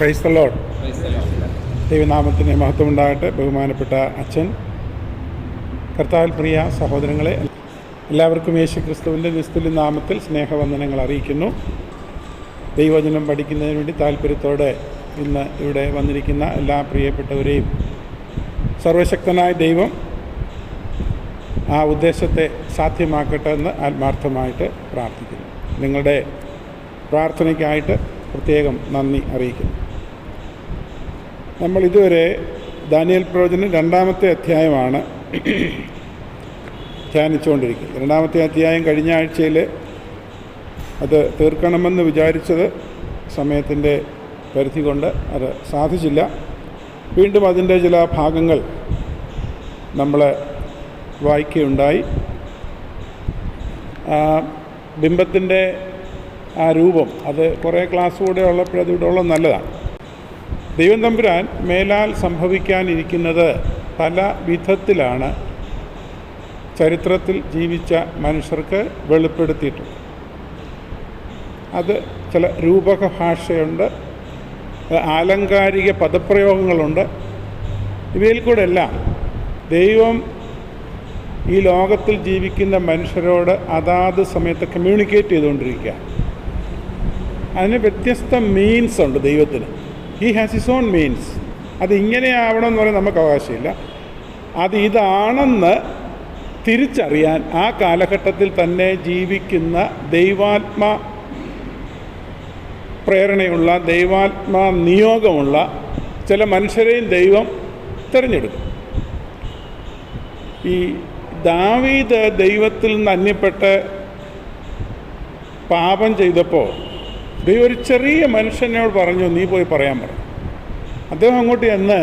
Praise the Lord. ദൈവനാമത്തിന് മഹത്വമുണ്ടാകട്ടെ. ബഹുമാനപ്പെട്ട അച്ഛൻ, കർത്താവിൽ പ്രിയ സഹോദരങ്ങളെ, എല്ലാവർക്കും യേശു ക്രിസ്തുവിൻ്റെ നിസ്തുല്യ നാമത്തിൽ സ്നേഹവന്ദനങ്ങൾ അറിയിക്കുന്നു. ദൈവവചനം പഠിക്കുന്നതിന് വേണ്ടി താല്പര്യത്തോടെ ഇന്ന് ഇവിടെ വന്നിരിക്കുന്ന എല്ലാ പ്രിയപ്പെട്ടവരെയും സർവശക്തനായ ദൈവം ആ ഉദ്ദേശത്തെ സാധ്യമാക്കട്ടെ എന്ന് ആത്മാർത്ഥമായിട്ട് പ്രാർത്ഥിക്കുന്നു. നിങ്ങളുടെ പ്രാർത്ഥനയ്ക്കായിട്ട് പ്രത്യേകം നന്ദി അറിയിക്കുന്നു. നമ്മൾ ഇതുവരെ ദാനിയേൽ പ്രവചനം 2-ാമത്തെ അധ്യായമാണ് ധ്യാനിച്ചുകൊണ്ടിരിക്കുന്നത്. 2-ാമത്തെ അധ്യായം കഴിഞ്ഞ ആഴ്ചയിൽ അത് തീർക്കണമെന്ന് വിചാരിച്ചത് സമയത്തിൻ്റെ പരിധി കൊണ്ട് അത് സാധിച്ചില്ല. വീണ്ടും അതിൻ്റെ ചില ഭാഗങ്ങൾ നമ്മൾ വായിക്കുകയുണ്ടായി. ബിംബത്തിൻ്റെ ആ രൂപം അത് കുറേ ക്ലാസ് കൂടെ ഉള്ളപ്പോൾ അതിവിടെ ഉള്ളത് നല്ലതാണ്. ദൈവം തമ്പുരാൻ മേലാൽ സംഭവിക്കാനിരിക്കുന്നത് പല വിധത്തിലാണ് ചരിത്രത്തിൽ ജീവിച്ച മനുഷ്യർക്ക് വെളിപ്പെടുത്തിയിട്ടുണ്ട്. അത് ചില രൂപക ഭാഷയുണ്ട്, ആലങ്കാരിക പദപ്രയോഗങ്ങളുണ്ട്. ഇവയിൽ കൂടെ എല്ലാം ദൈവം ഈ ലോകത്തിൽ ജീവിക്കുന്ന മനുഷ്യരോട് അതാത് സമയത്ത് കമ്മ്യൂണിക്കേറ്റ് ചെയ്തുകൊണ്ടിരിക്കുക. അതിന് വ്യത്യസ്ത മീൻസ് ഉണ്ട് ദൈവത്തിന്. He has his own means. അത് ഇങ്ങനെയാവണമെന്ന് പറയാൻ നമുക്ക് അവകാശമില്ല. അത് ഇതാണെന്ന് തിരിച്ചറിയാൻ ആ കാലഘട്ടത്തിൽ തന്നെ ജീവിക്കുന്ന ദൈവാത്മാ പ്രേരണയുള്ള, ദൈവാത്മാ നിയോഗമുള്ള ചില മനുഷ്യരെയും ദൈവം തിരഞ്ഞെടുക്കും. ഈ ദാവീദ് ദൈവത്തിൽ നിന്ന് അന്യപ്പെട്ട് പാപം ചെയ്തപ്പോൾ ദൈവം ഒരു ചെറിയ മനുഷ്യനോട് പറഞ്ഞു, നീ പോയി പറയാൻ പറഞ്ഞു. അദ്ദേഹം അങ്ങോട്ട് ചെന്ന്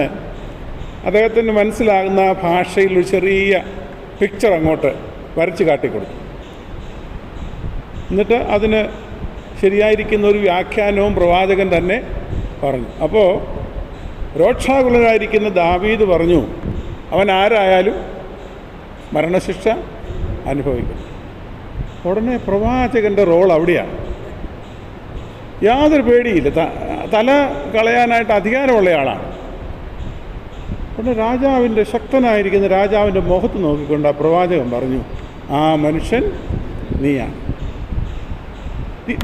അദ്ദേഹത്തിന് മനസ്സിലാകുന്ന ഭാഷയിൽ ഒരു ചെറിയ പിക്ചർ അങ്ങോട്ട് വരച്ച് കാട്ടിക്കൊടുത്തു. എന്നിട്ട് അതിന് ശരിയായിരിക്കുന്ന ഒരു വ്യാഖ്യാനവും പ്രവാചകൻ തന്നെ പറഞ്ഞു. അപ്പോൾ രോക്ഷാകുലനായിരിക്കുന്ന ദാവീദ് പറഞ്ഞു, അവൻ ആരായാലും മരണശിക്ഷ അനുഭവിക്കും. ഉടനെ പ്രവാചകൻ്റെ റോൾ അവിടെയാണ്. യാതൊരു പേടിയില്ല, തല കളയാനായിട്ട് അധികാരമുള്ള ആളാണ്. ഉടനെ രാജാവിൻ്റെ ശക്തനായിരിക്കുന്ന രാജാവിൻ്റെ മുഖത്ത് നോക്കിക്കൊണ്ട് ആ പ്രവാചകൻ പറഞ്ഞു, ആ മനുഷ്യൻ നീയാണ്.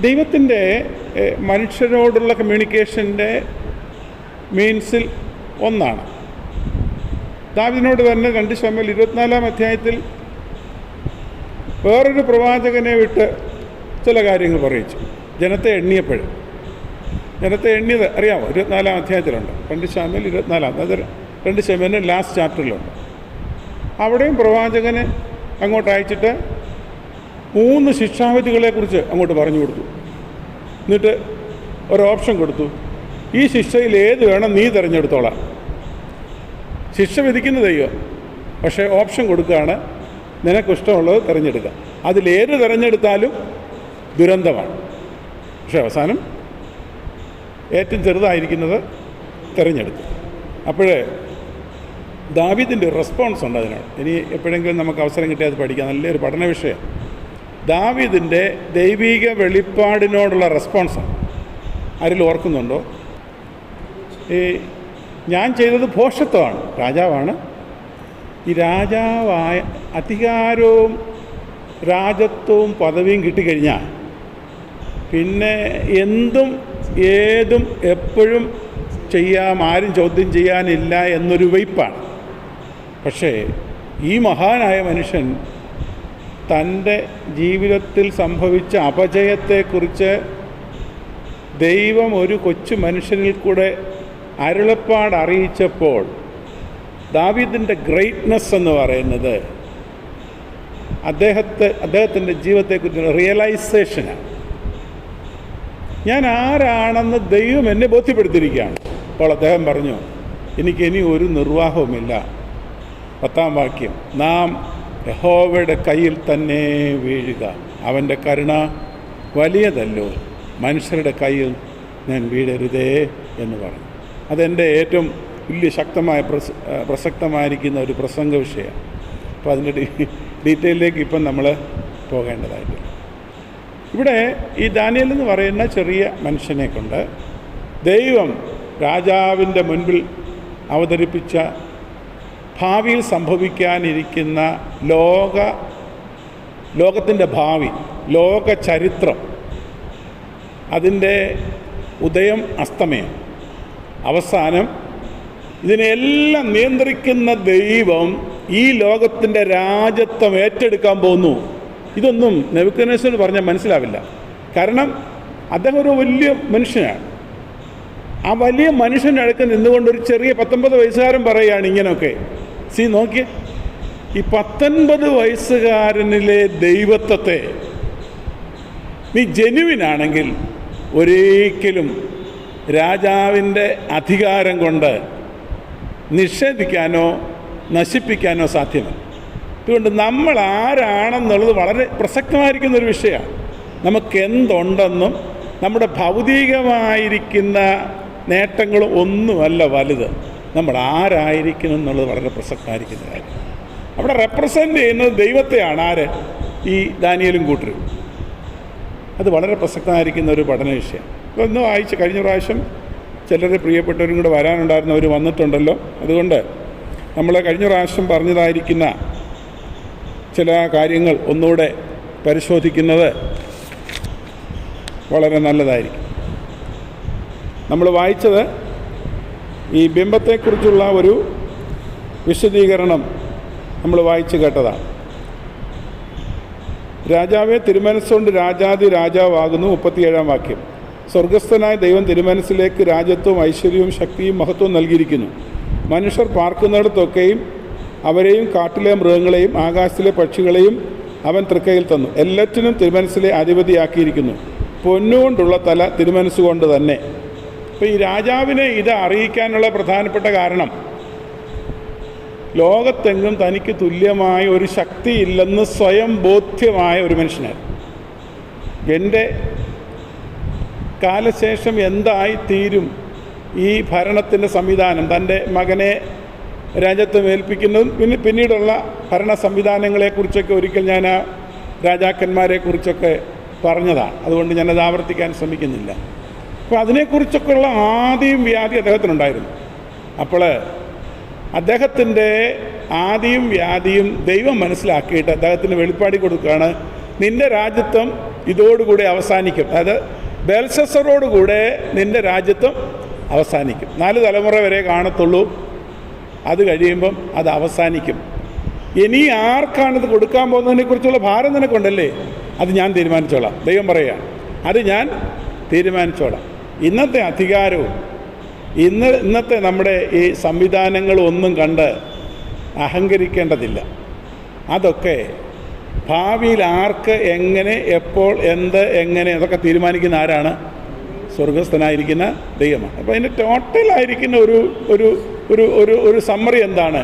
ദൈവത്തിൻ്റെ മനുഷ്യരോടുള്ള കമ്മ്യൂണിക്കേഷൻ്റെ മീൻസിൽ ഒന്നാണ്. ദാവീദിനോട് തന്നെ 2 ശമൂവേൽ 24-ാം അധ്യായത്തിൽ വേറൊരു പ്രവാചകനെ വിട്ട് ചില കാര്യങ്ങൾ പറയിച്ചു. ജനത്തെ എണ്ണിയത് അറിയാമോ? 24-ാം അധ്യായത്തിലുണ്ട്. 2 ശമൂവേൽ 24, അത് 2 ശമൂവേലിൻ്റെ ലാസ്റ്റ് ചാപ്റ്ററിലുണ്ട്. അവിടെയും പ്രവാചകനെ അങ്ങോട്ട് അയച്ചിട്ട് 3 ശിക്ഷാവിധികളെക്കുറിച്ച് അങ്ങോട്ട് പറഞ്ഞു കൊടുത്തു. എന്നിട്ട് ഒരു ഓപ്ഷൻ കൊടുത്തു, ഈ ശിക്ഷയിൽ ഏത് വേണം നീ തിരഞ്ഞെടുത്തോളാം. ശിക്ഷ വിധിക്കുന്ന ദൈവം, പക്ഷേ ഓപ്ഷൻ കൊടുക്കുകയാണ്, നിനക്കിഷ്ടമുള്ളത് തിരഞ്ഞെടുക്കുക. അതിലേത് തിരഞ്ഞെടുത്താലും ദുരന്തമാണ്. പക്ഷെ അവസാനം ഏറ്റവും ചെറുതായിരിക്കുന്നത് തിരഞ്ഞെടുത്തു. അപ്പോഴേ ദാവീദിൻ്റെ റെസ്പോൺസ് ഉണ്ട് അതിനോട്. ഇനി എപ്പോഴെങ്കിലും നമുക്ക് അവസരം കിട്ടിയാൽ അത് പഠിക്കാം, നല്ലൊരു പഠന വിഷയം. ദാവീദിൻ്റെ ദൈവിക വെളിപ്പാടിനോടുള്ള റെസ്പോൺസാണ്. ആരെങ്കിലും ഓർക്കുന്നുണ്ടോ? ഞാൻ ചെയ്തത് ഭോഷത്വമാണ്. രാജാവാണ്. ഈ രാജാവായ അധികാരവും രാജത്വവും പദവിയും കിട്ടിക്കഴിഞ്ഞാൽ പിന്നെ എന്തും ഏതും എപ്പോഴും ചെയ്യാം, ആരും ചോദ്യം ചെയ്യാനില്ല എന്നൊരു വയ്പ്പാണ്. പക്ഷേ ഈ മഹാനായ മനുഷ്യൻ തൻ്റെ ജീവിതത്തിൽ സംഭവിച്ച അപജയത്തെക്കുറിച്ച് ദൈവം ഒരു കൊച്ചു മനുഷ്യനിൽ കൂടെ അരുളപ്പാട് അറിയിച്ചപ്പോൾ ദാവീദിൻ്റെ ഗ്രേറ്റ്നെസ് എന്ന് പറയുന്നത് അദ്ദേഹത്തിൻ്റെ ജീവിതത്തെക്കുറിച്ചുള്ള റിയലൈസേഷനാണ്. ഞാൻ ആരാണെന്ന് ദൈവം എന്നെ ബോധ്യപ്പെടുത്തിയിരിക്കുകയാണ്. അപ്പോൾ അദ്ദേഹം പറഞ്ഞു, എനിക്കിനി ഒരു നിർവാഹവുമില്ല. 10-ാം വാക്യം, നാം യഹോവയുടെ കയ്യിൽ തന്നെ വീഴുക, അവൻ്റെ കരുണ വലിയതല്ലോ, മനുഷ്യരുടെ കയ്യിൽ ഞാൻ വീഴരുതേ എന്ന് പറഞ്ഞു. അതെൻ്റെ ഏറ്റവും വലിയ ശക്തമായ പ്രസക്തമായിരിക്കുന്ന ഒരു പ്രസംഗ വിഷയമാണ്. അപ്പോൾ അതിൻ്റെ ഡീറ്റെയിലേക്ക് ഇപ്പം നമ്മൾ പോകേണ്ടതായിട്ടില്ല. ഇവിടെ ഈ ദാനിയേൽ എന്ന് പറയുന്ന ചെറിയ മനുഷ്യനെ കൊണ്ട് ദൈവം രാജാവിൻ്റെ മുൻപിൽ അവതരിപ്പിച്ച ഭാവിയിൽ സംഭവിക്കാനിരിക്കുന്ന ലോകത്തിൻ്റെ ഭാവി, ലോക ചരിത്രം, അതിൻ്റെ ഉദയം അസ്തമയം, അവസാനം ഇതിനെല്ലാം നിയന്ത്രിക്കുന്ന ദൈവം ഈ ലോകത്തിൻ്റെ രാജത്വം ഏറ്റെടുക്കാൻ പോകുന്നു. ഇതൊന്നും നെബൂഖദ്നേസർ പറഞ്ഞാൽ മനസ്സിലാവില്ല. കാരണം അദ്ദേഹം ഒരു വലിയ മനുഷ്യനാണ്. ആ വലിയ മനുഷ്യൻ്റെ അടുത്ത് നിന്നുകൊണ്ട് ഒരു ചെറിയ 19 വയസ്സുകാരൻ പറയുകയാണ് ഇങ്ങനെയൊക്കെ. നോക്കിയേ, ഈ 19 വയസ്സുകാരനിലെ ദൈവത്വത്തെ നീ ജെനുവിനാണെങ്കിൽ ഒരിക്കലും രാജാവിൻ്റെ അധികാരം കൊണ്ട് നിഷേധിക്കാനോ നശിപ്പിക്കാനോ സാധ്യമല്ല. അതുകൊണ്ട് നമ്മൾ ആരാണെന്നുള്ളത് വളരെ പ്രസക്തമായിരിക്കുന്നൊരു വിഷയമാണ്. നമുക്കെന്തുണ്ടെന്നും നമ്മുടെ ഭൗതികമായിരിക്കുന്ന നേട്ടങ്ങളും ഒന്നുമല്ല വലുത്, നമ്മൾ ആരായിരിക്കണം എന്നുള്ളത് വളരെ പ്രസക്തമായിരിക്കുന്ന കാര്യം. അവിടെ റെപ്രസെൻ്റ് ചെയ്യുന്നത് ദൈവത്തെയാണ്. ആര്? ഈ ദാനിയേലും കൂട്ടരും. അത് വളരെ പ്രസക്തമായിരിക്കുന്ന ഒരു പഠന വിഷയം. ഇതൊന്ന് വായിച്ച്, കഴിഞ്ഞ പ്രാവശ്യം ചിലർ പ്രിയപ്പെട്ടവരും കൂടെ വരാനുണ്ടായിരുന്നവർ വന്നിട്ടുണ്ടല്ലോ. അതുകൊണ്ട് നമ്മൾ കഴിഞ്ഞ പ്രാവശ്യം പറഞ്ഞതായിരിക്കുന്ന ചില കാര്യങ്ങൾ ഒന്നുകൂടെ പരിശോധിക്കുന്നത് വളരെ നല്ലതായിരിക്കും. നമ്മൾ വായിച്ചത് ഈ ബിംബത്തെക്കുറിച്ചുള്ള ഒരു വിശദീകരണം നമ്മൾ വായിച്ച് കേട്ടതാണ്. രാജാവെ, തിരുമനസ്സുകൊണ്ട് രാജാതി രാജാവാകുന്നു. 37-ാം വാക്യം. സ്വർഗസ്ഥനായ ദൈവം തിരുമനസ്സിലേക്ക് രാജ്യത്വവും ഐശ്വര്യവും ശക്തിയും മഹത്വവും നൽകിയിരിക്കുന്നു. മനുഷ്യർ പാർക്കുന്നിടത്തൊക്കെയും അവരെയും കാട്ടിലെ മൃഗങ്ങളെയും ആകാശത്തിലെ പക്ഷികളെയും അവൻ തൃക്കൈയിൽ തന്നു. എല്ലാറ്റിനും തിരുമനസ്സിലെ അധിപതിയാക്കിയിരിക്കുന്നു. പൊന്നുകൊണ്ടുള്ള തല തിരുമനസ്സുകൊണ്ട് തന്നെ. അപ്പോൾ ഈ രാജാവിനെ ഇത് അറിയിക്കാനുള്ള പ്രധാനപ്പെട്ട കാരണം ലോകത്തെങ്ങും തനിക്ക് തുല്യമായ ഒരു ശക്തിയില്ലെന്ന് സ്വയം ബോധ്യമായ ഒരു മനുഷ്യനാണ്. എൻ്റെ കാലശേഷം എന്തായിത്തീരും ഈ ഭരണത്തിൻ്റെ സംവിധാനം, തൻ്റെ മകനെ രാജ്യത്വം ഏൽപ്പിക്കുന്നതും പിന്നീടുള്ള ഭരണ സംവിധാനങ്ങളെക്കുറിച്ചൊക്കെ ഒരിക്കൽ ഞാൻ ആ രാജാക്കന്മാരെക്കുറിച്ചൊക്കെ പറഞ്ഞതാണ്. അതുകൊണ്ട് ഞാനത് ആവർത്തിക്കാൻ ശ്രമിക്കുന്നില്ല. അപ്പോൾ അതിനെക്കുറിച്ചൊക്കെയുള്ള ആദിയും വ്യാധി അദ്ദേഹത്തിനുണ്ടായിരുന്നു. അപ്പോൾ അദ്ദേഹത്തിൻ്റെ ആദിയും വ്യാധിയും ദൈവം മനസ്സിലാക്കിയിട്ട് അദ്ദേഹത്തിന് വെളിപ്പാടി കൊടുക്കുകയാണ്. നിൻ്റെ രാജ്യത്വം ഇതോടുകൂടി അവസാനിക്കും. അതായത് ബേൽശസ്സറോടുകൂടെ നിൻ്റെ രാജ്യത്വം അവസാനിക്കും. 4 തലമുറ വരെ കാണത്തുള്ളൂ. അത് കഴിയുമ്പം അത് അവസാനിക്കും. ഇനി ആർക്കാണിത് കൊടുക്കാൻ പോകുന്നതിനെക്കുറിച്ചുള്ള ഭാരം നിനക്കുണ്ടല്ലേ, അത് ഞാൻ തീരുമാനിച്ചോളാം. ദൈവം പറയുകയാണ്, അത് ഞാൻ തീരുമാനിച്ചോളാം. ഇന്നത്തെ അധികാരവും ഇന്നത്തെ നമ്മുടെ ഈ സംവിധാനങ്ങളൊന്നും കണ്ട് അഹങ്കരിക്കേണ്ടതില്ല. അതൊക്കെ ഭാവിയിൽ ആർക്ക് എങ്ങനെ എപ്പോൾ എന്ത് എങ്ങനെ അതൊക്കെ തീരുമാനിക്കുന്ന ആരാണ്? സ്വർഗസ്ഥനായിരിക്കുന്ന ദൈവമാണ്. അപ്പോൾ അതിൻ്റെ ടോട്ടലായിരിക്കുന്ന ഒരു ഒരു ഒരു ഒരു ഒരു സമ്മറി എന്താണ്?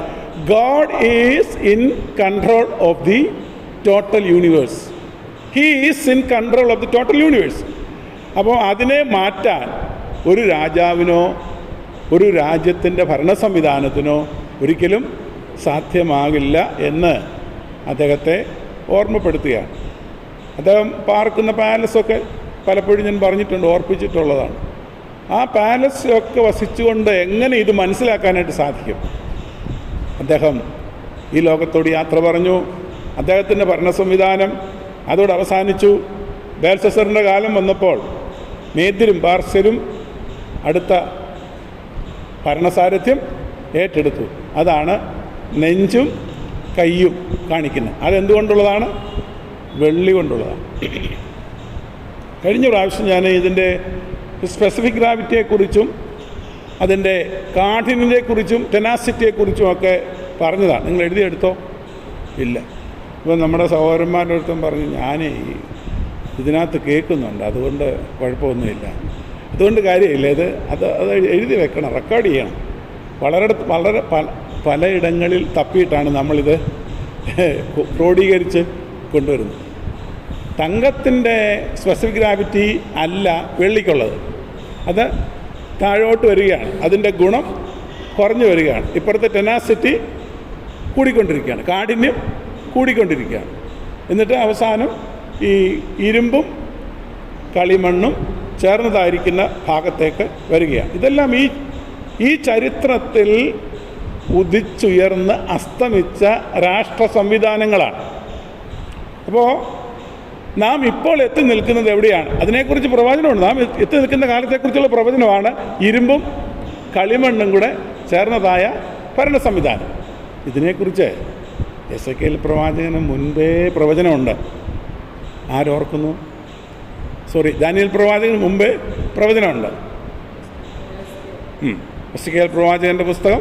God is in control of the total universe. He is in control of the total universe. അപ്പോൾ അതിനെ മാറ്റാൻ ഒരു രാജാവിനോ ഒരു രാജ്യത്തിൻ്റെ ഭരണ സംവിധാനത്തിനോ ഒരിക്കലും സാധ്യമാകില്ല എന്ന് അദ്ദേഹത്തെ ഓർമ്മപ്പെടുത്തുകയാണ്. അദ്ദേഹം പാർക്കുന്ന പാലസൊക്കെ പലപ്പോഴും ഞാൻ പറഞ്ഞിട്ടുണ്ട്, ഓർപ്പിച്ചിട്ടുള്ളതാണ്. ആ പാലസൊക്കെ വസിച്ചുകൊണ്ട് എങ്ങനെ ഇത് മനസ്സിലാക്കാനായിട്ട് സാധിക്കും? അദ്ദേഹം ഈ ലോകത്തോട് യാത്ര പറഞ്ഞു. അദ്ദേഹത്തിൻ്റെ ഭരണ സംവിധാനം അതോടെ അവസാനിച്ചു. ബേൽശസ്സറിൻ്റെ കാലം വന്നപ്പോൾ മേദ്യരും പാർസ്യരും അടുത്ത ഭരണസാരഥ്യം ഏറ്റെടുത്തു. അതാണ് നെഞ്ചും കയ്യും കാണിക്കുന്നത്. അതെന്തുകൊണ്ടുള്ളതാണ്? വെള്ളി കൊണ്ടുള്ളതാണ്. കഴിഞ്ഞ പ്രാവശ്യം ഞാൻ ഇതിൻ്റെ സ്പെസിഫിക് ഗ്രാവിറ്റിയെക്കുറിച്ചും അതിൻ്റെ കാഠിന്യത്തെക്കുറിച്ചും ടെനാസിറ്റിയെക്കുറിച്ചുമൊക്കെ പറഞ്ഞതാണ്. നിങ്ങൾ എഴുതിയെടുത്തോ? ഇല്ല. ഇപ്പം നമ്മുടെ സഹോദരന്മാരുടെ അടുത്തും പറഞ്ഞു, ഞാൻ ഇതിനകത്ത് കേൾക്കുന്നുണ്ട്, അതുകൊണ്ട് കുഴപ്പമൊന്നുമില്ല. അതുകൊണ്ട് കാര്യമില്ല. അത് എഴുതി വെക്കണം, റെക്കോർഡ് ചെയ്യണം. വളരെ പലയിടങ്ങളിൽ തപ്പിയിട്ടാണ് നമ്മളിത് ക്രോഡീകരിച്ച് കൊണ്ടുവരുന്നത്. തങ്കത്തിൻ്റെ സ്പെസിഫിക് ഗ്രാവിറ്റി അല്ല വെള്ളിക്കുള്ളത്. അത് താഴോട്ട് വരികയാണ്, അതിൻ്റെ ഗുണം കുറഞ്ഞു വരികയാണ്. ഇപ്പോഴത്തെ ടെനാസിറ്റി കൂടിക്കൊണ്ടിരിക്കുകയാണ്, കാഠിന്യം കൂടിക്കൊണ്ടിരിക്കുകയാണ്. എന്നിട്ട് അവസാനം ഈ ഇരുമ്പും കളിമണ്ണും ചേർന്നതായിരിക്കുന്ന ഭാഗത്തേക്ക് വരികയാണ്. ഇതെല്ലാം ഈ ചരിത്രത്തിൽ ഉദിച്ചുയർന്ന് അസ്തമിച്ച രാഷ്ട്ര സംവിധാനങ്ങളാണ്. അപ്പോൾ നാം ഇപ്പോൾ എത്തി നിൽക്കുന്നത് എവിടെയാണ്? അതിനെക്കുറിച്ച് പ്രവചനമുണ്ട്. നാം എത്തി നിൽക്കുന്ന കാലത്തെക്കുറിച്ചുള്ള പ്രവചനമാണ് ഇരുമ്പും കളിമണ്ണും കൂടെ ചേർന്നതായ ഭരണ സംവിധാനം. ഇതിനെക്കുറിച്ച് എസെക്കിയേൽ പ്രവാചകന് മുൻപേ പ്രവചനമുണ്ട്. ആരോർക്കുന്നു? ദാനിയേൽ പ്രവാചകന് മുമ്പേ പ്രവചനമുണ്ട്. എസെക്കിയേൽ പ്രവാചകൻ്റെ പുസ്തകം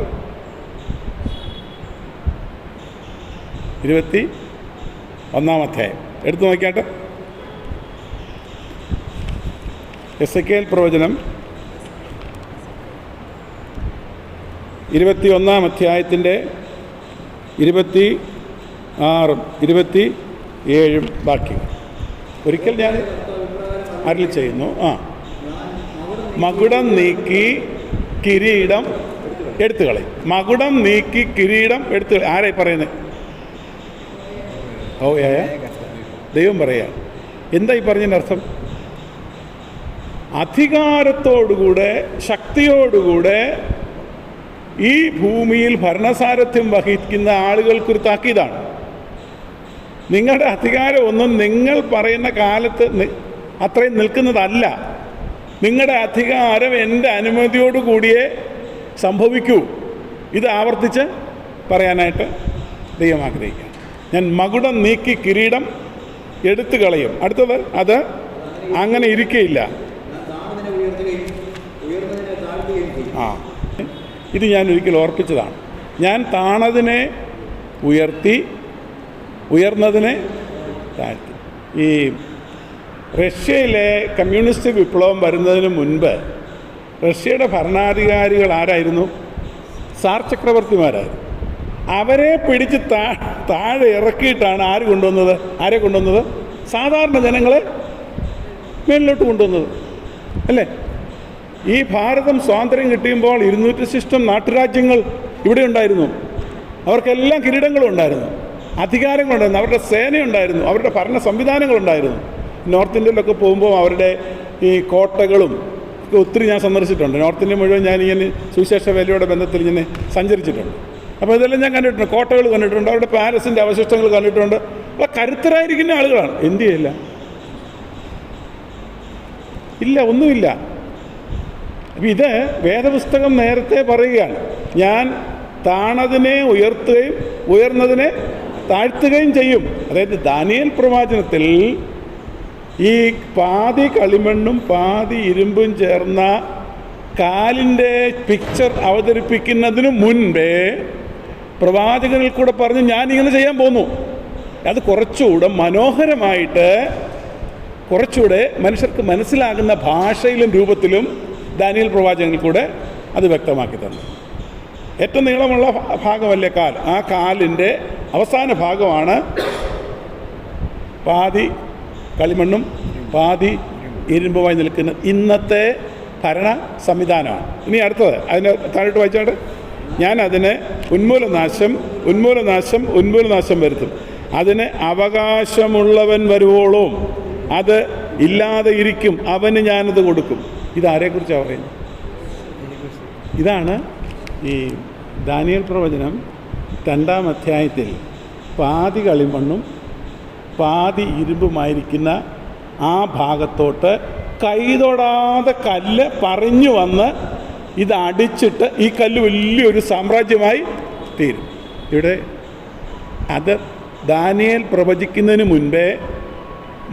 21 അധ്യായം എടുത്തു നോക്കിയാട്ടെ. എസെക്കിയേൽ പ്രവചനം 21 അധ്യായത്തിൻ്റെ 26 27 ബാക്കി. ഒരിക്കൽ ഞാൻ അരുളി ചെയ്യുന്നു, മകുടം നീക്കി കിരീടം എടുത്തു കളയും. മകുടം നീക്കി കിരീടം എടുത്തു കളയും. ആരായി പറയുന്നത്? ദൈവം പറയാ. എന്താ ഈ പറഞ്ഞതിൻ്റെ അർത്ഥം? അധികാരത്തോടുകൂടെ ശക്തിയോടുകൂടെ ഈ ഭൂമിയിൽ ഭരണസാരഥ്യം വഹിക്കുന്ന ആളുകൾക്കൊരു താക്കീതാണ്. നിങ്ങളുടെ അധികാരം ഒന്നും നിങ്ങൾ പറയുന്ന കാലത്ത് അത്രയും നിൽക്കുന്നതല്ല. നിങ്ങളുടെ അധികാരം എൻ്റെ അനുമതിയോടുകൂടിയേ സംഭവിക്കൂ. ഇത് ആവർത്തിച്ച് പറയാനായിട്ട് ദൈവം ആഗ്രഹിക്കുക. ഞാൻ മകുടം നീക്കി കിരീടം എടുത്തു കളയും. അടുത്തത്, അത് അങ്ങനെ ഇരിക്കയില്ല. ഇത് ഞാൻ ഒരിക്കൽ ഓർപ്പിച്ചതാണ്. ഞാൻ താണതിനെ ഉയർത്തി, ഉയർന്നതിനെ താഴ്ത്തി. ഈ റഷ്യയിലെ കമ്മ്യൂണിസ്റ്റ് വിപ്ലവം വരുന്നതിന് മുൻപ് റഷ്യയുടെ ഭരണാധികാരികൾ ആരായിരുന്നു? സാർ ചക്രവർത്തിമാരായിരുന്നു. അവരെ പിടിച്ച് താഴെ ഇറക്കിയിട്ടാണ് ആര് കൊണ്ടുവന്നത്? ആരെ കൊണ്ടുവന്നത്? സാധാരണ ജനങ്ങളെ മേളിലോട്ട് കൊണ്ടുവന്നത് അല്ലേ? ഈ ഭാരതം സ്വാതന്ത്ര്യം കിട്ടിയുമ്പോൾ 200 നാട്ടുരാജ്യങ്ങൾ ഇവിടെ ഉണ്ടായിരുന്നു. അവർക്കെല്ലാം കിരീടങ്ങളും ഉണ്ടായിരുന്നു, അധികാരങ്ങളുണ്ടായിരുന്നു, അവരുടെ സേനയുണ്ടായിരുന്നു, അവരുടെ ഭരണ സംവിധാനങ്ങളുണ്ടായിരുന്നു. നോർത്ത് ഇന്ത്യയിലൊക്കെ പോകുമ്പോൾ അവരുടെ ഈ കോട്ടകളും ഒക്കെ ഒത്തിരി ഞാൻ സന്ദർശിച്ചിട്ടുണ്ട്. നോർത്ത് ഇന്ത്യ മുഴുവൻ ഞാൻ ഇങ്ങനെ സുവിശേഷ വേലയുടെ ബന്ധത്തിൽ ഇങ്ങനെ സഞ്ചരിച്ചിട്ടുണ്ട്. അപ്പോൾ ഇതെല്ലാം ഞാൻ കണ്ടിട്ടുണ്ട്. കോട്ടകൾ കണ്ടിട്ടുണ്ട്, അവരുടെ പാലസിൻ്റെ അവശിഷ്ടങ്ങൾ കണ്ടിട്ടുണ്ട്. അപ്പോൾ കരുത്തരായിരിക്കുന്ന ആളുകളാണ്. എന്ത് ചെയ്യില്ല? ഇല്ല, ഒന്നുമില്ല. അപ്പം ഇത് വേദപുസ്തകം നേരത്തെ പറയുകയാണ്. ഞാൻ താണതിനെ ഉയർത്തുകയും ഉയർന്നതിനെ താഴ്ത്തുകയും ചെയ്യും. അതായത് ദാനിയേൽ പ്രവാചനത്തിൽ ഈ പാതി കളിമണ്ണും പാതി ഇരുമ്പും ചേർന്ന കാലിൻ്റെ പിക്ചർ അവതരിപ്പിക്കുന്നതിന് മുൻപേ പ്രവാചകനിൽ കൂടെ പറഞ്ഞ് ഞാനിങ്ങനെ ചെയ്യാൻ പോന്നു. അത് കുറച്ചുകൂടെ മനോഹരമായിട്ട്, കുറച്ചുകൂടെ മനുഷ്യർക്ക് മനസ്സിലാകുന്ന ഭാഷയിലും രൂപത്തിലും ദാനിയേൽ പ്രവാചകനിൽ കൂടെ അത് വ്യക്തമാക്കി തന്നു. ഏറ്റവും നീളമുള്ള ഭാഗമല്ലേ കാൽ? ആ കാലിൻ്റെ അവസാന ഭാഗമാണ് പാതി കളിമണ്ണും പാതി ഇരുമ്പുമായി നിൽക്കുന്ന ഇന്നത്തെ ഭരണ സംവിധാനമാണ്. ഇനി അടുത്തത് അതിന് താഴോട്ട് വായിച്ചാണ്ട്, ഞാൻ അതിന് ഉന്മൂലനാശം വരുത്തും. അതിന് അവകാശമുള്ളവൻ വരുവോളും അത് ഇല്ലാതെ ഇരിക്കും, അവന് ഞാനത് കൊടുക്കും. ഇതാരെക്കുറിച്ചാണ് പറയുന്നത്? ഇതാണ് ഈ ദാനിയേൽ പ്രവചനം 2 അധ്യായത്തിൽ പാതി കളിമണ്ണും പാതി ഇരുമ്പുമായിരിക്കുന്ന ആ ഭാഗത്തോട്ട് കൈതൊടാതെ കല്ല് പറഞ്ഞു വന്ന് ഇത് അടിച്ചിട്ട് ഈ കല്ല് വലിയൊരു സാമ്രാജ്യമായി തീരും. ഇവിടെ അത് ദാനിയേൽ പ്രവചിക്കുന്നതിന് മുൻപേ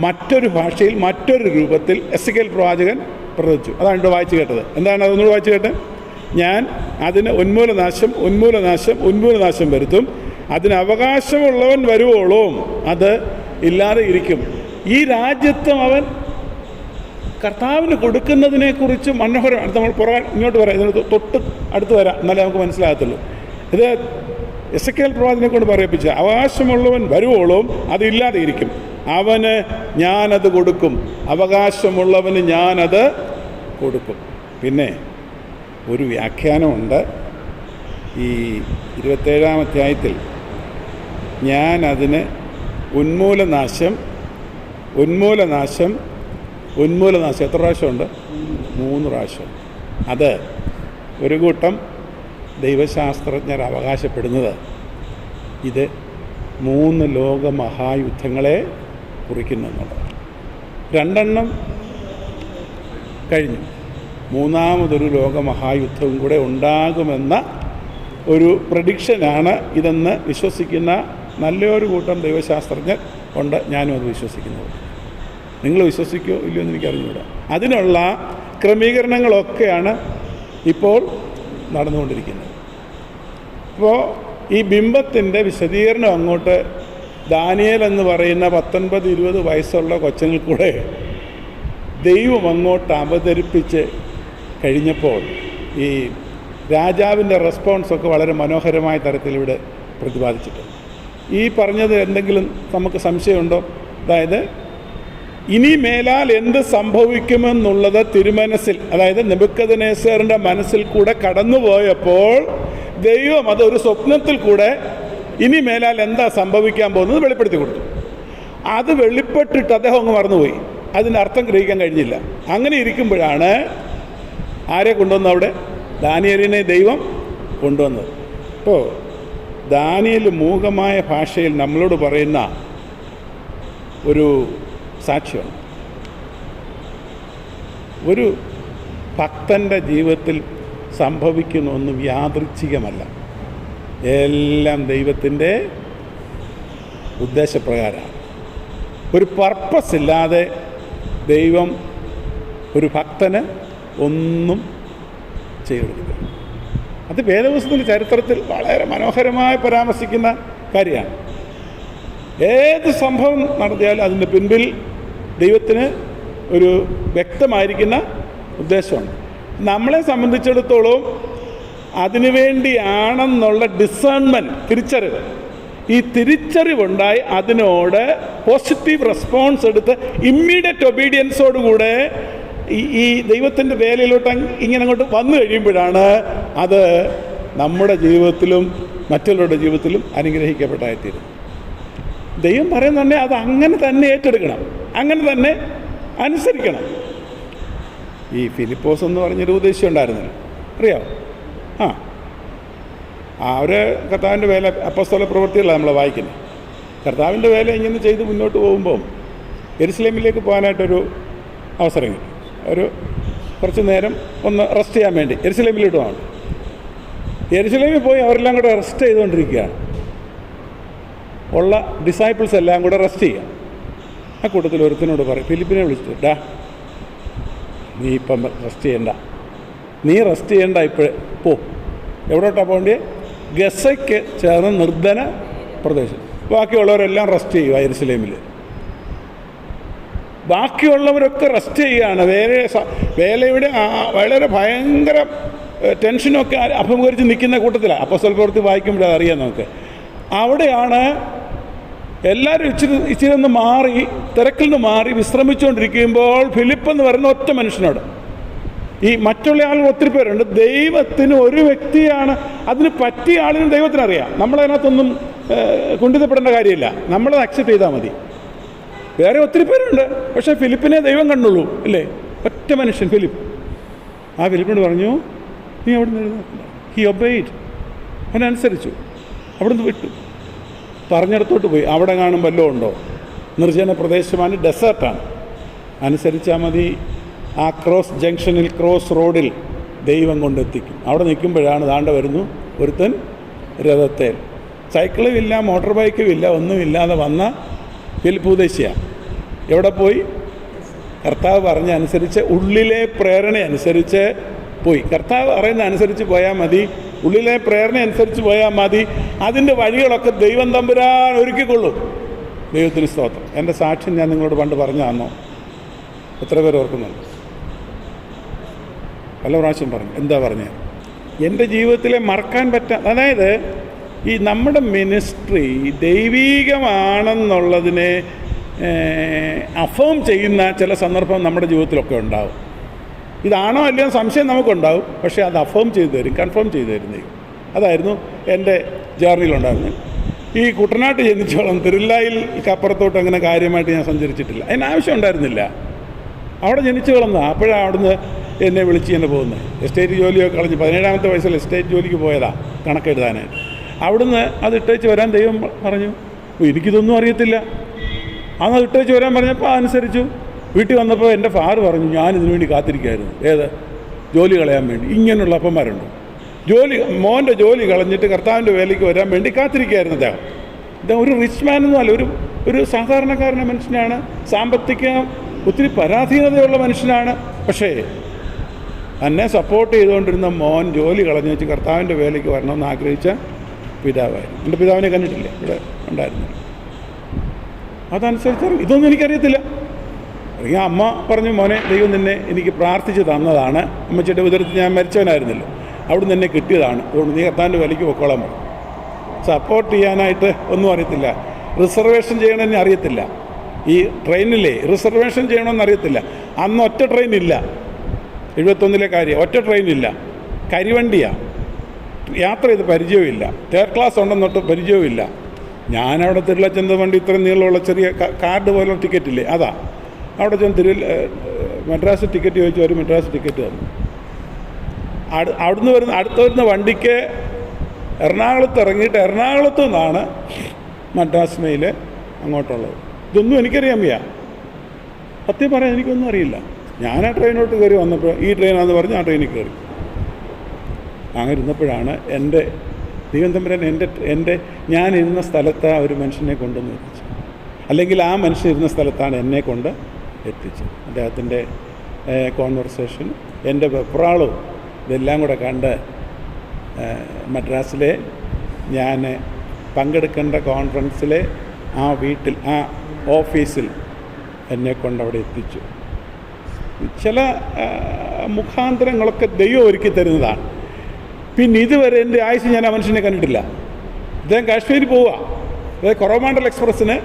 മറ്റൊരു ഭാഷയിൽ മറ്റൊരു രൂപത്തിൽ എസെക്കിയേൽ പ്രവാചകൻ പ്രവചിച്ചു. അതാണ് ഇവിടെ വായിച്ചു കേട്ടത്. എന്താണ് അതൊന്നുകൂടെ വായിച്ചു കേട്ടെ? ഞാൻ അതിന് ഉന്മൂലനാശം വരുത്തും. അതിന് അവകാശമുള്ളവൻ വരുവോളും അത് ഇല്ലാതെ ഇരിക്കും. ഈ രാജ്യത്വം അവൻ കർത്താവിന് കൊടുക്കുന്നതിനെക്കുറിച്ച് മനോഹരമാണ്. നമ്മൾ ഇങ്ങോട്ട് വരാം, ഇതിന് തൊട്ട് അടുത്ത് വരാം, എന്നാലേ നമുക്ക് മനസ്സിലാകത്തുള്ളൂ. ഇത് എസെക്കിയേൽ പ്രവാചകനെ കൊണ്ട് പറയിപ്പിച്ച അവകാശമുള്ളവൻ വരുവോളും അതില്ലാതെ ഇരിക്കും, അവന് ഞാനത് കൊടുക്കും, അവകാശമുള്ളവന് ഞാനത് കൊടുക്കും. പിന്നെ ഒരു വ്യാഖ്യാനമുണ്ട് ഈ 27 അധ്യായത്തിൽ. ഞാൻ അതിന് ഉന്മൂലനാശം ഉന്മൂലനാശം എത്ര പ്രാവശ്യമുണ്ട്? 3 പ്രാവശ്യം. അത് ഒരു കൂട്ടം ദൈവശാസ്ത്രജ്ഞർ അവകാശപ്പെടുന്നത് ഇത് 3 ലോകമഹായുദ്ധങ്ങളെ കുറിക്കുന്നു എന്നുള്ളത്. 2 എണ്ണം കഴിഞ്ഞു. 3ാമതൊരു ലോകമഹായുദ്ധവും കൂടെ ഉണ്ടാകുമെന്ന ഒരു പ്രഡിക്ഷനാണ് ഇതെന്ന് വിശ്വസിക്കുന്ന നല്ലൊരു കൂട്ടം ദൈവശാസ്ത്രജ്ഞർ ഉണ്ട്. ഞാനും അത് വിശ്വസിക്കുന്നത്. നിങ്ങൾ വിശ്വസിക്കുമോ ഇല്ലയോ എന്ന് എനിക്കറിഞ്ഞൂടാ. അതിനുള്ള ക്രമീകരണങ്ങളൊക്കെയാണ് ഇപ്പോൾ നടന്നുകൊണ്ടിരിക്കുന്നത്. അപ്പോൾ ഈ ബിംബത്തിൻ്റെ വിശദീകരണം അങ്ങോട്ട് ദാനിയേൽ എന്ന് പറയുന്ന 19-20 വയസ്സുള്ള കൊച്ചുങ്ങൾ കൂടെ ദൈവം അങ്ങോട്ട് അവതരിപ്പിച്ച് കഴിഞ്ഞപ്പോൾ ഈ രാജാവിൻ്റെ റെസ്പോൺസൊക്കെ വളരെ മനോഹരമായ തരത്തിൽ ഇവിടെ പ്രതിപാദിച്ചിട്ടുണ്ട്. ഈ പറഞ്ഞത് എന്തെങ്കിലും നമുക്ക് സംശയമുണ്ടോ? അതായത് ഇനി മേലാൽ എന്ത് സംഭവിക്കുമെന്നുള്ളത് തിരുമനസ്സിൽ, അതായത് നെബൂഖദ്നേസറിൻ്റെ മനസ്സിൽ കൂടെ കടന്നുപോയപ്പോൾ ദൈവം അതൊരു സ്വപ്നത്തിൽ കൂടെ ഇനി മേലാൽ എന്താ സംഭവിക്കാൻ പോകുന്നത് വെളിപ്പെടുത്തി കൊടുത്തു. അത് വെളിപ്പെട്ടിട്ട് അദ്ദേഹം അങ്ങ് മറന്നുപോയി. അതിൻ്റെ അർത്ഥം ഗ്രഹിക്കാൻ കഴിഞ്ഞില്ല. അങ്ങനെ ഇരിക്കുമ്പോഴാണ് ആരെ കൊണ്ടുവന്നത്? അവിടെ ദാനിയേലിനെ ദൈവം കൊണ്ടുവന്നത്. അപ്പോൾ ദാനിയേൽ മൂകമായ ഭാഷയിൽ നമ്മളോട് പറയുന്ന ഒരു സാക്ഷ്യമാണ്. ഒരു ഭക്തൻ്റെ ജീവിതത്തിൽ സംഭവിക്കുന്ന ഒന്നും യാദൃച്ഛികമല്ല. എല്ലാം ദൈവത്തിൻ്റെ ഉദ്ദേശപ്രകാരമാണ്. ഒരു പർപ്പസ് ഇല്ലാതെ ദൈവം ഒരു ഭക്തന് ഒന്നും ചെയ്തെടുക്കില്ല. അത് വേദപുസ്തകത്തിൻ്റെ ചരിത്രത്തിൽ വളരെ മനോഹരമായി പരാമർശിക്കുന്ന കാര്യമാണ്. ഏത് സംഭവം നടത്തിയാലും അതിൻ്റെ പിൻപിൽ ദൈവത്തിന് ഒരു വ്യക്തമായിരിക്കുന്ന ഉദ്ദേശമുണ്ട്. നമ്മളെ സംബന്ധിച്ചിടത്തോളം അതിനുവേണ്ടിയാണെന്നുള്ള ഡിസേൺമെൻറ്റ്, തിരിച്ചറിവ്, ഈ തിരിച്ചറിവുണ്ടായി അതിനോട് പോസിറ്റീവ് റെസ്പോൺസ് എടുത്ത് ഇമ്മീഡിയറ്റ് ഒബീഡിയൻസോടുകൂടെ ഈ ദൈവത്തിൻ്റെ വേലയിലോട്ട് ഇങ്ങനെ അങ്ങോട്ട് വന്നു കഴിയുമ്പോഴാണ് അത് നമ്മുടെ ജീവിതത്തിലും മറ്റുള്ളവരുടെ ജീവിതത്തിലും അനുഗ്രഹിക്കപ്പെട്ടായിത്തീരുന്നത്. ദൈവം പറയുന്നുണ്ടെ അത് അങ്ങനെ തന്നെ ഏറ്റെടുക്കണം, അങ്ങനെ തന്നെ അനുസരിക്കണം. ഈ ഫിലിപ്പോസ് എന്ന് പറഞ്ഞൊരു ഉദ്ദേശം ഉണ്ടായിരുന്നല്ലോ, അറിയാമോ? അവർ കർത്താവിൻ്റെ വേല അപ്പോസ്തല പ്രവൃത്തികളാണ് നമ്മൾ വായിക്കുന്നത്. കർത്താവിൻ്റെ വേല ഇങ്ങനെ ചെയ്ത് മുന്നോട്ട് പോകുമ്പം യെരുശലേമിലേക്ക് പോകാനായിട്ടൊരു അവസരം കിട്ടി. ഒരു കുറച്ച് നേരം ഒന്ന് റെസ്റ്റ് ചെയ്യാൻ വേണ്ടി യെരുശലേമിലോട്ട് പോകണം. യെരുശലേമിൽ പോയി അവരെല്ലാം കൂടെ റെസ്റ്റ് ചെയ്തുകൊണ്ടിരിക്കുകയാണ്. ഉള്ള ഡിസൈപ്പിൾസ് എല്ലാം കൂടെ റെസ്റ്റ് ചെയ്യാം. ആ കൂട്ടത്തിൽ ഒരുത്തിനോട് പറയും, ഫിലിപ്പിനെ വിളിച്ചിട്ട്, ഡാ നീ ഇപ്പം റെസ്റ്റ് ചെയ്യണ്ട, ഇപ്പോഴേ പോ. എവിടോട്ടാണ് പോകേണ്ടത്? ഗസയ്ക്ക് ചേർന്ന നിർദ്ധന പ്രദേശം. ബാക്കിയുള്ളവരെല്ലാം റെസ്റ്റ് ചെയ്യുക യെരുശലേമിൽ. ബാക്കിയുള്ളവരൊക്കെ റെസ്റ്റ് ചെയ്യുകയാണ്. വേലയുടെ വളരെ ഭയങ്കര ടെൻഷനൊക്കെ അഭിമുഖീകരിച്ച് നിൽക്കുന്ന കൂട്ടത്തിലാണ്. അപ്പോസ്തല പ്രവൃത്തി വായിക്കുമ്പോഴത് അറിയാം നമുക്ക്. അവിടെയാണ് എല്ലാവരും ഇച്ചിരി ഒന്ന് മാറി, തിരക്കിൽ നിന്ന് മാറി വിശ്രമിച്ചുകൊണ്ടിരിക്കുമ്പോൾ ഫിലിപ്പ് എന്ന് പറയുന്ന ഒറ്റ മനുഷ്യനോട്, ഈ മറ്റുള്ള ആളുകൾ ഒത്തിരി പേരുണ്ട്, ദൈവത്തിന് ഒരു വ്യക്തിയാണ്, അതിന് പറ്റിയ ആളിനും ദൈവത്തിനറിയാം. നമ്മളതിനകത്തൊന്നും കുണ്ഠിതപ്പെടേണ്ട കാര്യമില്ല, നമ്മളത് അക്സെപ്റ്റ് ചെയ്താൽ മതി. വേറെ ഒത്തിരി പേരുണ്ട്, പക്ഷേ ഫിലിപ്പിനെ ദൈവം കണ്ടുള്ളൂ, അല്ലേ? ഒറ്റ മനുഷ്യൻ ഫിലിപ്പ്. ആ ഫിലിപ്പിനോട് പറഞ്ഞു, നീ അവിടെ നിന്ന് എഴുന്നേൽക്കില്ല. He obeyed, അവനനുസരിച്ചു. അവിടുന്ന് വിട്ടു, പറഞ്ഞിടത്തോട്ട് പോയി. അവിടെ കാണും വല്ലതും ഉണ്ടോ? നിർജ്ജന പ്രദേശമാണ്, ഡെസേർട്ടാണ്. അനുസരിച്ചാൽ മതി. ആ ക്രോസ് ജംഗ്ഷനിൽ, ക്രോസ് റോഡിൽ ദൈവം കൊണ്ടെത്തിക്കും. അവിടെ നിൽക്കുമ്പോഴാണ് ദാണ്ട വരുന്നു ഒരുത്തൻ രഥത്തേൽ. സൈക്കിളും ഇല്ല, മോട്ടോർ ബൈക്കും ഇല്ല, ഒന്നുമില്ലാതെ വന്ന ഫിലിപ്പ് ഉദ്ദേശിയാണ്. എവിടെ പോയി? കർത്താവ് പറഞ്ഞ അനുസരിച്ച്, ഉള്ളിലെ പ്രേരണ അനുസരിച്ച് പോയി. കർത്താവ് പറയുന്ന അനുസരിച്ച് പോയാൽ മതി, ഉള്ളിലെ പ്രേരണ അനുസരിച്ച് പോയാൽ മതി. അതിൻ്റെ വഴികളൊക്കെ ദൈവം തമ്പുരാൻ ഒരുക്കിക്കൊള്ളും. ദൈവത്തിന് സ്തോത്രം. എൻ്റെ സാക്ഷ്യം ഞാൻ നിങ്ങളോട് പണ്ട് പറഞ്ഞു തന്നോ? എത്ര പേർ ഓർക്കുന്നുണ്ട്? പല പ്രാവശ്യം പറഞ്ഞു. എന്താ പറഞ്ഞത്? എൻ്റെ ജീവിതത്തിലെ മറക്കാൻ അതായത് ഈ നമ്മുടെ മിനിസ്ട്രി ദൈവീകമാണെന്നുള്ളതിനെ അഫേം ചെയ്യുന്ന ചില സന്ദർഭം നമ്മുടെ ജീവിതത്തിലൊക്കെ ഉണ്ടാവും. ഇതാണോ അല്ലയോ സംശയം നമുക്കുണ്ടാവും, പക്ഷേ അത് അഫേം ചെയ്തു തരും, കൺഫേം ചെയ്തു തരുന്നേ. അതായിരുന്നു എൻ്റെ ജേർണിയിലുണ്ടായിരുന്നത്. ഈ കുട്ടനാട്ട് ജനിച്ചോളം തിരുവല്ലായിൽ അപ്പുറത്തോട്ട് അങ്ങനെ കാര്യമായിട്ട് ഞാൻ സഞ്ചരിച്ചിട്ടില്ല. അതിനാവശ്യം ഉണ്ടായിരുന്നില്ല. അവിടെ ജനിച്ചു വളർന്നതാണ്. അപ്പോഴാണ് അവിടുന്ന് എന്നെ വിളിച്ച് തന്നെ പോകുന്നത്. എസ്റ്റേറ്റ് ജോലിയൊക്കെ കളഞ്ഞ് 17-ാമത്തെ വയസ്സിൽ എസ്റ്റേറ്റ് ജോലിക്ക് പോയതാണ് കണക്കെഴുതാനായിട്ട്. അവിടുന്ന് അത് ഇട്ടേച്ച് വരാൻ ദൈവം പറഞ്ഞു. എനിക്കിതൊന്നും അറിയത്തില്ല. അന്ന് ഇട്ടേച്ച് വരാൻ പറഞ്ഞപ്പോൾ അനുസരിച്ചു. വീട്ടിൽ വന്നപ്പോൾ എൻ്റെ ഫാദർ പറഞ്ഞു, ഞാനിതിനു വേണ്ടി കാത്തിരിക്കുകയായിരുന്നു. ഏത് ജോലി കളയാൻ വേണ്ടി. ഇങ്ങനെയുള്ള അപ്പന്മാരുണ്ട്. മോൻ്റെ ജോലി കളഞ്ഞിട്ട് കർത്താവിൻ്റെ വേലയ്ക്ക് വരാൻ വേണ്ടി കാത്തിരിക്കുകയായിരുന്നു അദ്ദേഹം. ഇദ്ദേഹം ഒരു റിച്ച് മാനൊന്നും അല്ല, ഒരു സാധാരണക്കാരൻ്റെ മനുഷ്യനാണ്. സാമ്പത്തിക ഒത്തിരി പരാധീനതയുള്ള മനുഷ്യനാണ്. പക്ഷേ എന്നെ സപ്പോർട്ട് ചെയ്തുകൊണ്ടിരുന്ന മോൻ ജോലി കളഞ്ഞു വെച്ച് കർത്താവിൻ്റെ വേലയ്ക്ക് വരണമെന്ന് ആഗ്രഹിച്ച പിതാവായിരുന്നു. എൻ്റെ പിതാവിനെ കണ്ടിട്ടില്ലേ, ഇവിടെ ഉണ്ടായിരുന്നു. അതനുസരിച്ച് ഇതൊന്നും എനിക്കറിയത്തില്ല. അല്ലെങ്കിൽ അമ്മ പറഞ്ഞു, മോനെ ദൈവം നിന്നെ എനിക്ക് പ്രാർത്ഥിച്ച് തന്നതാണ്. അമ്മച്ചിയുടെ ഉദരത്തിൽ ഞാൻ മരിച്ചവനായിരുന്നല്ലോ, അവിടെ നിന്നെ കിട്ടിയതാണ്. അതുകൊണ്ട് നീ കർത്താവിൻ്റെ വിലയ്ക്ക് പൊക്കോളാൻ പറഞ്ഞു. സപ്പോർട്ട് ചെയ്യാനായിട്ട് ഒന്നും അറിയത്തില്ല. റിസർവേഷൻ ചെയ്യണമെന്ന് അറിയത്തില്ല. ഈ ട്രെയിനിലെ റിസർവേഷൻ ചെയ്യണമെന്ന് അറിയത്തില്ല. അന്ന് ഒറ്റ ട്രെയിനില്ല. 71 കാര്യം, ഒറ്റ ട്രെയിനില്ല. കരിവണ്ടിയാണ്. യാത്ര ചെയ്ത് പരിചയമില്ല. തേർഡ് ക്ലാസ് ഉണ്ടെന്നൊട്ട് പരിചയവുമില്ല. ഞാനവിടെ തിരുളച്ചന്ത വണ്ടി ഇത്രയും നീളമുള്ള ചെറിയ കാർഡ് പോലുള്ള ടിക്കറ്റില്ലേ, അതാ. അവിടെ ചെന്ന് മദ്രാസ് ടിക്കറ്റ് ചോദിച്ചു. ഒരു മദ്രാസ് ടിക്കറ്റ് തന്നു. അവിടുന്ന് അടുത്ത് വരുന്ന വണ്ടിക്ക് എറണാകുളത്ത് ഇറങ്ങിയിട്ട് എറണാകുളത്തു നിന്നാണ് മദ്രാസ് മെയിൽ അങ്ങോട്ടുള്ളത്. ഇതൊന്നും എനിക്കറിയാൻ വയ്യ. സത്യം പറയാൻ എനിക്കൊന്നും അറിയില്ല. ഞാൻ ആ ട്രെയിനോട്ട് കയറി വന്നപ്പോൾ ഈ ട്രെയിനാണെന്ന് പറഞ്ഞ് ആ ട്രെയിനിൽ കയറി. അങ്ങനെ ഇരുന്നപ്പോഴാണ് എൻ്റെ ദൈവം തമ്പുരാൻ ഞാൻ ഇരുന്ന സ്ഥലത്ത് ആ ഒരു മനുഷ്യനെ കൊണ്ടുവന്ന് എത്തിച്ചു. അല്ലെങ്കിൽ ആ മനുഷ്യൻ ഇരുന്ന സ്ഥലത്താണ് എന്നെ കൊണ്ട് എത്തിച്ചത്. അദ്ദേഹത്തിൻ്റെ കോൺവെർസേഷൻ, എൻ്റെ വെപ്രാളവും ഇതെല്ലാം കൂടെ കണ്ട് മദ്രാസിലെ ഞാൻ പങ്കെടുക്കേണ്ട കോൺഫറൻസിലെ ആ വീട്ടിൽ, ആ ഓഫീസിൽ എന്നെ കൊണ്ടവിടെ എത്തിച്ചു. ചില മുഖാന്തരങ്ങളൊക്കെ ദൈവം ഒരുക്കി തരുന്നതാണ്. പിന്നെ ഇതുവരെ എൻ്റെ ആയുസ് ഞാൻ ആ മനുഷ്യനെ കണ്ടിട്ടില്ല. അദ്ദേഹം കാശ്മീരിൽ പോവുക. അതായത് കൊറോമാണ്ടൽ എക്സ്പ്രസ്സിന്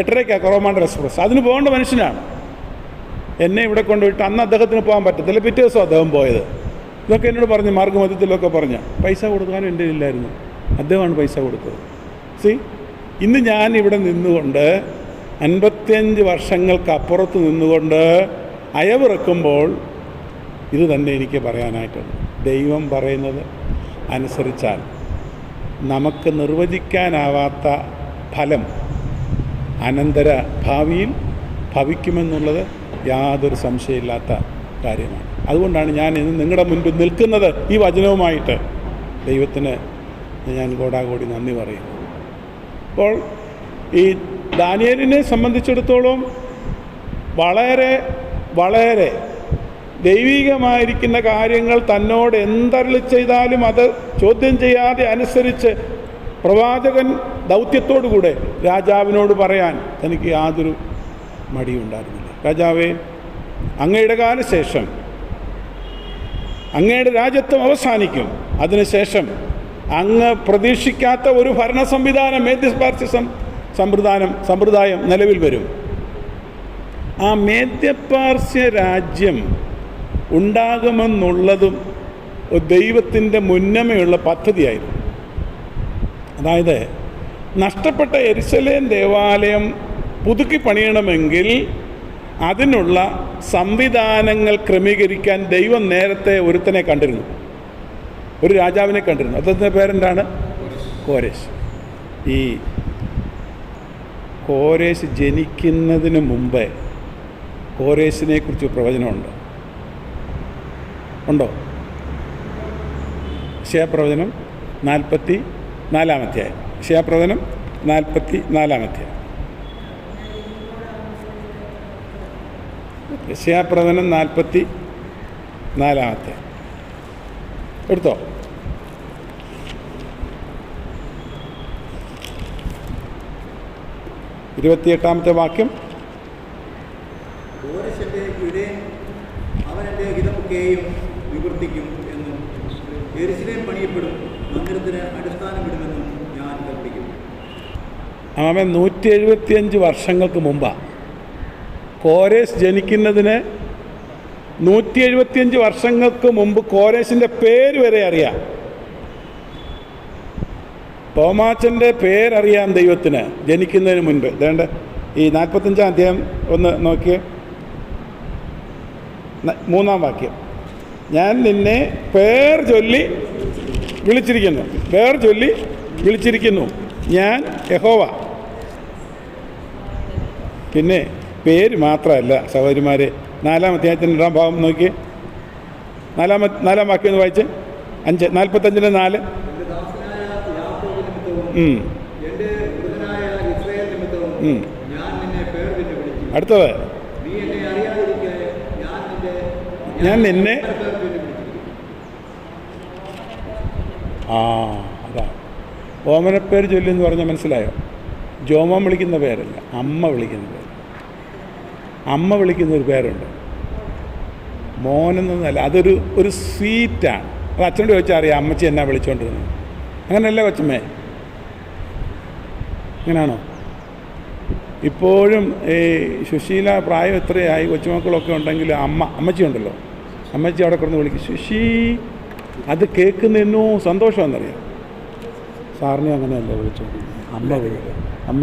8:30 കൊറോമാണ്ടൽ എക്സ്പ്രസ്, അതിന് പോകേണ്ട മനുഷ്യനാണ്. എന്നെ ഇവിടെ കൊണ്ടുപോയിട്ട് അന്ന് അദ്ദേഹത്തിന് പോകാൻ പറ്റത്തില്ല. പിറ്റേ ദിവസം അദ്ദേഹം പോയത്. ഇതൊക്കെ എന്നോട് പറഞ്ഞ് മാർഗ്ഗമധ്യത്തിലൊക്കെ പറഞ്ഞ് പൈസ കൊടുക്കാനും എൻ്റെ ഇല്ലായിരുന്നു. അദ്ദേഹമാണ് പൈസ കൊടുത്തത്. ഇന്ന് ഞാൻ ഇവിടെ നിന്നുകൊണ്ട് 55 വർഷങ്ങൾക്കപ്പുറത്ത് നിന്നുകൊണ്ട് അയവിറക്കുമ്പോൾ ഇത് തന്നെ എനിക്ക് പറയാനായിട്ടുണ്ട്. ദൈവം പറയുന്നത് അനുസരിച്ചാൽ നമുക്ക് നിർവചിക്കാനാവാത്ത ഫലം അനന്തര ഭാവിയിൽ ഭവിക്കുമെന്നുള്ളത് യാതൊരു സംശയമില്ലാത്ത കാര്യമാണ്. അതുകൊണ്ടാണ് ഞാൻ ഇന്ന് നിങ്ങളുടെ മുൻപിൽ നിൽക്കുന്നത് ഈ വചനവുമായിട്ട്. ദൈവത്തിന് ഞാൻ കോടാകോടി നന്ദി പറയുന്നു. അപ്പോൾ ഈ ദാനിയേലിനെ സംബന്ധിച്ചിടത്തോളം വളരെ വളരെ ദൈവികമായിരിക്കുന്ന കാര്യങ്ങൾ തന്നോട് എന്തരളി ചെയ്താലും അത് ചോദ്യം ചെയ്യാതെ അനുസരിച്ച് പ്രവാചകൻ ദൗത്യത്തോടുകൂടെ രാജാവിനോട് പറയാൻ തനിക്ക് യാതൊരു മടിയുണ്ടായിരുന്നില്ല. രാജാവേ, അങ്ങയുടെ കാലശേഷം അങ്ങയുടെ രാജ്യത്വം അവസാനിക്കും. അതിനുശേഷം അങ്ങ് പ്രതീക്ഷിക്കാത്ത ഒരു ഭരണ സംവിധാനം, മേദ്യപാർസ്യ സമ്പ്രദായം നിലവിൽ വരും. ആ മേദ്യപാർസ്യ രാജ്യം ഉണ്ടാകുമെന്നുള്ളതും ദൈവത്തിൻ്റെ മുന്നമേയുള്ള പദ്ധതിയായിരുന്നു. അതായത് നഷ്ടപ്പെട്ട യെരുശലേം ദേവാലയം പുതുക്കി പണിയണമെങ്കിൽ അതിനുള്ള സംവിധാനങ്ങൾ ക്രമീകരിക്കാൻ ദൈവം നേരത്തെ ഒരുത്തനെ കണ്ടിരുന്നു, ഒരു രാജാവിനെ കണ്ടിരുന്നു. അദ്ദേഹത്തിൻ്റെ പേരെന്താണ്? കോരേശ്. ഈ കോരേശ് ജനിക്കുന്നതിന് മുമ്പേ കോരേശിനെ കുറിച്ച് പ്രവചനമുണ്ട്. ഉണ്ടോ? യശയ്യാപ്രവചനം 44-ാം അധ്യായം. യശയ്യാപ്രവചനം 44-ാം അധ്യായം. യശയ്യാപ്രവചനം 44-ാം അധ്യായം എടുത്തോ. ഇരുപത്തിയെട്ടാമത്തെ വാക്യം. അവനെൻ്റെ ഹിതമൊക്കെയും വിവർത്തിക്കും എന്നും യെരുശലേം പണിയപ്പെടും, മന്ദിരത്തിന് അടിസ്ഥാനമിടുമെന്നും ഞാൻ കൽപ്പിക്കും. അവൻ 175 വർഷങ്ങൾക്ക് മുമ്പാണ്. കോരേശ് ജനിക്കുന്നതിന് 175 വർഷങ്ങൾക്ക് മുമ്പ് കോരേശിൻ്റെ പേര് വരെ അറിയാം. തോമാച്ചൻ്റെ പേരറിയാം ദൈവത്തിന് ജനിക്കുന്നതിന് മുൻപ്. അതേണ്ട ഈ 45-ാം അധ്യായം ഒന്ന് നോക്കിയേ. 3-ാം വാക്യം. ഞാൻ നിന്നെ പേർ ചൊല്ലി വിളിച്ചിരിക്കുന്നു. പേർ ചൊല്ലി വിളിച്ചിരിക്കുന്നു. ഞാൻ യഹോവ. പിന്നെ പേര് മാത്രമല്ല സഹോദരിമാരെ, 4-ാം അധ്യായത്തിൻ്റെ 2-ാം ഭാഗം നോക്കി. 4-ാം വാക്യം ഒന്ന് വായിച്ച്. 45-4. അടുത്തത്, ഞാൻ നിന്നെ അതാ ഓമനപ്പേര് ചൊല്ലിയെന്ന് പറഞ്ഞാൽ മനസ്സിലായോ? ജോമോൻ വിളിക്കുന്ന പേരല്ല, അമ്മ വിളിക്കുന്ന പേര്. അമ്മ വിളിക്കുന്നൊരു പേരുണ്ട്, മോനെന്നല്ല. അതൊരു സ്വീറ്റാണ്. അത് അച്ഛനോട് ചോദിച്ചാൽ അറിയാം അമ്മച്ചി എന്നാ വിളിച്ചുകൊണ്ടിരുന്നത്. അങ്ങനെയല്ല കൊച്ചമ്മേ? അങ്ങനെയാണോ? ഇപ്പോഴും ഈ സുശീല പ്രായം എത്രയായി, കൊച്ചുമക്കളൊക്കെ ഉണ്ടെങ്കിൽ അമ്മച്ചി ഉണ്ടല്ലോ, അമ്മച്ചി അവിടെ കിടന്ന് വിളിക്കും സുശീ. അത് കേൾക്കുന്നതിനോ സന്തോഷമെന്നറിയാം. സാറിനെ അങ്ങനെയല്ല വിളിച്ചോ, അമ്മ വിളിക്കുക. അമ്മ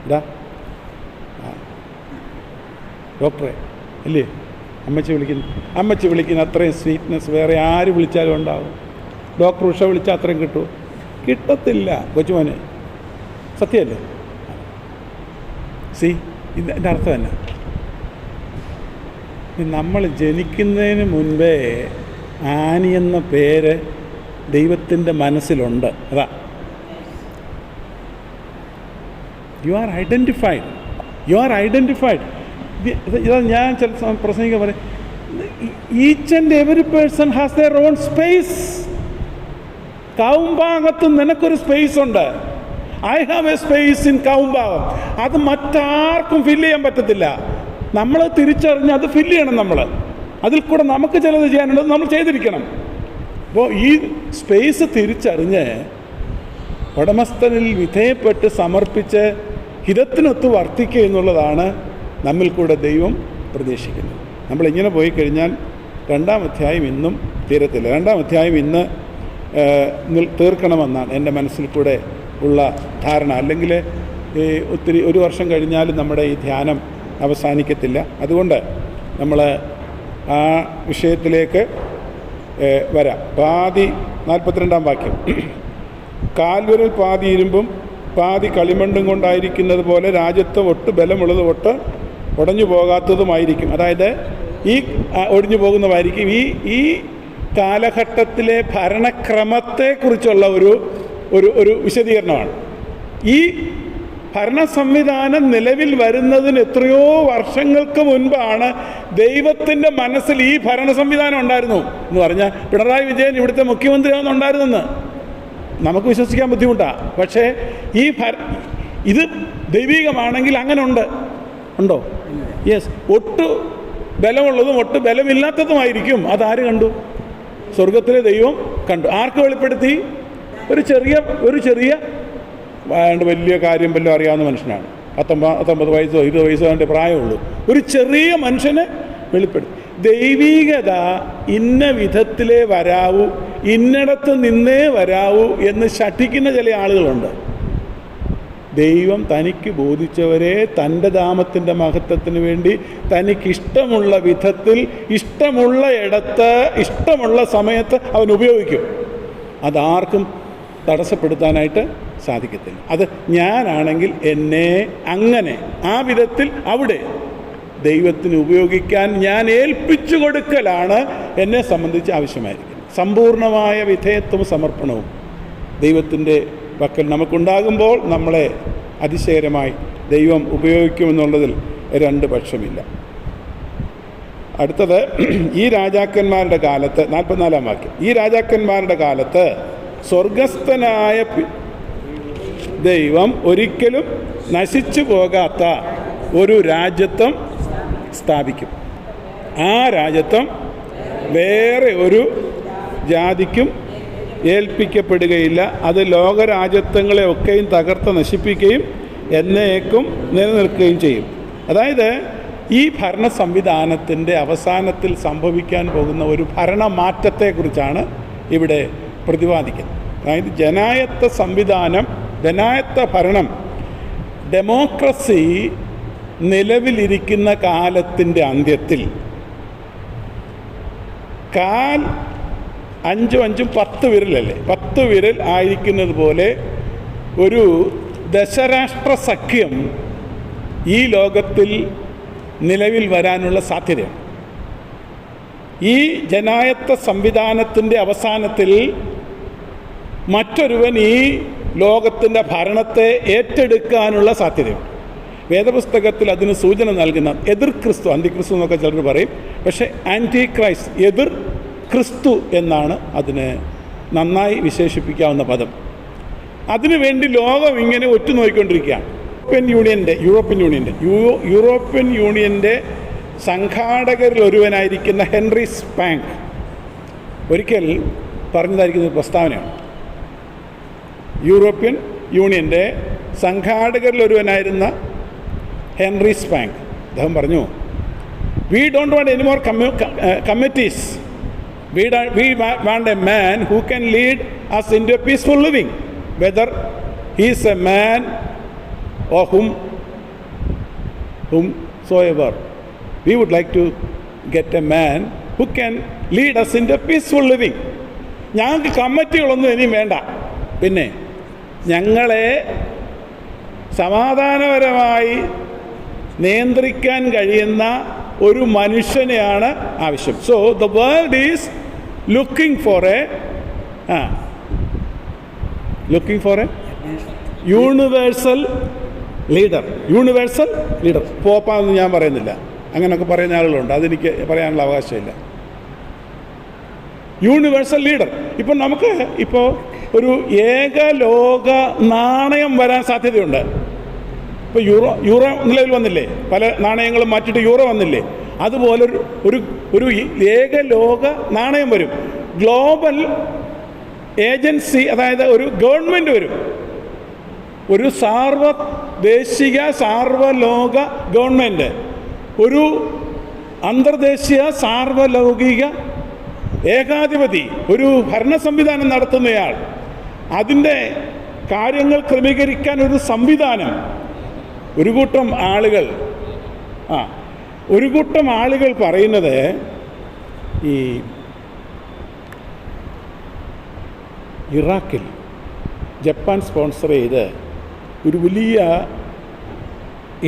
ഇതാ ഡോക്ടറെ അല്ലേ അമ്മച്ചി വിളിക്കുന്നു. അമ്മച്ചി വിളിക്കുന്ന അത്രയും സ്വീറ്റ്നെസ് വേറെ ആര് വിളിച്ചാലും ഉണ്ടാവും. ഡോക്ടർ ഉഷ വിളിച്ചാൽ അത്രയും കിട്ടുമോ? കിട്ടത്തില്ല കൊച്ചുമോനെ. സത്യമല്ലേ? ഇതിൻ്റെ അർത്ഥം തന്നെ നമ്മൾ ജനിക്കുന്നതിന് മുൻപേ ആനി എന്ന പേര് ദൈവത്തിൻ്റെ മനസ്സിലുണ്ട്. അതാ യു ആർ ഐഡൻറ്റിഫൈഡ്. ഇതാ ഞാൻ ചില പ്രസംഗിക്കാൻ പറയും, each and every person has their own space. കൗംഭാഗത്ത് നിനക്കൊരു സ്പേസ് ഉണ്ട്. I have a space in കൗംഭാഗം. അത് മറ്റാർക്കും ഫില്ല് ചെയ്യാൻ പറ്റത്തില്ല. നമ്മൾ തിരിച്ചറിഞ്ഞ് അത് ഫില്ല് ചെയ്യണം. നമ്മൾ അതിൽ കൂടെ നമുക്ക് ചിലത് ചെയ്യാനുള്ളത് നമ്മൾ ചെയ്തിരിക്കണം. അപ്പോൾ ഈ സ്പേസ് തിരിച്ചറിഞ്ഞ് ഉടമസ്ഥനിൽ വിധേയപ്പെട്ട് സമർപ്പിച്ച് ഹിതത്തിനൊത്ത് വർത്തിക്കുക എന്നുള്ളതാണ് നമ്മിൽ കൂടെ ദൈവം പ്രതീക്ഷിക്കുന്നത്. നമ്മളിങ്ങനെ പോയി കഴിഞ്ഞാൽ 2-ാം അധ്യായം ഇന്നും തീരത്തില്ല. 2-ാം അധ്യായം ഇന്ന് തീർക്കണമെന്നാണ് എൻ്റെ മനസ്സിൽ കൂടെ ഉള്ള ധാരണ. അല്ലെങ്കിൽ ഒരു വർഷം കഴിഞ്ഞാലും നമ്മുടെ ഈ ധ്യാനം അവസാനിക്കത്തില്ല. അതുകൊണ്ട് നമ്മൾ ആ വിഷയത്തിലേക്ക് വരാം. 42-ാം വാക്യം. കാൽവിരൽ പാതി ഇരുമ്പും പാതി കളിമണ്ണും കൊണ്ടായിരിക്കുന്നത് പോലെ രാജ്യത്വം ഒട്ട് ബലമുള്ളത് ഒട്ട് ഉടഞ്ഞു പോകാത്തതുമായിരിക്കും. അതായത് ഈ ഒടിഞ്ഞു പോകുന്നതായിരിക്കും. ഈ കാലഘട്ടത്തിലെ ഭരണക്രമത്തെക്കുറിച്ചുള്ള ഒരു വിശദീകരണമാണ്. ഈ ഭരണ സംവിധാനം നിലവിൽ വരുന്നതിന് എത്രയോ വർഷങ്ങൾക്ക് മുൻപാണ് ദൈവത്തിൻ്റെ മനസ്സിൽ ഈ ഭരണ സംവിധാനം ഉണ്ടായിരുന്നു എന്ന് പറഞ്ഞാൽ പിണറായി വിജയൻ ഇവിടുത്തെ മുഖ്യമന്ത്രിയാണെന്ന് ഉണ്ടായിരുന്നെന്ന് നമുക്ക് വിശ്വസിക്കാൻ ബുദ്ധിമുട്ടാണ്. പക്ഷേ ഇത് ദൈവികമാണെങ്കിൽ അങ്ങനെ ഉണ്ടോ? യെസ്. ഒട്ട് ബലമുള്ളതും ഒട്ട് ബലമില്ലാത്തതുമായിരിക്കും. അതാര് കണ്ടു? സ്വർഗത്തിലെ ദൈവം കണ്ടു. ആർക്ക് വെളിപ്പെടുത്തി? ഒരു ചെറിയ വലിയ കാര്യം വല്ലതും അറിയാവുന്ന മനുഷ്യനാണ്. 19 വയസ്സോ 20 വയസ്സോ അതിൻ്റെ പ്രായമുള്ളൂ. ഒരു ചെറിയ മനുഷ്യനെ വെളിപ്പെടുത്തി. ദൈവീകത ഇന്ന വിധത്തിലേ വരാവൂ, ഇന്നിടത്ത് നിന്നേ വരാവൂ എന്ന് ശഠിക്കുന്ന ചില ആളുകളുണ്ട്. ദൈവം തനിക്ക് ബോധിച്ചവരെ തൻ്റെ നാമത്തിൻ്റെ മഹത്വത്തിന് വേണ്ടി തനിക്കിഷ്ടമുള്ള വിധത്തിൽ ഇഷ്ടമുള്ള ഇടത്ത് ഇഷ്ടമുള്ള സമയത്ത് അവൻ ഉപയോഗിക്കും. അതാർക്കും തടസ്സപ്പെടുത്താനായിട്ട് സാധിക്കത്തില്ല. അത് ഞാനാണെങ്കിൽ എന്നെ അങ്ങനെ ആ വിധത്തിൽ അവിടെ ദൈവത്തിന് ഉപയോഗിക്കാൻ ഞാൻ ഏൽപ്പിച്ചു കൊടുക്കലാണ് എന്നെ സംബന്ധിച്ച് ആവശ്യമായിരിക്കുന്നത്. സമ്പൂർണമായ വിധേയത്വവും സമർപ്പണവും ദൈവത്തിൻ്റെ പക്കൽ നമുക്കുണ്ടാകുമ്പോൾ നമ്മളെ അതിശയകരമായി ദൈവം ഉപയോഗിക്കുമെന്നുള്ളതിൽ 2 പക്ഷമില്ല. അടുത്തത്, ഈ രാജാക്കന്മാരുടെ കാലത്ത് 44-ാം വാക്യം. ഈ രാജാക്കന്മാരുടെ കാലത്ത് സ്വർഗസ്ഥനായ ദൈവം ഒരിക്കലും നശിച്ചു പോകാത്ത ഒരു രാജ്യത്വം സ്ഥാപിക്കും. ആ രാജ്യത്വം വേറെ ഒരു ജാതിക്കും ഏൽപ്പിക്കപ്പെടുകയില്ല. അത് ലോകരാജ്യത്വങ്ങളെ ഒക്കെയും തകർത്ത് നശിപ്പിക്കുകയും എന്നേക്കും നിലനിൽക്കുകയും ചെയ്യും. അതായത് ഈ ഭരണ സംവിധാനത്തിൻ്റെ അവസാനത്തിൽ സംഭവിക്കാൻ പോകുന്ന ഒരു ഭരണമാറ്റത്തെക്കുറിച്ചാണ് ഇവിടെ പ്രതിപാദിക്കുന്നത്. അതായത് ജനായത്ത സംവിധാനം, ജനായത്ത ഭരണം, ഡെമോക്രസി നിലവിലിരിക്കുന്ന കാലത്തിൻ്റെ അന്ത്യത്തിൽ കാൽ 5 5 10 വിരലല്ലേ, 10 വിരൽ ആയിരിക്കുന്നത് പോലെ ഒരു ദശരാഷ്ട്ര സഖ്യം ഈ ലോകത്തിൽ നിലവിൽ വരാനുള്ള സാധ്യതയാണ്. ഈ ജനായത്ത സംവിധാനത്തിൻ്റെ അവസാനത്തിൽ മറ്റൊരുവൻ ഈ ലോകത്തിൻ്റെ ഭരണത്തെ ഏറ്റെടുക്കാനുള്ള സാധ്യതയുണ്ട്. വേദപുസ്തകത്തിൽ അതിന് സൂചന നൽകുന്ന എതിർ ക്രിസ്തു, അന്തിക്രിസ്തു എന്നൊക്കെ ചിലർ പറയും, പക്ഷേ ആൻറ്റി ക്രൈസ്റ്റ്, എതിർ ക്രിസ്തു എന്നാണ് അതിന് നന്നായി വിശേഷിപ്പിക്കാവുന്ന പദം. അതിനുവേണ്ടി ലോകം ഇങ്ങനെ ഒറ്റുനോക്കിക്കൊണ്ടിരിക്കുകയാണ്. യൂറോപ്യൻ യൂണിയൻ്റെ സംഘാടകരിൽ ഒരുവനായിരിക്കുന്ന ഹെൻറി സ്പാങ്ക് ഒരിക്കൽ പറഞ്ഞതായിരിക്കുന്ന ഒരു പ്രസ്താവനയാണ്. യൂറോപ്യൻ യൂണിയൻ്റെ സംഘാടകരിൽ ഒരുവനായിരുന്ന ഹെൻറി സ്പാങ്ക് അദ്ദേഹം പറഞ്ഞു, we don't want any more committees, we want a man who can lead us into a peaceful living, whether he is a man or whomsoever. We would like to get a man who can lead us into peaceful living. ഞങ്ങൾക്ക് കമ്മിറ്റികളൊന്നും ഇനിയും വേണ്ട, പിന്നെ ഞങ്ങളെ സമാധാനപരമായി നിയന്ത്രിക്കാൻ കഴിയുന്ന ഒരു മനുഷ്യനെയാണ് ആവശ്യം. So the world is looking for a universal leader. പോപ്പാന്ന് ഞാൻ പറയുന്നില്ല, അങ്ങനെയൊക്കെ പറയുന്ന ആളുകളുണ്ട്, അതെനിക്ക് പറയാനുള്ള അവകാശമില്ല. Universal leader. ഇപ്പം നമുക്ക് ഇപ്പോൾ ഒരു ഏകലോക നാണയം വരാൻ സാധ്യതയുണ്ട്. ഇപ്പോൾ യൂറോ നിലവിൽ വന്നില്ലേ, പല നാണയങ്ങളും മാറ്റിയിട്ട് യൂറോ വന്നില്ലേ, അതുപോലെ ഒരു ഏകലോക നാണയം വരും. ഗ്ലോബൽ ഏജൻസി, അതായത് ഒരു ഗവൺമെൻറ് വരും, ഒരു സാർവദേശിക സാർവലോക ഗവൺമെൻറ്, ഒരു അന്തർദേശീയ സാർവലൗകിക ഏകാധിപതി, ഒരു ഭരണ സംവിധാനം നടത്തുന്നയാൾ, അതിൻ്റെ കാര്യങ്ങൾ ക്രമീകരിക്കാൻ ഒരു സംവിധാനം. ഒരു കൂട്ടം ആളുകൾ പറയുന്നത് ഈ ഇറാഖിൽ ജപ്പാൻ സ്പോൺസർ ചെയ്ത് ഒരു വലിയ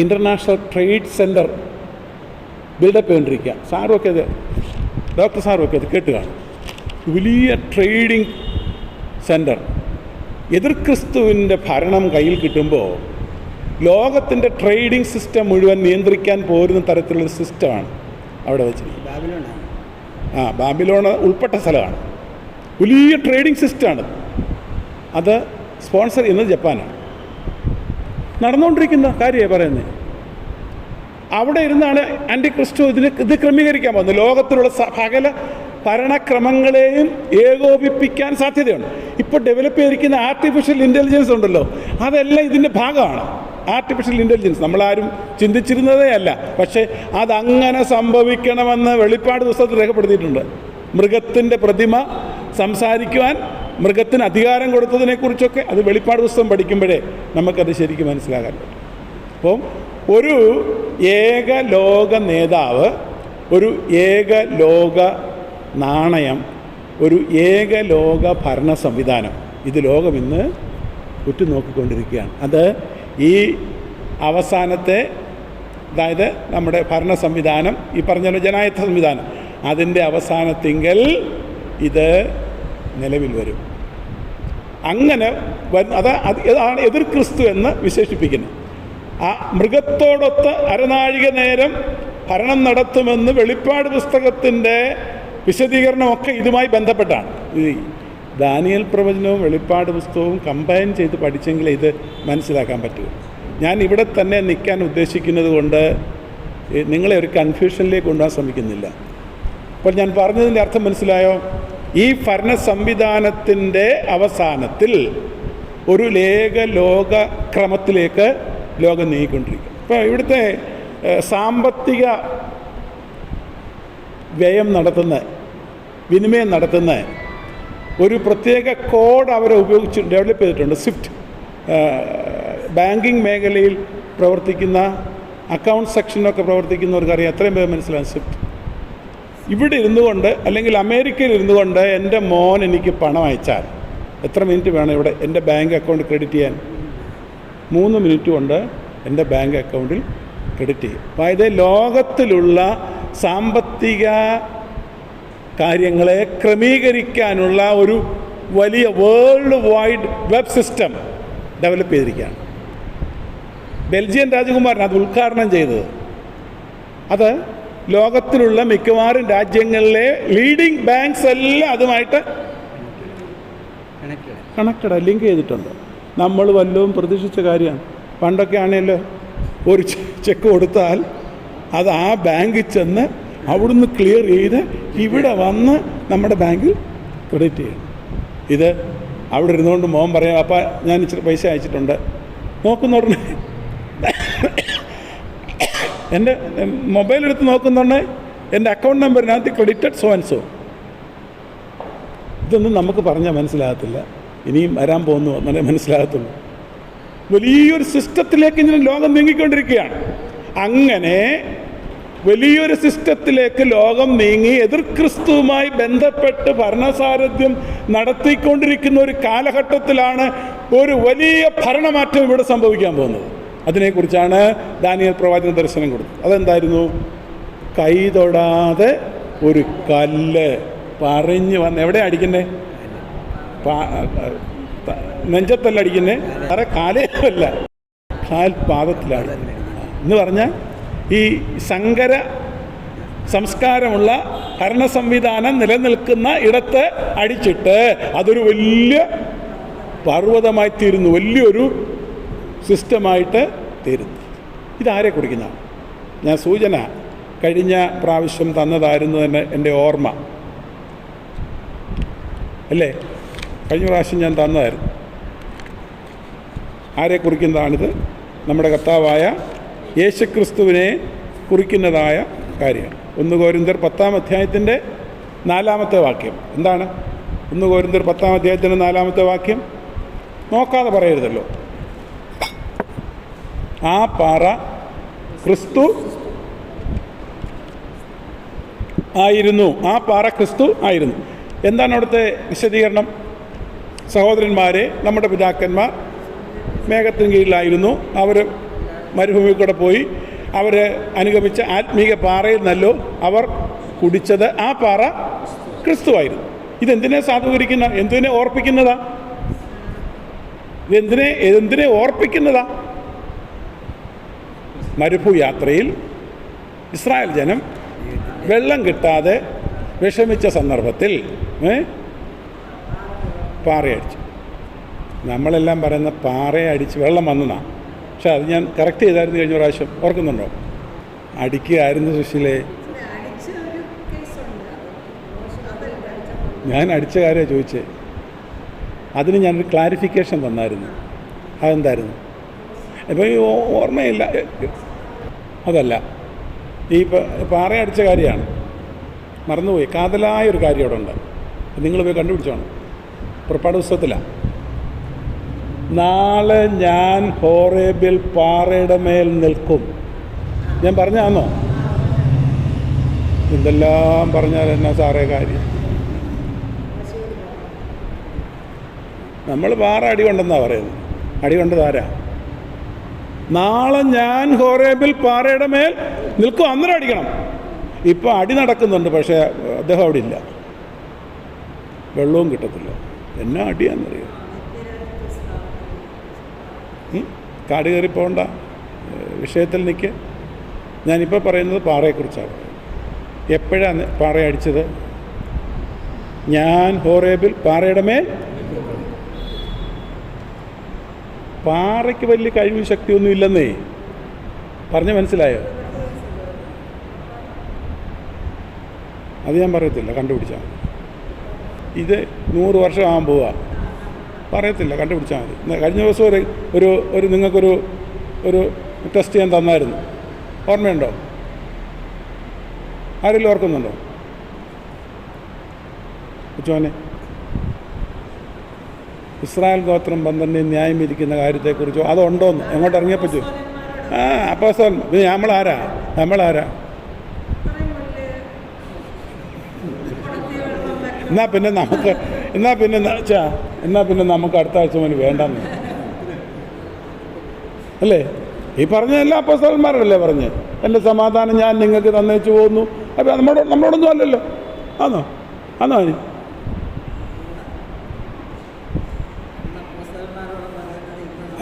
ഇൻ്റർനാഷണൽ ട്രേഡ് സെൻറ്റർ ബിൽഡപ്പ് ചെയ്തുകൊണ്ടിരിക്കുക. ഡോക്ടർ സാറുമൊക്കെ അത് കേട്ട് കാണും. വലിയ ട്രേഡിംഗ് സെൻറ്റർ. എതിർ ക്രിസ്തുവിൻ്റെ ഭരണം കയ്യിൽ കിട്ടുമ്പോൾ ലോകത്തിൻ്റെ ട്രേഡിംഗ് സിസ്റ്റം മുഴുവൻ നിയന്ത്രിക്കാൻ പോരുന്ന തരത്തിലുള്ളൊരു സിസ്റ്റമാണ് അവിടെ വെച്ചിരിക്കുന്നത്. ബാബിലോൺ ഉൾപ്പെട്ട സ്ഥലമാണ്. വലിയ ട്രേഡിംഗ് സിസ്റ്റമാണ്. അത് സ്പോൺസർ ചെയ്യുന്നത് ജപ്പാനാണ്. നടന്നുകൊണ്ടിരിക്കുന്ന കാര്യമാണ് പറയുന്നത്. അവിടെ ഇരുന്നാണ് ആൻറ്റി ക്രിസ്റ്റു ഇത് ക്രമീകരിക്കാൻ പോകുന്നത്. ലോകത്തിലുള്ള സകല ഭരണക്രമങ്ങളെയും ഏകോപിപ്പിക്കാൻ സാധ്യതയുണ്ട്. ഇപ്പോൾ ഡെവലപ്പ് ചെയ്തിരിക്കുന്ന ആർട്ടിഫിഷ്യൽ ഇൻ്റലിജൻസ് ഉണ്ടല്ലോ, അതെല്ലാം ഇതിൻ്റെ ഭാഗമാണ്. ആർട്ടിഫിഷ്യൽ ഇൻ്റലിജൻസ് നമ്മളാരും ചിന്തിച്ചിരുന്നതേ അല്ല, പക്ഷേ അതങ്ങനെ സംഭവിക്കണമെന്ന് വെളിപ്പാട് പുസ്തകത്തിൽ രേഖപ്പെടുത്തിയിട്ടുണ്ട്. മൃഗത്തിൻ്റെ പ്രതിമ സംസാരിക്കുവാൻ മൃഗത്തിന് അധികാരം കൊടുത്തതിനെക്കുറിച്ചൊക്കെ അത് വെളിപ്പാട് പുസ്തകം പഠിക്കുമ്പോഴേ നമുക്കത് ശരിക്കും മനസ്സിലാക്കാൻ പറ്റും. അപ്പം ഒരു ഏകലോക നേതാവ്, ഒരു ഏകലോക നാണയം, ഒരു ഏകലോക ഭരണ സംവിധാനം, ഇത് ലോകം ഇന്ന് ഉറ്റുനോക്കിക്കൊണ്ടിരിക്കുകയാണ്. അത് ഈ അവസാനത്തെ, അതായത് നമ്മുടെ ഭരണ സംവിധാനം, ഈ പറഞ്ഞ ജനായത്ത സംവിധാനം, അതിൻ്റെ അവസാനത്തിങ്കൽ ഇത് നിലവിൽ വരും. അങ്ങനെ അതാണ് എതിർ ക്രിസ്തു എന്ന് വിശേഷിപ്പിക്കുന്നത്. ആ മൃഗത്തോടൊത്ത് അരനാഴിക നേരം ഭരണം നടത്തുമെന്ന് വെളിപ്പാട് പുസ്തകത്തിൻ്റെ വിശദീകരണമൊക്കെ ഇതുമായി ബന്ധപ്പെട്ടാണ്. ഈ ദാനിയേൽ പ്രവചനവും വെളിപ്പാട് പുസ്തകവും കമ്പൈൻ ചെയ്ത് പഠിച്ചെങ്കിൽ ഇത് മനസ്സിലാക്കാൻ പറ്റും. ഞാൻ ഇവിടെ തന്നെ നിൽക്കാൻ ഉദ്ദേശിക്കുന്നത് കൊണ്ട് നിങ്ങളെ ഒരു കൺഫ്യൂഷനിലേക്ക് കൊണ്ടുപോകാൻ ശ്രമിക്കുന്നില്ല. അപ്പോൾ ഞാൻ പറഞ്ഞതിൻ്റെ അർത്ഥം മനസ്സിലായോ? ഈ ഭരണ സംവിധാനത്തിൻ്റെ അവസാനത്തിൽ ഒരു ലോക ക്രമത്തിലേക്ക് ലോകം നീങ്ങിക്കൊണ്ടിരിക്കും. ഇപ്പോൾ ഇവിടുത്തെ സാമ്പത്തിക വ്യയം നടത്തുന്ന, വിനിമയം നടത്തുന്ന ഒരു പ്രത്യേക കോഡ് അവരെ ഉപയോഗിച്ച് ഡെവലപ്പ് ചെയ്തിട്ടുണ്ട്. സ്വിഫ്റ്റ്. ബാങ്കിങ് മേഖലയിൽ പ്രവർത്തിക്കുന്ന, അക്കൗണ്ട് സെക്ഷനൊക്കെ പ്രവർത്തിക്കുന്നവർക്കറിയാം. എത്രയും പേര് മനസ്സിലാകും സ്വിഫ്റ്റ്? ഇവിടെ ഇരുന്നു കൊണ്ട് അല്ലെങ്കിൽ അമേരിക്കയിൽ ഇരുന്നു കൊണ്ട് എൻ്റെ മോൻ എനിക്ക് പണം അയച്ചാൽ എത്ര മിനിറ്റ് വേണം ഇവിടെ എൻ്റെ ബാങ്ക് അക്കൗണ്ട് ക്രെഡിറ്റ് ചെയ്യാൻ? 3 മിനിറ്റ് കൊണ്ട് എൻ്റെ ബാങ്ക് അക്കൗണ്ടിൽ ക്രെഡിറ്റ് ചെയ്യും. അതായത് ലോകത്തിലുള്ള സാമ്പത്തിക കാര്യങ്ങളെ ക്രമീകരിക്കാനുള്ള ഒരു വലിയ world wide web system develop ചെയ്തിരിക്കുകയാണ്. ബെൽജിയൻ രാജകുമാരൻ അത് ഉദ്ഘാടനം ചെയ്തത്. അത് ലോകത്തിലുള്ള മിക്കവാറും രാജ്യങ്ങളിലെ ലീഡിംഗ് ബാങ്ക്സ് എല്ലാം അതുമായിട്ട് കണക്റ്റഡ് ലിങ്ക് ചെയ്തിട്ടുണ്ട്. നമ്മൾ വല്ലതും പ്രതീക്ഷിച്ച കാര്യമാണ്. പണ്ടൊക്കെ ആണെങ്കിലും ഒരു ചെക്ക് കൊടുത്താൽ അത് ആ ബാങ്കിൽ ചെന്ന് അവിടുന്ന് ക്ലിയർ ചെയ്ത് ഇവിടെ വന്ന് നമ്മുടെ ബാങ്കിൽ ക്രെഡിറ്റ് ചെയ്യണം. ഇത് അവിടെ ഇരുന്നുകൊണ്ട് മോൻ പറയാം, അപ്പം ഞാൻ ഇച്ചിരി പൈസ അയച്ചിട്ടുണ്ട്, നോക്കുന്നുടനെ എൻ്റെ മൊബൈലെടുത്ത് നോക്കുന്നുണ്ടേ എൻ്റെ അക്കൗണ്ട് നമ്പറിനകത്ത് ക്രെഡിറ്റഡ് സോ ആൻഡ് സോ. ഇതൊന്നും നമുക്ക് പറഞ്ഞാൽ മനസ്സിലാകത്തില്ല, ഇനിയും വരാൻ പോകുന്നു എന്നേ മനസ്സിലാകത്തുള്ളൂ. വലിയൊരു സിസ്റ്റത്തിലേക്ക് ഇങ്ങനെ ലോകം നീങ്ങിക്കൊണ്ടിരിക്കുകയാണ്. അങ്ങനെ വലിയൊരു സിസ്റ്റത്തിലേക്ക് ലോകം നീങ്ങി എതിർ ക്രിസ്തുവുമായി ബന്ധപ്പെട്ട് ഭരണസാരഥ്യം നടത്തിക്കൊണ്ടിരിക്കുന്ന ഒരു കാലഘട്ടത്തിലാണ് ഒരു വലിയ ഭരണമാറ്റം ഇവിടെ സംഭവിക്കാൻ പോകുന്നത്. അതിനെക്കുറിച്ചാണ് ദാനിയേൽ പ്രവാചകൻ ദർശനം കൊടുത്തത്. അതെന്തായിരുന്നു? കൈ തൊടാതെ ഒരു കല്ല് പറഞ്ഞു വന്ന് എവിടെ അടിക്കുന്നേ? നെഞ്ചത്തല്ല അടിക്കുന്നേ, വേറെ കാലേയല്ല, കാൽപാദത്തിലാണ്. എന്ന് പറഞ്ഞാൽ ഈ സങ്കര സംസ്കാരമുള്ള ഭരണ സംവിധാനം നിലനിൽക്കുന്ന ഇടത്ത് അടിച്ചിട്ട് അതൊരു വലിയ പർവ്വതമായി തീരുന്നു, വലിയൊരു സിസ്റ്റമായിട്ട് തീരുന്നു. ഇതാരെ കുറിക്കുന്നതാണ്? ഞാൻ സൂചന കഴിഞ്ഞ പ്രാവശ്യം തന്നതായിരുന്നു തന്നെ എൻ്റെ ഓർമ്മ അല്ലേ? കഴിഞ്ഞ പ്രാവശ്യം ഞാൻ തന്നതായിരുന്നു. ആരെ കുറിക്കുന്നതാണിത്? നമ്മുടെ കർത്താവായ യേശുക്രിസ്തുവിനെ കുറിക്കുന്നതായ കാര്യമാണ്. 1 കൊരിന്ത്യർ 10-ാം അധ്യായത്തിൻ്റെ 4-ാമത്തെ വാക്യം എന്താണ്? 1 കൊരിന്ത്യർ 10-ാം അധ്യായത്തിൻ്റെ 4-ാമത്തെ വാക്യം നോക്കാതെ പറയരുതല്ലോ. ആ പാറ ക്രിസ്തു ആയിരുന്നു. ആ പാറ ക്രിസ്തു ആയിരുന്നു. എന്താണ് അവിടുത്തെ വിശദീകരണം? സഹോദരന്മാരെ, നമ്മുടെ പിതാക്കന്മാർ മേഘത്തിന് കീഴിലായിരുന്നു. അവർ മരുഭൂമിയിൽ കൂടെ പോയി അവർ അനുഗമിച്ച ആത്മീക പാറയിൽ നിന്നല്ലോ അവർ കുടിച്ചത്. ആ പാറ ക്രിസ്തുവായിരുന്നു. ഇതെന്തിനെ സാധൂകരിക്കുന്ന, എന്തിനെ ഓർപ്പിക്കുന്നതാ? എന്തിനെ ഓർപ്പിക്കുന്നതാ? മരുഭൂയാത്രയിൽ ഇസ്രായേൽ ജനം വെള്ളം കിട്ടാതെ വിഷമിച്ച സന്ദർഭത്തിൽ പാറയടിച്ചു. നമ്മളെല്ലാം പറയുന്ന പാറയടിച്ച് വെള്ളം വന്നതാണ്. പക്ഷെ അത് ഞാൻ കറക്റ്റ് ചെയ്തായിരുന്നു കഴിഞ്ഞ പ്രാവശ്യം, ഓർക്കുന്നുണ്ടോ? അടിക്കുകയായിരുന്നു സുശീലേ. ഞാൻ അടിച്ച കാര്യമാണ് ചോദിച്ചേ. അതിന് ഞാനൊരു ക്ലാരിഫിക്കേഷൻ തന്നായിരുന്നു. അതെന്തായിരുന്നു? ഇപ്പോൾ ഈ ഓർമ്മയില്ല. അതല്ല, ഈ പാറയടിച്ച കാര്യമാണ്, മറന്നുപോയി. കാതലായൊരു കാര്യം അവിടെ ഉണ്ട്, നിങ്ങൾ പോയി കണ്ടുപിടിച്ചോണം. പുറപ്പാട് പുസ്തകത്തിലാണ്. നാളെ ഞാൻ ഹോറേബിൽ പാറയുടെ മേൽ നിൽക്കും. ഞാൻ പറഞ്ഞാന്നോ? എന്തെല്ലാം പറഞ്ഞാൽ എന്നാ സാറേ കാര്യം? നമ്മൾ പാറ അടി കൊണ്ടെന്നാണ് പറയുന്നത്. അടി കൊണ്ടത് ആരാ? നാളെ ഞാൻ ഹോറേബിൽ പാറയുടെ മേൽ നിൽക്കും, അന്നേരം അടിക്കണം. ഇപ്പോൾ അടി നടക്കുന്നുണ്ട്, പക്ഷേ അദ്ദേഹം അവിടെ ഇല്ല, വെള്ളവും കിട്ടത്തില്ല. എന്നാ അടിയാണെന്നറിയോ? കാട് കയറി പോകണ്ട, വിഷയത്തിൽ നിൽക്കുക. ഞാനിപ്പോൾ പറയുന്നത് പാറയെക്കുറിച്ചാണ്. എപ്പോഴാണ് പാറ അടിച്ചത്? ഞാൻ ഹോറേബിൽ പാറയുടെ മേൽ. പാറയ്ക്ക് വലിയ കഴിവും ശക്തിയൊന്നും ഇല്ലെന്നേ പറഞ്ഞ് മനസ്സിലായോ? അത് ഞാൻ പറയത്തില്ല, കണ്ടുപിടിച്ചാൽ മതി. ഇത് 100 വർഷം ആകാൻ പോവുക, പറയത്തില്ല, കണ്ടുപിടിച്ചാൽ മതി. കഴിഞ്ഞ ദിവസം ഒരു നിങ്ങൾക്കൊരു ടെസ്റ്റ് ചെയ്യാൻ തന്നായിരുന്നു, ഓർമ്മയുണ്ടോ? ആരെങ്കിലും ഓർക്കുന്നുണ്ടോ? ഉച്ചോനെ, ഇസ്രായേൽ ഗോത്രം 12 ന്യായം വിധിക്കുന്ന കാര്യത്തെക്കുറിച്ചോ അതുണ്ടോന്ന് എങ്ങോട്ട് ഇറങ്ങിയാൽ പറ്റൂ? അപ്പോസ്തലൻ. പിന്നെ നമ്മളാരാ? എന്നാൽ പിന്നെ നമുക്ക് അടുത്ത ആഴ്ച മുതൽ വേണ്ടെന്ന് അല്ലേ? ഈ പറഞ്ഞ എല്ലാ അപ്പോസ്തലന്മാരല്ലേ പറഞ്ഞ്, എൻ്റെ സമാധാനം ഞാൻ നിങ്ങൾക്ക് തന്നേച്ചു പോകുന്നു. അപ്പം നമ്മളോടൊന്നും അല്ലല്ലോ. ആണോ അതിന്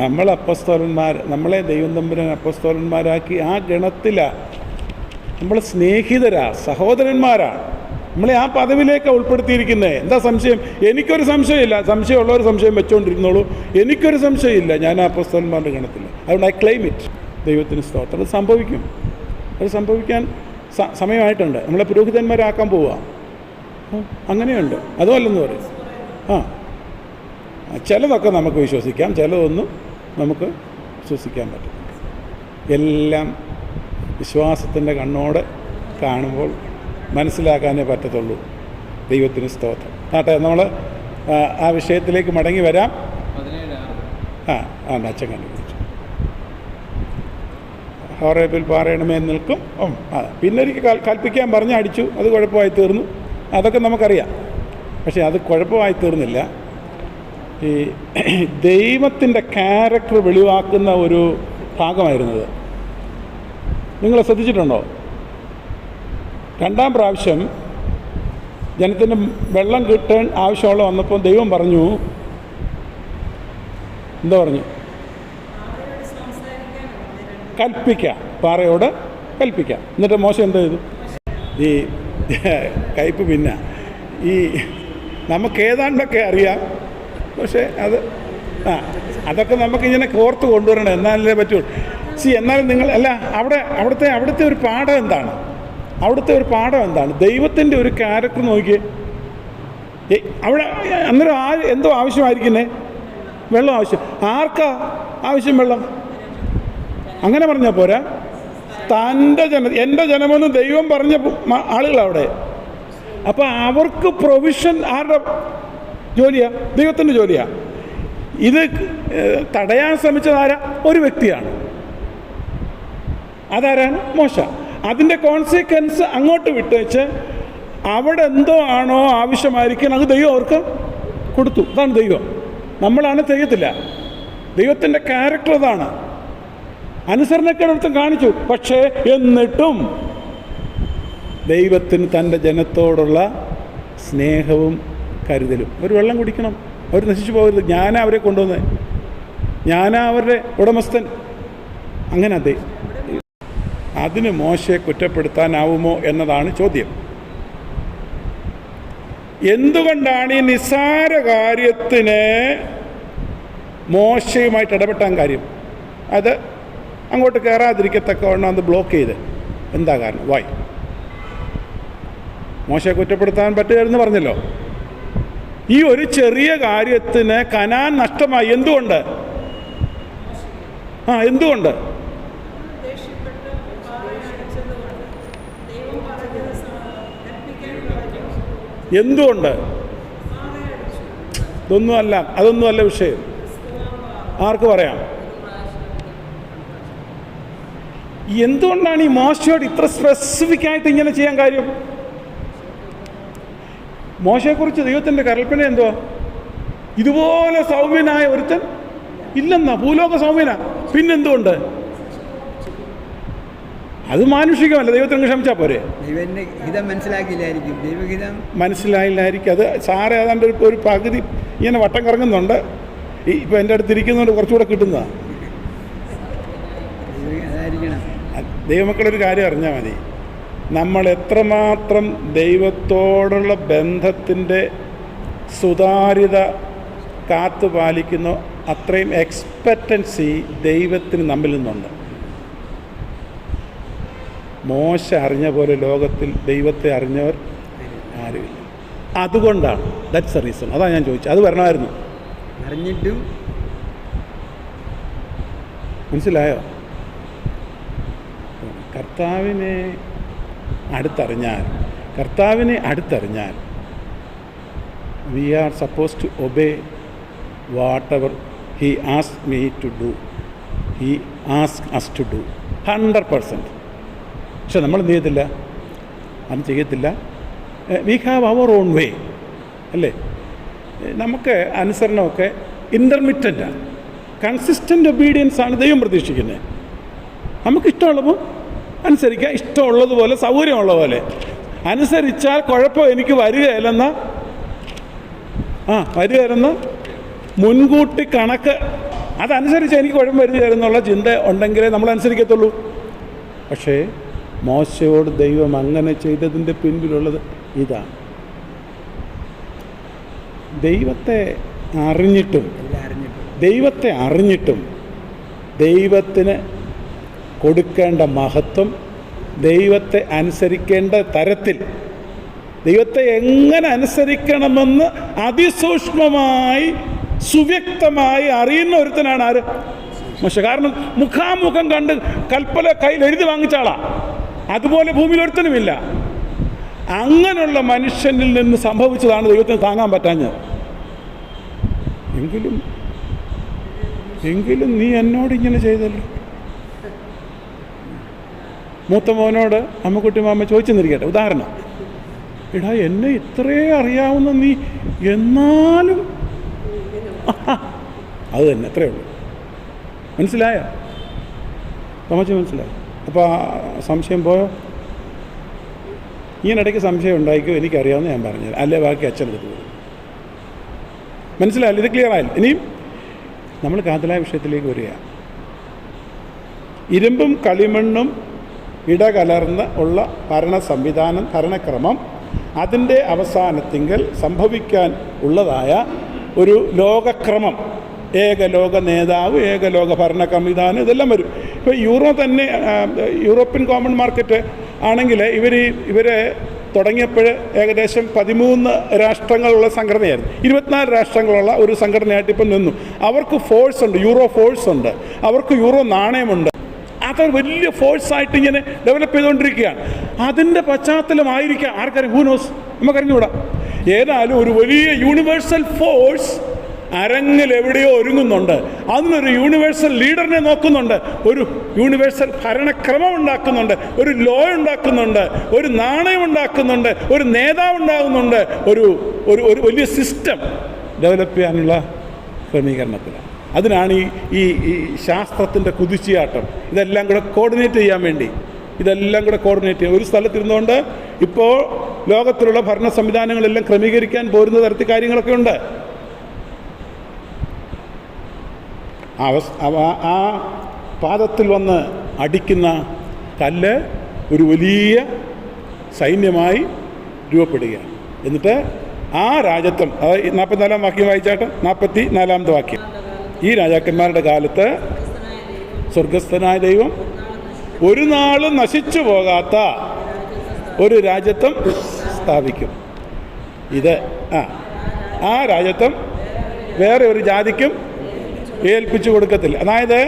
നമ്മൾ അപ്പോസ്തലന്മാർ, നമ്മളെ ദൈവം തമ്പുരാൻ അപ്പോസ്തലന്മാരാക്കി ആ ഗണത്തിലാണ്. നമ്മൾ സ്നേഹിതരാ, സഹോദരന്മാരാണ്. നമ്മളെ ആ പദവിയിലേക്കാണ് ഉൾപ്പെടുത്തിയിരിക്കുന്നത്. എന്താ സംശയം? എനിക്കൊരു സംശയമില്ല. സംശയമുള്ളവർ സംശയം വെച്ചുകൊണ്ടിരുന്നോളൂ. എനിക്കൊരു സംശയമില്ല, ഞാൻ ആ അപ്പോസ്തലന്മാരുടെ ഗണത്തില്ല. അതുകൊണ്ട് ഐ ക്ലെയിം ഇറ്റ്. ദൈവത്തിന് സ്തോത്രം. അത് സംഭവിക്കും. അത് സംഭവിക്കാൻ സമയമായിട്ടുണ്ട്. നമ്മളെ പുരോഹിതന്മാരാക്കാൻ പോവുക. അങ്ങനെയുണ്ട്. അതുമല്ലെന്ന് പറയും. ചിലതൊക്കെ നമുക്ക് വിശ്വസിക്കാം, ചിലതൊന്നും നമുക്ക് വിശ്വസിക്കാൻ പറ്റും. എല്ലാം വിശ്വാസത്തിൻ്റെ കണ്ണോടെ കാണുമ്പോൾ മനസ്സിലാക്കാനേ പറ്റത്തുള്ളൂ. ദൈവത്തിന് സ്തോത്രം. ആട്ടെ, നമ്മൾ ആ വിഷയത്തിലേക്ക് മടങ്ങി വരാം. അച്ഛൻ കണ്ടുപിടിച്ചു. ഹോറേബിൽ പാറയണമേ നിൽക്കും. പിന്നെ ഒരിക്കൽ കൽപ്പിക്കാൻ പറഞ്ഞ് അടിച്ചു, അത് കുഴപ്പമായി തീർന്നു. അതൊക്കെ നമുക്കറിയാം. പക്ഷേ അത് കുഴപ്പമായി തീർന്നില്ല. ഈ ദൈവത്തിൻ്റെ ക്യാരക്ടർ വെളിവാക്കുന്ന ഒരു ഭാഗമായിരുന്നത്. നിങ്ങൾ ശ്രദ്ധിച്ചിട്ടുണ്ടോ? രണ്ടാം പ്രാവശ്യം ജനത്തിന് വെള്ളം കിട്ടാൻ ആവശ്യമുള്ള വന്നപ്പോൾ ദൈവം പറഞ്ഞു, എന്താ പറഞ്ഞു? കൽപ്പിക്കാം, പാറയോട് കൽപ്പിക്കാം. എന്നിട്ട് മോശ എന്താ ചെയ്തു? ഈ കയ്പ് പിന്നെ ഈ നമുക്ക് ഏതാണ്ടൊക്കെ അറിയാം, പക്ഷേ അതൊക്കെ നമുക്കിങ്ങനെ കോർത്ത് കൊണ്ടുവരണം, എന്നാലേ പറ്റുള്ളൂ. എന്നാലും നിങ്ങൾ അവിടുത്തെ ഒരു പാഠം എന്താണ്? ദൈവത്തിൻ്റെ ഒരു ക്യാരക്ടർ നോക്കിയേ. അവിടെ അന്നേരം എന്തോ ആവശ്യമായിരിക്കുന്നേ? വെള്ളം ആവശ്യം. ആർക്കാ ആവശ്യം വെള്ളം? അങ്ങനെ പറഞ്ഞാൽ പോരാ. എൻ്റെ ജനമെന്ന് ദൈവം പറഞ്ഞ ആളുകളവിടെ. അപ്പം അവർക്ക് പ്രൊവിഷൻ ആരുടെ ജോലിയാ? ദൈവത്തിൻ്റെ ജോലിയാ. ഇത് തടയാൻ ശ്രമിച്ചതാരാ? ഒരു വ്യക്തിയാണ്. അതാരാണ്? മോശ. അതിൻ്റെ കോൺസിക്വൻസ് അങ്ങോട്ട് വിട്ടേച്ച് അവിടെ എന്തോ ആണോ ആവശ്യമായിരിക്കണം, അത് ദൈവം അവർക്ക് കൊടുത്തു. അതാണ് ദൈവം. നമ്മളാണ് ചെയ്യത്തില്ല. ദൈവത്തിൻ്റെ ക്യാരക്ടർ അതാണ്. അനുസരണക്കേടത്തും കാണിച്ചു. പക്ഷേ എന്നിട്ടും ദൈവത്തിന് തൻ്റെ ജനത്തോടുള്ള സ്നേഹവും കരുതലും. ഒരു വെള്ളം കുടിക്കണം, അവർ നശിച്ചു പോകരുത്. ഞാനാ അവരെ കൊണ്ടുവന്നത്, ഞാനാ അവരുടെ ഉടമസ്ഥൻ. അങ്ങനെ അതിന് മോശയെ കുറ്റപ്പെടുത്താനാവുമോ എന്നതാണ് ചോദ്യം. എന്തുകൊണ്ടാണ് ഈ നിസ്സാര കാര്യത്തിന് മോശയുമായിട്ട് ഇടപെട്ടാൻ കാര്യം? അത് അങ്ങോട്ട് കയറാതിരിക്കത്തക്കവണ്ണം അത് ബ്ലോക്ക് ചെയ്ത് എന്താ കാരണം? വായി മോശയെ കുറ്റപ്പെടുത്താൻ പറ്റുകയെന്ന് പറഞ്ഞല്ലോ. ഈ ഒരു ചെറിയ കാര്യത്തിന് കനാൻ നഷ്ടമായി. എന്തുകൊണ്ട്? എന്തുകൊണ്ട്? എന്തുകൊണ്ട്? അതൊന്നുമല്ല വിഷയം. ആർക്ക് പറയാം? എന്തുകൊണ്ടാണ് ഈ മോശയോട് ഇത്ര സ്പെസിഫിക് ആയിട്ട് ഇങ്ങനെ ചെയ്യാൻ കാര്യം? മോശയെക്കുറിച്ച് ദൈവത്തിൻ്റെ കൽപ്പന എന്തുവാ? ഇതുപോലെ സൗമ്യനായ ഒരുത്തൻ ഇല്ലെന്നാ, ഭൂലോക സൗമ്യനാ. പിന്നെന്തുകൊണ്ട്? അത് മാനുഷികമല്ല. ദൈവത്തിന് ക്ഷമിച്ചാൽ പോരെ? മനസ്സിലായില്ലായിരിക്കും. അത് സാറ് ഏതാണ്ട് ഒരു പകുതി ഇങ്ങനെ വട്ടം കറങ്ങുന്നുണ്ട്. ഇപ്പം എൻ്റെ അടുത്ത് ഇരിക്കുന്നതുകൊണ്ട് കുറച്ചുകൂടെ കിട്ടുന്നതാണ്. ദൈവമക്കളൊരു കാര്യം അറിഞ്ഞാൽ മതി. നമ്മൾ എത്രമാത്രം ദൈവത്തോടുള്ള ബന്ധത്തിൻ്റെ സുതാര്യത കാത്തുപാലിക്കുന്നോ അത്രയും എക്സ്പെക്റ്റൻസി ദൈവത്തിന് നമ്മിൽ നിന്നുണ്ട്. മോശ അറിഞ്ഞ പോലെ ലോകത്തിൽ ദൈവത്തെ അറിഞ്ഞവർ ആരുമില്ല. അതുകൊണ്ടാണ്, ദാറ്റ്സ് എ റീസൺ. അതാണ് ഞാൻ ചോദിച്ചത്. അത് വരണമായിരുന്നു. അറിഞ്ഞിട്ടും മനസ്സിലായോ? കർത്താവിനെ അടുത്തറിഞ്ഞാൽ we are supposed to obey whatever he asked me to do. He asked us to do 100%. പക്ഷെ നമ്മൾ എന്ത് ചെയ്യത്തില്ല? അത് ചെയ്യത്തില്ല. We have our own way. അല്ലേ? നമുക്ക് അനുസരണമൊക്കെ ഇൻ്റർമിറ്റൻ്റാണ്. കൺസിസ്റ്റൻ്റ് ഒബീഡിയൻസാണ് ദൈവം പ്രതീക്ഷിക്കുന്നത്. നമുക്കിഷ്ടമുള്ളപ്പോൾ അനുസരിക്കുക, ഇഷ്ടമുള്ളതുപോലെ സൗകര്യമുള്ള പോലെ അനുസരിച്ചാൽ കുഴപ്പം എനിക്ക് വരികയില്ലെന്ന മുൻകൂട്ടി കണക്ക്, അതനുസരിച്ച് എനിക്ക് കുഴപ്പം വരികയില്ലെന്നുള്ള ചിന്ത ഉണ്ടെങ്കിലേ നമ്മൾ അനുസരിക്കത്തുള്ളൂ. പക്ഷേ മോശയോട് ദൈവം അങ്ങനെ ചെയ്തതിൻ്റെ പിൻപിലുള്ളത് ഇതാണ്. ദൈവത്തെ അറിഞ്ഞിട്ടും ദൈവത്തിന് കൊടുക്കേണ്ട മഹത്വം, ദൈവത്തെ അനുസരിക്കേണ്ട തരത്തിൽ, ദൈവത്തെ എങ്ങനെ അനുസരിക്കണമെന്ന് അതിസൂക്ഷ്മമായി സുവ്യക്തമായി അറിയുന്ന ഒരുത്തനാണ് ആര്? മോശ. കാരണം മുഖാമുഖം കണ്ട് കൽപ്പന കയ്യിൽ എഴുതി വാങ്ങിച്ച ആളാണ്. അതുപോലെ ഭൂമിയിൽ ഒരുത്തനുമില്ല. അങ്ങനെയുള്ള മനുഷ്യനിൽ നിന്ന് സംഭവിച്ചതാണ് ദൈവത്തിന് താങ്ങാൻ പറ്റാഞ്ഞത്. എങ്കിലും നീ എന്നോട് ഇങ്ങനെ ചെയ്തല്ലോ. മൂത്ത മോനോട് അമ്മക്കുട്ടി മാമ ചോദിച്ചെന്നിരിക്കട്ടെ, ഉദാഹരണം, എടാ എന്നെ ഇത്രേ അറിയാവുന്ന നീ എന്നാലും അത് തന്നെ, അത്രയേ ഉള്ളൂ. മനസ്സിലായോ? തമാശ മനസ്സിലായോ? അപ്പോൾ ആ സംശയം പോയോ? ഇങ്ങനിടയ്ക്ക് സംശയം ഉണ്ടായിക്കോ, എനിക്കറിയാവുന്ന ഞാൻ പറഞ്ഞത്, അല്ലേ ബാക്കി അച്ഛനെടുത്ത് പോകും. മനസ്സിലായല്ലോ? ഇത് ക്ലിയർ ആയില്ല. ഇനിയും നമ്മൾ കാതലായ വിഷയത്തിലേക്ക് വരിക. ഇരുമ്പും കളിമണ്ണും ഇടകലർന്ന് ഉള്ള ഭരണ സംവിധാനം, ഭരണക്രമം, അതിൻ്റെ അവസാനത്തിങ്കൽ സംഭവിക്കാൻ ഉള്ളതായ ഒരു ലോകക്രമം, ഏകലോക നേതാവ്, ഏകലോക ഭരണ സംവിധാനം, ഇതെല്ലാം വരും. ഇപ്പോൾ യൂറോപ്യൻ കോമൺ മാർക്കറ്റ് ആണെങ്കിൽ ഇവരെ തുടങ്ങിയപ്പോൾ ഏകദേശം 13 രാഷ്ട്രങ്ങളുള്ള സംഘടനയായിരുന്നു. 24 രാഷ്ട്രങ്ങളുള്ള ഒരു സംഘടനയായിട്ട് ഇപ്പം നിന്നു. അവർക്ക് ഫോഴ്സ് ഉണ്ട്, യൂറോ ഫോഴ്സ് ഉണ്ട്, അവർക്ക് യൂറോ നാണയമുണ്ട്. അതൊരു വലിയ ഫോഴ്സായിട്ട് ഇങ്ങനെ ഡെവലപ്പ് ചെയ്തുകൊണ്ടിരിക്കുകയാണ്. അതിൻ്റെ പശ്ചാത്തലമായിരിക്കാം, ആർക്കറിയാം, ഹൂനോസ്, നമുക്കറിഞ്ഞുകൂടാ. ഏതായാലും ഒരു വലിയ യൂണിവേഴ്സൽ ഫോഴ്സ് അരങ്ങിൽ എവിടെയോ ഒരുങ്ങുന്നുണ്ട്. അതിനൊരു യൂണിവേഴ്സൽ ലീഡറിനെ നോക്കുന്നുണ്ട്, ഒരു യൂണിവേഴ്സൽ ഭരണക്രമം ഉണ്ടാക്കുന്നുണ്ട്, ഒരു ലോ ഉണ്ടാക്കുന്നുണ്ട്, ഒരു നാണയം ഉണ്ടാക്കുന്നുണ്ട്, ഒരു നേതാവ് ഉണ്ടാകുന്നുണ്ട്, ഒരു വലിയ സിസ്റ്റം ഡെവലപ്പ് ചെയ്യാനുള്ള ക്രമീകരണത്തിലാണ്. അതിനാണ് ഈ ശാസ്ത്രത്തിൻ്റെ കുതിച്ചുചാട്ടം. ഇതെല്ലാം കൂടെ കോർഡിനേറ്റ് ചെയ്യാൻ വേണ്ടി, ഒരു സ്ഥലത്തിരുന്നുകൊണ്ട് ഇപ്പോൾ ലോകത്തിലുള്ള ഭരണ സംവിധാനങ്ങളെല്ലാം ക്രമീകരിക്കാൻ പോരുന്ന തരത്തിൽ കാര്യങ്ങളൊക്കെ ഉണ്ട്. ആ പാദത്തിൽ വന്ന് അടിക്കുന്ന കല്ല് ഒരു വലിയ സൈന്യമായി രൂപപ്പെടുകയാണ്. എന്നിട്ട് ആ രാജ്യത്വം, അതായത് 44-ാം വാക്യം വായിച്ചാട്ടെ, 44-ാമത്തെ വാക്യം. ഈ രാജാക്കന്മാരുടെ കാലത്ത് സ്വർഗസ്ഥനായ ദൈവം ഒരു നാളും നശിച്ചു പോകാത്ത ഒരു രാജ്യത്വം സ്ഥാപിക്കും. ഇത് ആ രാജ്യത്വം വേറെ ഒരു ജാതിക്കും ഏൽപ്പിച്ചു കൊടുക്കത്തില്ല. അതായത്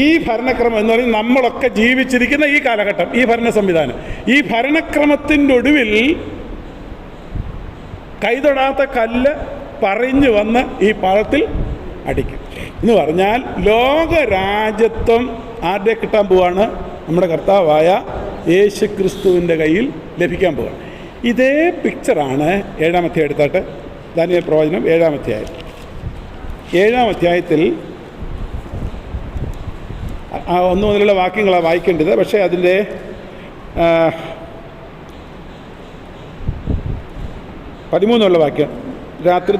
ഈ ഭരണക്രമം എന്ന് പറയുന്നത് നമ്മളൊക്കെ ജീവിച്ചിരിക്കുന്ന ഈ കാലഘട്ടം, ഈ ഭരണ സംവിധാനം, ഈ ഭരണക്രമത്തിൻ്റെ ഒടുവിൽ കൈതൊടാത്ത കല്ല് പറഞ്ഞു വന്ന് ഈ പാദത്തിൽ അടിക്കും എന്ന് പറഞ്ഞാൽ ലോകരാജ്യത്വം ആരുടെ കിട്ടാൻ പോവാണ്? നമ്മുടെ കർത്താവായ യേശു ക്രിസ്തുവിൻ്റെ കയ്യിൽ ലഭിക്കാൻ പോവാണ്. ഇതേ പിക്ചറാണ് 7-ാം അധ്യായം എടുത്താട്ട്, ദാനിയേൽ പ്രവചനം 7-ാം അധ്യായം. 7-ാം അധ്യായത്തിൽ 1 മുതലുള്ള വാക്യങ്ങളാണ് വായിക്കേണ്ടത്. പക്ഷേ അതിൻ്റെ 13 വാക്യം, രാത്രി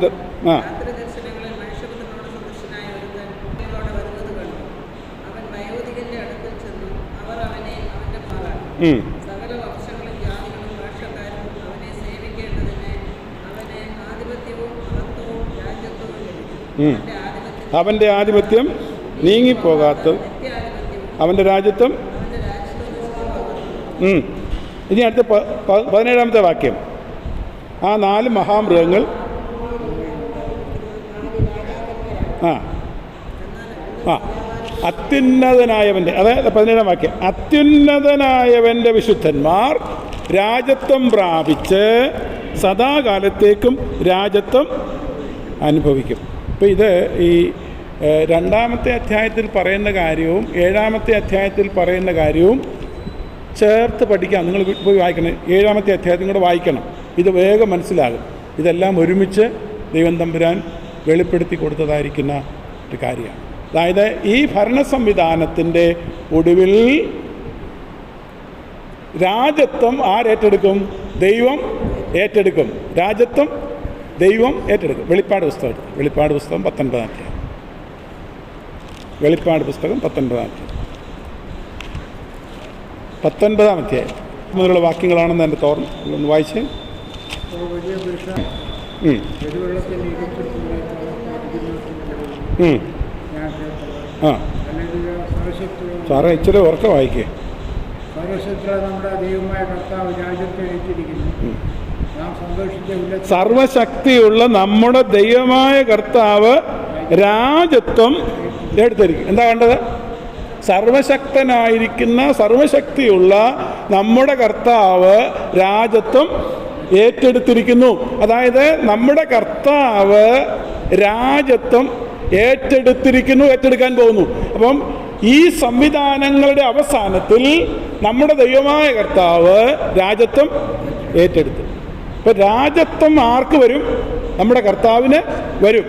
അവൻ്റെ ആധിപത്യം നീങ്ങിപ്പോകാത്ത അവൻ്റെ രാജ്യത്വം. ഇനി അടുത്ത 17-ാമത്തെ വാക്യം. ആ 4 മഹാമൃഗങ്ങൾ അത്യുന്നതനായവൻ്റെ, അതായത് 17-ാം വാക്യം, അത്യുന്നതനായവൻ്റെ വിശുദ്ധന്മാർ രാജ്യത്വം പ്രാപിച്ച് സദാകാലത്തേക്കും രാജ്യത്വം അനുഭവിക്കും. അപ്പോൾ ഇത് ഈ 2-ാമത്തെ അധ്യായത്തിൽ പറയുന്ന കാര്യവും 7-ാമത്തെ അധ്യായത്തിൽ പറയുന്ന കാര്യവും ചേർത്ത് പഠിക്കാം. നിങ്ങൾ പോയി വായിക്കണം, 7-ാമത്തെ അധ്യായത്തിൽ കൂടെ വായിക്കണം. ഇത് വേഗം മനസ്സിലാകും. ഇതെല്ലാം ഒരുമിച്ച് ദൈവം തമ്പുരാൻ വെളിപ്പെടുത്തി കൊടുത്തതായിരിക്കുന്ന ഒരു കാര്യമാണ്. അതായത് ഈ ഭരണ സംവിധാനത്തിൻ്റെ ഒടുവിൽ രാജത്വം ആരേറ്റെടുക്കും? ദൈവം ഏറ്റെടുക്കും. രാജത്വം ദൈവം ഏറ്റെടുക്കും. വെളിപ്പാട് പുസ്തകം 19 അധ്യായം. വെളിപ്പാട് പുസ്തകം 19 അധ്യായം മുതലുള്ള വാക്യങ്ങളാണെന്ന് എൻ്റെ തോന്നുന്നു. ഒന്ന് വായിച്ചേ. ആ സാറേ ഇച്ചിരി ഉറക്ക വായിക്കേ. നമ്മുടെ ദൈവമായ കർത്താവ് രാജ്യത്തെ ഏറ്റിരിക്കുന്നു. സർവശക്തിയുള്ള നമ്മുടെ ദൈവമായ കർത്താവ് രാജത്വം എടുത്തിരിക്കും. എന്താ കണ്ടത്? സർവശക്തനായിരിക്കുന്ന സർവശക്തിയുള്ള നമ്മുടെ കർത്താവ് രാജത്വം ഏറ്റെടുത്തിരിക്കുന്നു. അതായത് നമ്മുടെ കർത്താവ് രാജത്വം ഏറ്റെടുക്കാൻ പോകുന്നു. അപ്പം ഈ സംവിധാനങ്ങളുടെ അവസാനത്തിൽ നമ്മുടെ ദൈവമായ കർത്താവ് രാജത്വം ഏറ്റെടുത്തു. ഇപ്പം രാജത്വം ആർക്ക് വരും? നമ്മുടെ കർത്താവിന് വരും.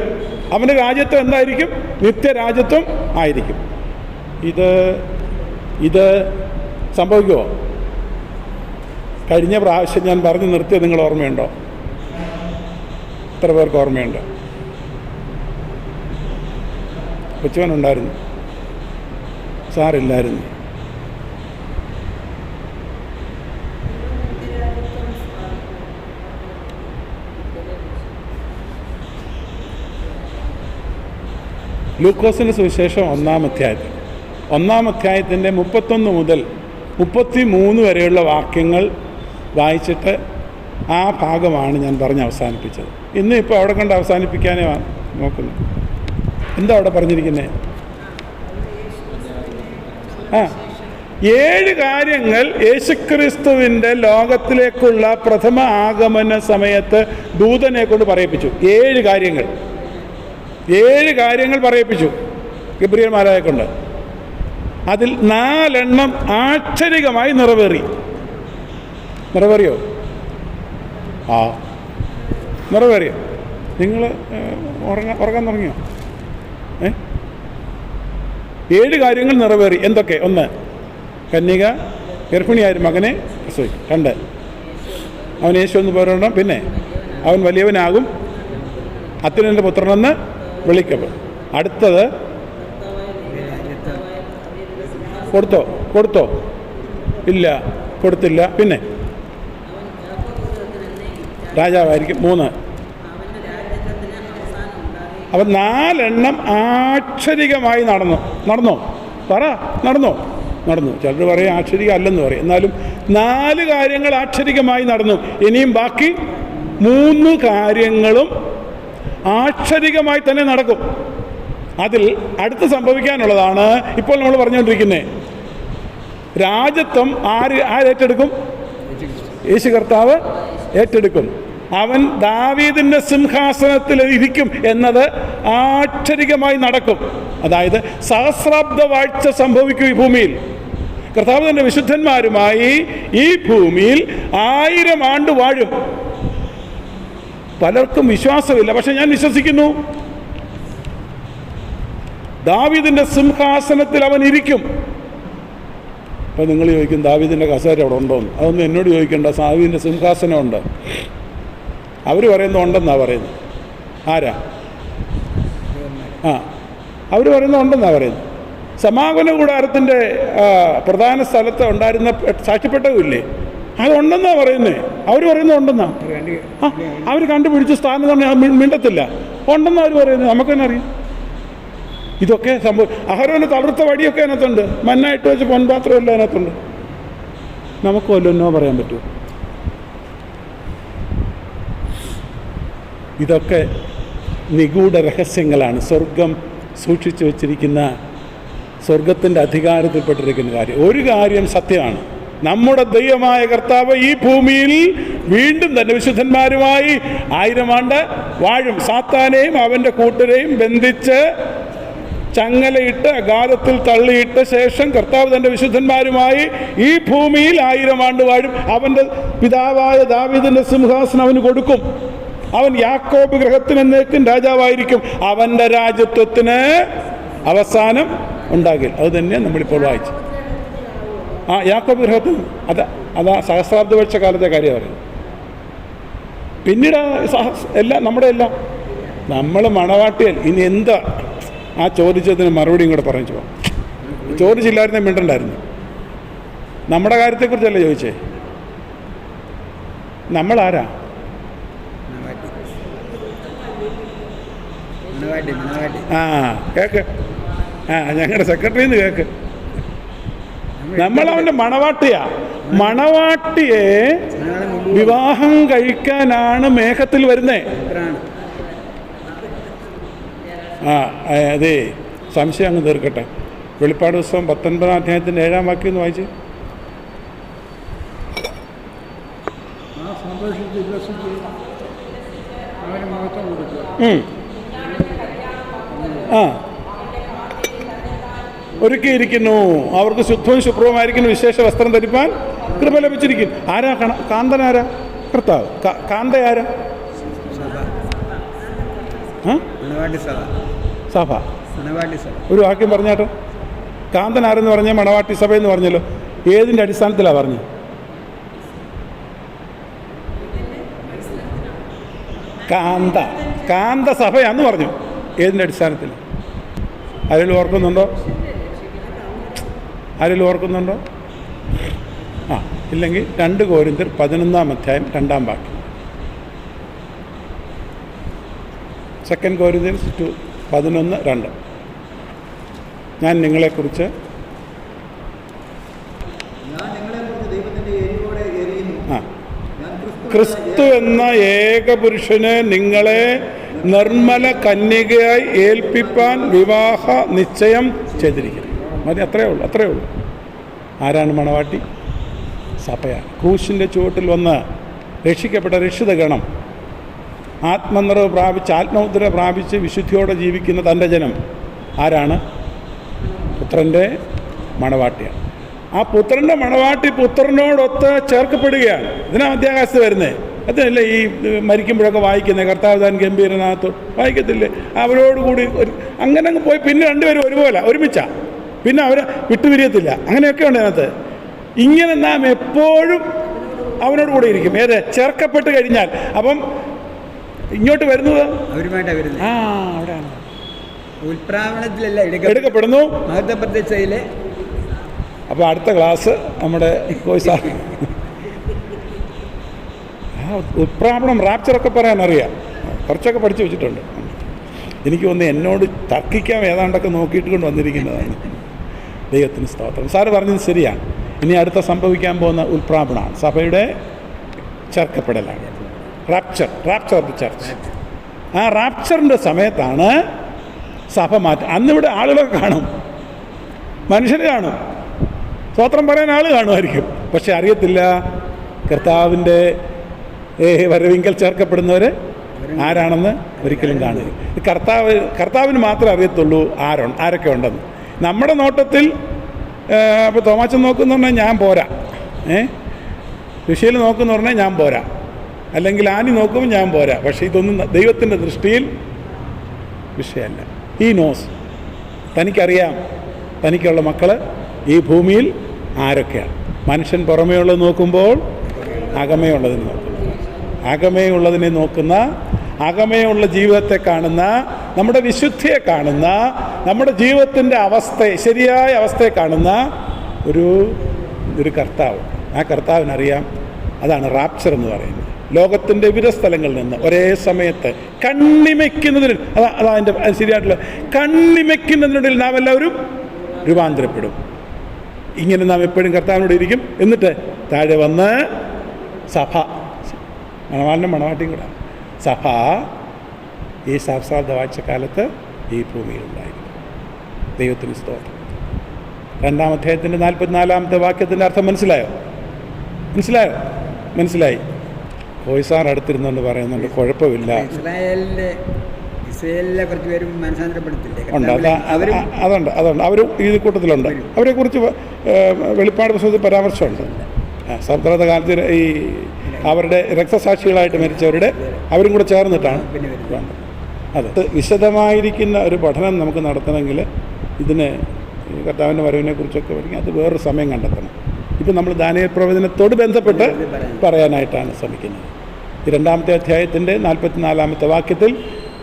അവൻ്റെ രാജ്യത്വം എന്തായിരിക്കും? നിത്യരാജ്യത്വം ആയിരിക്കും. ഇത് സംഭവിക്കുമോ? കഴിഞ്ഞ പ്രാവശ്യം ഞാൻ പറഞ്ഞു നിർത്തിയത് നിങ്ങൾ ഓർമ്മയുണ്ടോ? എത്ര പേർക്ക് ഓർമ്മയുണ്ട്? കൊച്ചുവനുണ്ടായിരുന്നു, സാറില്ലായിരുന്നു. ലൂക്കോസിൻ്റെ സുവിശേഷം 1-ാം അധ്യായത്തിൻ്റെ 31 മുതൽ 33 വരെയുള്ള വാക്യങ്ങൾ വായിച്ചിട്ട് ആ ഭാഗമാണ് ഞാൻ പറഞ്ഞ് അവസാനിപ്പിച്ചത്. ഇന്ന് ഇപ്പോൾ അവിടെ കണ്ട് അവസാനിപ്പിക്കാനേ നോക്കുന്നു. എന്താ അവിടെ പറഞ്ഞിരിക്കുന്നത്? 7 കാര്യങ്ങൾ യേശുക്രിസ്തുവിൻ്റെ ലോകത്തിലേക്കുള്ള പ്രഥമ ആഗമന സമയത്ത് ദൂതനെ കൊണ്ട് പറയിപ്പിച്ചു. 7 കാര്യങ്ങൾ പറയിപ്പിച്ചു ഗബ്രിയേൽ മാലാഖയെ കൊണ്ട്. അതിൽ 4 ആശ്ചര്യമായി നിറവേറിയോ? നിറവേറിയോ? നിങ്ങൾ ഉറങ്ങാൻ തുടങ്ങിയോ? 7 കാര്യങ്ങൾ നിറവേറി. എന്തൊക്കെ? 1, കന്യക ഗർഭിണിയായ മകനെ പ്രസവിക്കും. 2, അവൻ യേശു എന്ന് പറയണം. പിന്നെ അവൻ വലിയവനാകും, അത്യുന്നതന്റെ പുത്രനെന്ന് വിളിക്കപ്പെടും. അടുത്തത് കൊടുത്തോ? ഇല്ല, കൊടുത്തില്ല. പിന്നെ രാജാവായിരിക്കും. 3, അവൻ 4 ആശ്ചര്യമായി നടന്നോ? നടന്നു. ചിലർ പറയും ആശ്ചര്യം അല്ലെന്ന് പറയും. എന്നാലും 4 കാര്യങ്ങൾ ആശ്ചര്യമായി നടന്നു. ഇനിയും ബാക്കി 3 കാര്യങ്ങളും ആശ്ചര്യമായി തന്നെ നടക്കും. അതിൽ അടുത്ത് സംഭവിക്കാനുള്ളതാണ് ഇപ്പോൾ നമ്മൾ പറഞ്ഞുകൊണ്ടിരിക്കുന്നത്. രാജത്വം ആരേറ്റെടുക്കും? യേശു കർത്താവ് ഏറ്റെടുക്കും. അവൻ ദാവീദിൻ്റെ സിംഹാസനത്തിൽ ഇരിക്കും എന്നത് ആശ്ചര്യമായി നടക്കും. അതായത് സഹസ്രാബ്ദ വാഴ്ച സംഭവിക്കും ഈ ഭൂമിയിൽ. കർത്താവ് തൻ്റെ വിശുദ്ധന്മാരുമായി ഈ ഭൂമിയിൽ 1000 ആണ്ട് വാഴും. പലർക്കും വിശ്വാസമില്ല, പക്ഷെ ഞാൻ വിശ്വസിക്കുന്നു. ദാവീദിൻ്റെ സിംഹാസനത്തിൽ അവൻ ഇരിക്കും. അപ്പം നിങ്ങൾ ചോദിക്കും ദാവീദിൻ്റെ കസേര അവിടെ ഉണ്ടോയെന്ന്. അതൊന്നും എന്നോട് ചോദിക്കേണ്ട. ദാവീദിൻ്റെ സിംഹാസനമുണ്ട്. അവർ പറയുന്നത് ഉണ്ടെന്നാണ് പറയുന്നത്. ആരാ? അവർ പറയുന്നത് ഉണ്ടെന്നാണ് പറയുന്നത്. സമാഗമന കൂടാരത്തിൻ്റെ പ്രധാന സ്ഥലത്ത് ഉണ്ടായിരുന്ന സാക്ഷ്യപ്പെട്ടവില്ലേ, അതുണ്ടെന്നാണ് പറയുന്നത്. അവർ പറയുന്നത് ഉണ്ടെന്നാ. അവർ കണ്ടുപിടിച്ച സ്ഥാനം തന്നെ മിണ്ടത്തില്ല. ഉണ്ടെന്നാണ് അവർ പറയുന്നത്. നമുക്ക് തന്നെ അറിയാം. ഇതൊക്കെ സംഭവം. അഹരോന് തളർത്ത വടിയൊക്കെ അതിനകത്തുണ്ട്. മന്നായിട്ട് വെച്ച് പൊൻപാത്രമെല്ലാം അതിനകത്തുണ്ട്. നമുക്ക് വല്ലതും പറയാൻ പറ്റുമോ? ഇതൊക്കെ നിഗൂഢ രഹസ്യങ്ങളാണ്. സ്വർഗം സൂക്ഷിച്ചു വച്ചിരിക്കുന്ന, സ്വർഗത്തിൻ്റെ അധികാരത്തിൽപ്പെട്ടിരിക്കുന്ന കാര്യം. ഒരു കാര്യം സത്യമാണ്, നമ്മുടെ ദൈവമായ കർത്താവ് ഈ ഭൂമിയിൽ വീണ്ടും തന്നെ വിശുദ്ധന്മാരുമായി 1000 ആണ്ട് വാഴും. സാത്താനെയും അവൻ്റെ കൂട്ടരെയും ബന്ധിച്ച് ചങ്ങലയിട്ട് അഗാധത്തിൽ തള്ളിയിട്ട ശേഷം കർത്താവ് തൻ്റെ വിശുദ്ധന്മാരുമായി ഈ ഭൂമിയിൽ 1000 ആണ്ട് വാഴും. അവൻ്റെ പിതാവായ ദാവീദിൻ്റെ സിംഹാസനം അവന് കൊടുക്കും. അവൻ യാക്കോബ് ഗൃഹത്തിന് എന്നേക്കും രാജാവായിരിക്കും, അവൻ്റെ രാജ്യത്വത്തിന് അവസാനം ഉണ്ടാകില്ല. അത് തന്നെ നമ്മളിപ്പോൾ വായിച്ചു. യാക്കോബ് ഗൃഹത്തിന് അതാ സഹസ്രാബ്ദ വർഷ കാലത്തെ കാര്യം പറയുന്നത്. പിന്നീട് നമ്മുടെ എല്ലാം നമ്മൾ മണവാട്ടിയൽ ഇനി എന്താ ആ ചോദിച്ചതിന് മറുപടിയും കൂടെ പറഞ്ഞു പോകാം. ചോദിച്ചില്ലായിരുന്നേ മിണ്ടണ്ടായിരുന്നു. നമ്മുടെ കാര്യത്തെക്കുറിച്ചല്ല ചോദിച്ചേ. നമ്മളാരാ? കേക്ക് ഞങ്ങളുടെ സെക്രട്ടറിന്ന് കേക്ക്. നമ്മളവൻ്റെ മണവാട്ടിയാ. മണവാട്ടിയെ വിവാഹം കഴിക്കാനാണ് മേഘത്തിൽ വരുന്നേ. അതെ, സംശയം അങ്ങ് തീർക്കട്ടെ. വെളിപ്പാട് പുസ്തകം 19 അധ്യായത്തിൻ്റെ 7-ാം വാക്യം ഒന്ന് വായിച്ച്. ഒരുക്കിയിരിക്കുന്നു, അവർക്ക് ശുദ്ധവും ശുഭ്രവുമായിരിക്കുന്നു, വിശേഷ വസ്ത്രം ധരിപ്പാൻ കൃപ ലഭിച്ചിരിക്കുന്നു. ആരാ കാന്തനാരാ? കർത്താവ്. കാന്ത ആരാ? സഭ. ഒരു വാക്യം പറഞ്ഞാട്ടോ. കാന്തൻ ആരെന്ന് പറഞ്ഞാൽ മണവാട്ടി സഭ എന്ന് പറഞ്ഞല്ലോ. ഏതിൻ്റെ അടിസ്ഥാനത്തിലാണ് പറഞ്ഞത്? കാന്ത സഭയാന്ന് പറഞ്ഞു. ഏതിൻ്റെ അടിസ്ഥാനത്തിൽ? ആരെങ്കിലും ഓർക്കുന്നുണ്ടോ? ഇല്ലെങ്കിൽ 2 കോരിന്ത്യർ 11-ാം അധ്യായം 2-ാം വാക്യം. 2 കോരിന്ത്യൻസ് 11:2. ഞാൻ നിങ്ങളെക്കുറിച്ച് ക്രിസ്തു എന്ന ഏകപുരുഷന് നിങ്ങളെ നിർമ്മല കന്യകയായി ഏൽപ്പിപ്പാൻ വിവാഹ നിശ്ചയം ചെയ്തിരിക്കുന്നു. മതി, അത്രയേ ഉള്ളൂ. ആരാണ് മണവാട്ടി? സഭയാണ്. ക്രൂശിൻ്റെ ചുവട്ടിൽ വന്ന് രക്ഷിക്കപ്പെട്ട രക്ഷിത ഗണം, ആത്മനിറവ് പ്രാപിച്ച് ആത്മമുദ്ര പ്രാപിച്ച് വിശുദ്ധിയോടെ ജീവിക്കുന്ന തൻ്റെ ജനം ആരാണ്? പുത്രൻ്റെ മണവാട്ടിയാണ്. ആ പുത്രൻ്റെ മണവാട്ടി പുത്രനോടൊത്ത് ചേർക്കപ്പെടുകയാണ്. ഇതിനാ മധ്യാകാശത്ത് വരുന്നത്. അതിനല്ലേ ഈ മരിക്കുമ്പോഴൊക്കെ വായിക്കുന്നത്, കർത്താവ് താൻ ഗംഭീരനാഥ് വായിക്കത്തില്ലേ? അവരോടുകൂടി അങ്ങനെ അങ്ങ് പോയി പിന്നെ 2 പേരും ഒരുമിച്ചാ. പിന്നെ അവരെ വിട്ടുപിരിയത്തില്ല. അങ്ങനെയൊക്കെ ഉണ്ട് അതിനകത്ത്. ഇങ്ങനെ നാം എപ്പോഴും അവനോട് കൂടെ ഇരിക്കും. ഏത്? ചേർക്കപ്പെട്ട് കഴിഞ്ഞാൽ. അപ്പം ഇങ്ങോട്ട് വരുന്നത് അവിടെയാണ്. ഉൽപ്രാവണത്തിലല്ല എടുക്കപ്പെടുന്നു. മഹത്വപ്രത്യക്ഷയിലെ. അപ്പോൾ അടുത്ത ക്ലാസ് നമ്മുടെ കോഴ്സാ. ഉൽപ്രാവണം റാപ്ചറൊക്കെ പറയാൻ അറിയാം. കുറച്ചൊക്കെ പഠിച്ചു വെച്ചിട്ടുണ്ട്. എനിക്ക് തോന്നുന്നു എന്നോട് തർക്കിക്കാൻ ഏതാണ്ടൊക്കെ നോക്കിയിട്ട് കൊണ്ട് വന്നിരിക്കുന്നതാണ്. ദൈവത്തിന് സ്തോത്രം. സാറ് പറഞ്ഞത് ശരിയാണ്. ഇനി അടുത്ത സംഭവിക്കാൻ പോകുന്ന ഉൽപ്രാവണമാണ്, സഭയുടെ ചേർക്കപ്പെടലാണ്. Rapture of the church. ആ റാപ്ചറിൻ്റെ സമയത്താണ് സഭ മാറ്റം. അന്നിവിടെ ആളുകളൊക്കെ കാണും, മനുഷ്യർ കാണും, സ്തോത്രം പറയാൻ ആൾ കാണുമായിരിക്കും. പക്ഷെ അറിയത്തില്ല കർത്താവിൻ്റെ വരവിങ്കൽ ചേർക്കപ്പെടുന്നവർ ആരാണെന്ന് ഒരിക്കലും കാണുക. കർത്താവിന് മാത്രമേ അറിയത്തുള്ളൂ ആരൊക്കെ ഉണ്ടെന്ന്. നമ്മുടെ നോട്ടത്തിൽ ഇപ്പോൾ തോമാച്ചൻ നോക്കുന്ന പറഞ്ഞാൽ ഞാൻ പോരാ, ഋഷിയിൽ നോക്കുന്ന പറഞ്ഞാൽ ഞാൻ പോരാ, അല്ലെങ്കിൽ ആനി നോക്കുമ്പോൾ ഞാൻ പോരാ. പക്ഷേ ഇതൊന്നും ദൈവത്തിൻ്റെ ദൃഷ്ടിയിൽ വിഷയമല്ല. He nose. തനിക്കറിയാം തനിക്കുള്ള മക്കൾ ഈ ഭൂമിയിൽ ആരൊക്കെയാണ്. മനുഷ്യൻ പുറമേ ഉള്ളത് നോക്കുമ്പോൾ അകമേയുള്ളതിനെ നോക്കുന്ന, അകമേയുള്ള ജീവിതത്തെ കാണുന്ന, നമ്മുടെ വിശുദ്ധിയെ കാണുന്ന, നമ്മുടെ ജീവിതത്തിൻ്റെ ശരിയായ അവസ്ഥയെ കാണുന്ന ഒരു കർത്താവ്. ആ കർത്താവിനറിയാം. അതാണ് റാപ്ചർ എന്ന് പറയുന്നത്. ലോകത്തിൻ്റെ വിവിധ സ്ഥലങ്ങളിൽ നിന്ന് ഒരേ സമയത്ത് കണ്ണിമയ്ക്കുന്നതിന്, അതതിൻ്റെ ശരിയായിട്ടുള്ള കണ്ണിമയ്ക്കുന്നതിനിടയിൽ നാം എല്ലാവരും രൂപാന്തരപ്പെടും. ഇങ്ങനെ നാം എപ്പോഴും കർത്താവിനോട് ഇരിക്കും. എന്നിട്ട് താഴെ വന്ന് സഭ, മണവാട്ടിയും കൂടെ സഭ ഈ സഹസ്രാബ്ദ വാഴ്ചക്കാലത്ത് ഈ ഭൂമിയിലുണ്ടായിരിക്കും. ദൈവത്തിന് സ്തോത്രം. 2-ാം അധ്യായത്തിൻ്റെ 44-ാമത്തെ വാക്യത്തിൻ്റെ അർത്ഥം മനസ്സിലായി. കോയ്സാർ അടുത്തിരുന്നുകൊണ്ട് പറയുന്നുണ്ട്, കുഴപ്പമില്ല. അതുണ്ട് അവരും ഈ കൂട്ടത്തിലുണ്ട്. അവരെക്കുറിച്ച് വെളിപ്പാട് പുസ്തകത്തിൽ പരാമർശമുണ്ട്. സമുദ്രത കാലത്ത് ഈ അവരുടെ രക്തസാക്ഷികളായിട്ട് മരിച്ചവരുടെ അവരും കൂടെ ചേർന്നിട്ടാണ് വേണ്ടത്. അത് വിശദമായിരിക്കുന്ന ഒരു പഠനം നമുക്ക് നടത്തണമെങ്കിൽ ഇതിന് കർത്താവിൻ്റെ വരവിനെ കുറിച്ചൊക്കെ പഠിക്കും. അത് വേറൊരു സമയം കണ്ടെത്തണം. ഇപ്പം നമ്മൾ ദാനിയേൽ പ്രവചനത്തോട് ബന്ധപ്പെട്ട് പറയാനായിട്ടാണ് ശ്രമിക്കുന്നത്. ഈ 2-ാമത്തെ അധ്യായത്തിൻ്റെ 44-ാമത്തെ വാക്യത്തിൽ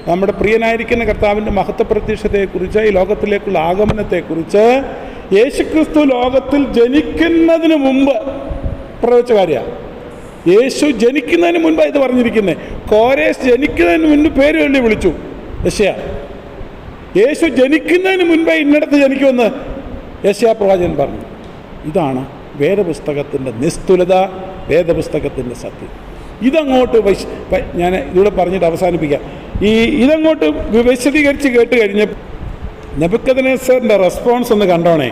നമ്മുടെ പ്രിയനായിരിക്കുന്ന കർത്താവിൻ്റെ മഹത്വ പ്രത്യക്ഷത്തെക്കുറിച്ച്, ഈ ലോകത്തിലേക്കുള്ള ആഗമനത്തെക്കുറിച്ച് യേശുക്രിസ്തു ലോകത്തിൽ ജനിക്കുന്നതിന് മുമ്പ് പ്രവചിച്ച കാര്യമാണ്. യേശു ജനിക്കുന്നതിന് മുൻപാണ് ഇത് പറഞ്ഞിരിക്കുന്നത്. കോരേസ് ജനിക്കുന്നതിന് മുൻപ് പേര് വേണ്ടി വിളിച്ചു യെശയ്യാ. യേശു ജനിക്കുന്നതിന് മുൻപേ ഇന്നിടത്ത് ജനിക്കുമെന്ന് യെശയ്യാ പ്രവാചകൻ പറഞ്ഞു. ഇതാണ് വേദപുസ്തകത്തിൻ്റെ നിസ്തുലത, വേദപുസ്തകത്തിൻ്റെ സത്യം. ഇതങ്ങോട്ട് ഞാൻ ഇതിലൂടെ പറഞ്ഞിട്ട് അവസാനിപ്പിക്കാം. ഇതങ്ങോട്ട് വിശദീകരിച്ച് കേട്ട് കഴിഞ്ഞ് നെബൂഖദ്നേസറിൻ്റെ റെസ്പോൺസ് ഒന്ന് കണ്ടോണേ.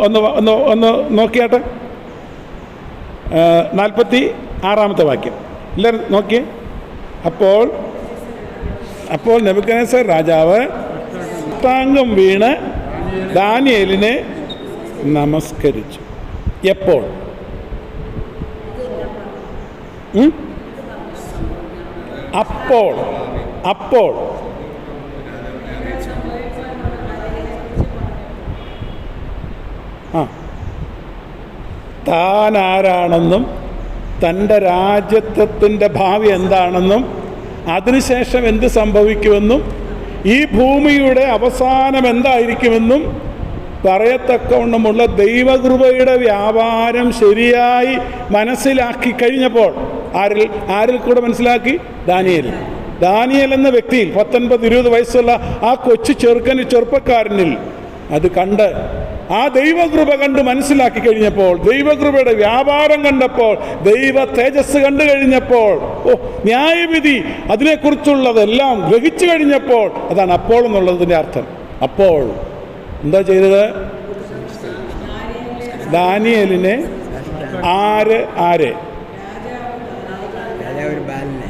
ഒന്ന് നോക്കിയാട്ടെ. 46-ാമത്തെ വാക്യം എല്ലാവരും നോക്കിയേ. അപ്പോൾ നെബൂഖദ്നേസർ രാജാവ് സാഷ്ടാംഗം വീണ് ദാനിയേലിനെ നമസ്കരിച്ചു. എപ്പോൾ? അപ്പോൾ താൻ ആരാണെന്നും തൻ്റെ രാജ്യത്വത്തിൻ്റെ ഭാവി എന്താണെന്നും അതിനുശേഷം എന്ത് സംഭവിക്കുമെന്നും ഈ ഭൂമിയുടെ അവസാനം എന്തായിരിക്കുമെന്നും പറയത്തക്കവണ്ണമുള്ള ദൈവകൃപയുടെ വ്യാപാരം ശരിയായി മനസ്സിലാക്കി കഴിഞ്ഞപ്പോൾ ആരിൽ കൂടെ മനസ്സിലാക്കി? ദാനിയേൽ എന്ന വ്യക്തിയിൽ, 19-20 വയസ്സുള്ള ആ കൊച്ചു ചെറുപ്പക്കാരനിൽ അത് കണ്ട്, ആ ദൈവകൃപ കണ്ട് മനസ്സിലാക്കി കഴിഞ്ഞപ്പോൾ, ദൈവകൃപയുടെ വ്യാപാരം കണ്ടപ്പോൾ, ദൈവ തേജസ് കണ്ടു കഴിഞ്ഞപ്പോൾ, ന്യായവിധി അതിനെക്കുറിച്ചുള്ളതെല്ലാം ഗ്രഹിച്ചു കഴിഞ്ഞപ്പോൾ, അതാണ് അപ്പോൾ എന്നുള്ളതിൻ്റെ അർത്ഥം. അപ്പോൾ എന്താ ചെയ്തത്? ദാനിയേലിനെ ആര്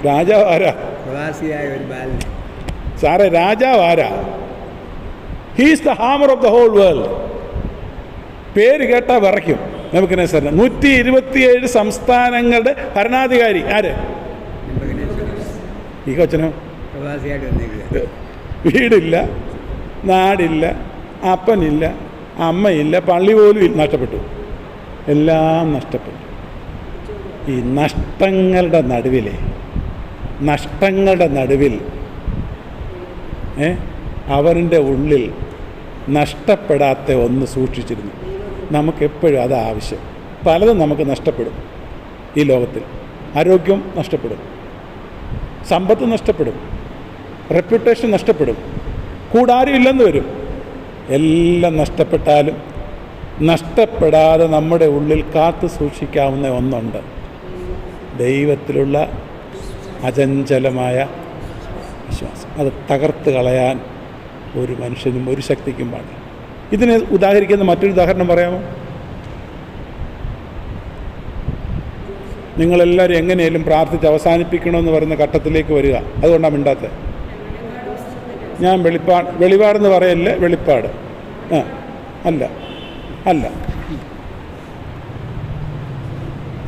രാജാവ് ആരാ? സാറേ, രാജാവ് ആരാ? He's the hammer of the whole world. പേര് കേട്ടാൽ വിറയ്ക്കും. നെബൂഖദ്നേസറിന് 127 സംസ്ഥാനങ്ങളുടെ ഭരണാധികാരി ആര്? ഈ കൊച്ചനോ? വീടില്ല, നാടില്ല, അപ്പനില്ല, അമ്മയില്ല, പള്ളി പോലും നഷ്ടപ്പെട്ടു. എല്ലാം നഷ്ടപ്പെട്ടു. ഈ നഷ്ടങ്ങളുടെ നടുവിൽ അവരുടെ ഉള്ളിൽ നഷ്ടപ്പെടാത്ത ഒന്ന് സൂക്ഷിച്ചിരുന്നു. നമുക്കെപ്പോഴും അത് ആവശ്യം. പലതും നമുക്ക് നഷ്ടപ്പെടും ഈ ലോകത്തിൽ. ആരോഗ്യം നഷ്ടപ്പെടും, സമ്പത്ത് നഷ്ടപ്പെടും, റെപ്യൂട്ടേഷൻ നഷ്ടപ്പെടും, കൂടാരും ഇല്ലെന്ന് വരും. എല്ലാം നഷ്ടപ്പെട്ടാലും നഷ്ടപ്പെടാതെ നമ്മുടെ ഉള്ളിൽ കാത്തു സൂക്ഷിക്കാവുന്ന ഒന്നുണ്ട്: ദൈവത്തിലുള്ള അചഞ്ചലമായ വിശ്വാസം. അത് തകർത്ത് കളയാൻ ഒരു മനുഷ്യനും ഒരു ശക്തിക്കും പാടില്ല. ഇതിനെ ഉദാഹരിക്കുന്ന മറ്റൊരു ഉദാഹരണം പറയാമോ? നിങ്ങളെല്ലാവരും എങ്ങനെയും പ്രാർത്ഥിച്ച് അവസാനിപ്പിക്കണമെന്ന് പറയുന്ന ഘട്ടത്തിലേക്ക് വരിക. അതുകൊണ്ടാണ് മിണ്ടാത്തത്. ഞാൻ വെളിപാടെന്ന് പറയല്ലേ, വെളിപ്പാട് അല്ല.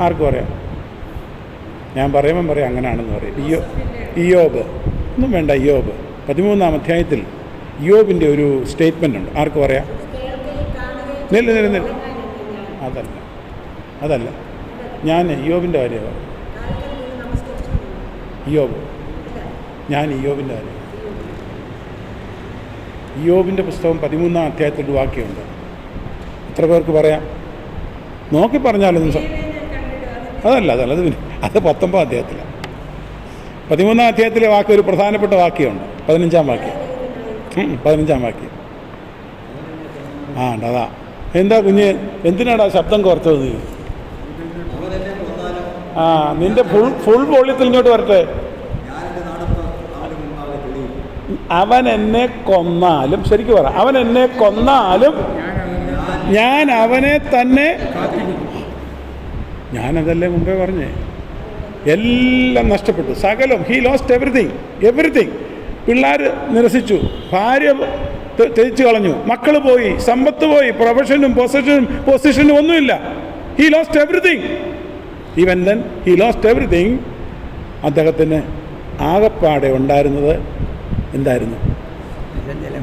ആർക്ക് പറയാം? ഞാൻ പറയുമ്പം പറയാം അങ്ങനെയാണെന്ന് പറയും. ഇയ്യോബ് ഒന്നും വേണ്ട. ഇയ്യോബ് 13-ാം അധ്യായത്തിൽ ഇയ്യോബിൻ്റെ ഒരു സ്റ്റേറ്റ്മെൻ്റ് ഉണ്ട്. ആർക്ക് പറയാം? അതല്ല ഞാൻ ഇയ്യോബിൻ്റെ കാര്യമാണ്. ഇയ്യോബിൻ്റെ കാര്യം. ഇയ്യോബിൻ്റെ പുസ്തകം 13-ാം അധ്യായത്തിൻ്റെ വാക്യമുണ്ട്. എത്ര പേർക്ക് പറയാം? നോക്കി പറഞ്ഞാലൊന്നും അതല്ല അത് 19-ാം അധ്യായത്തിലാണ്. 13-ാം അധ്യായത്തിലെ വാക്യം ഒരു പ്രധാനപ്പെട്ട വാക്യമുണ്ട്. 15-ാം വാക്യം. അതാ. എന്താ കുഞ്ഞ്, എന്തിനാടാ ശബ്ദം കുറച്ചത് നീ? നിന്റെ ഫുൾ വോള്യത്തിൽ ഇങ്ങോട്ട് വരട്ടെ. അവൻ എന്നെ കൊന്നാലും, ശരിക്കും പറ, അവൻ എന്നെ കൊന്നാലും ഞാൻ അവനെ തന്നെ. ഞാനതല്ലേ മുമ്പേ പറഞ്ഞേ. എല്ലാം നഷ്ടപ്പെട്ടു, സകലം. He lost everything. പിള്ളേർ നിരസിച്ചു, ഭാര്യ ത്യജിച്ചു കളഞ്ഞു, മക്കൾ പോയി, സമ്പത്ത് പോയി, പ്രൊഫഷനും പൊസിഷനും ഒന്നുമില്ല. He lost everything. Even then he lost everything. അദ്ദേഹത്തിന് ആകപ്പാടെ ഉണ്ടായിരുന്നത് എന്തായിരുന്നു?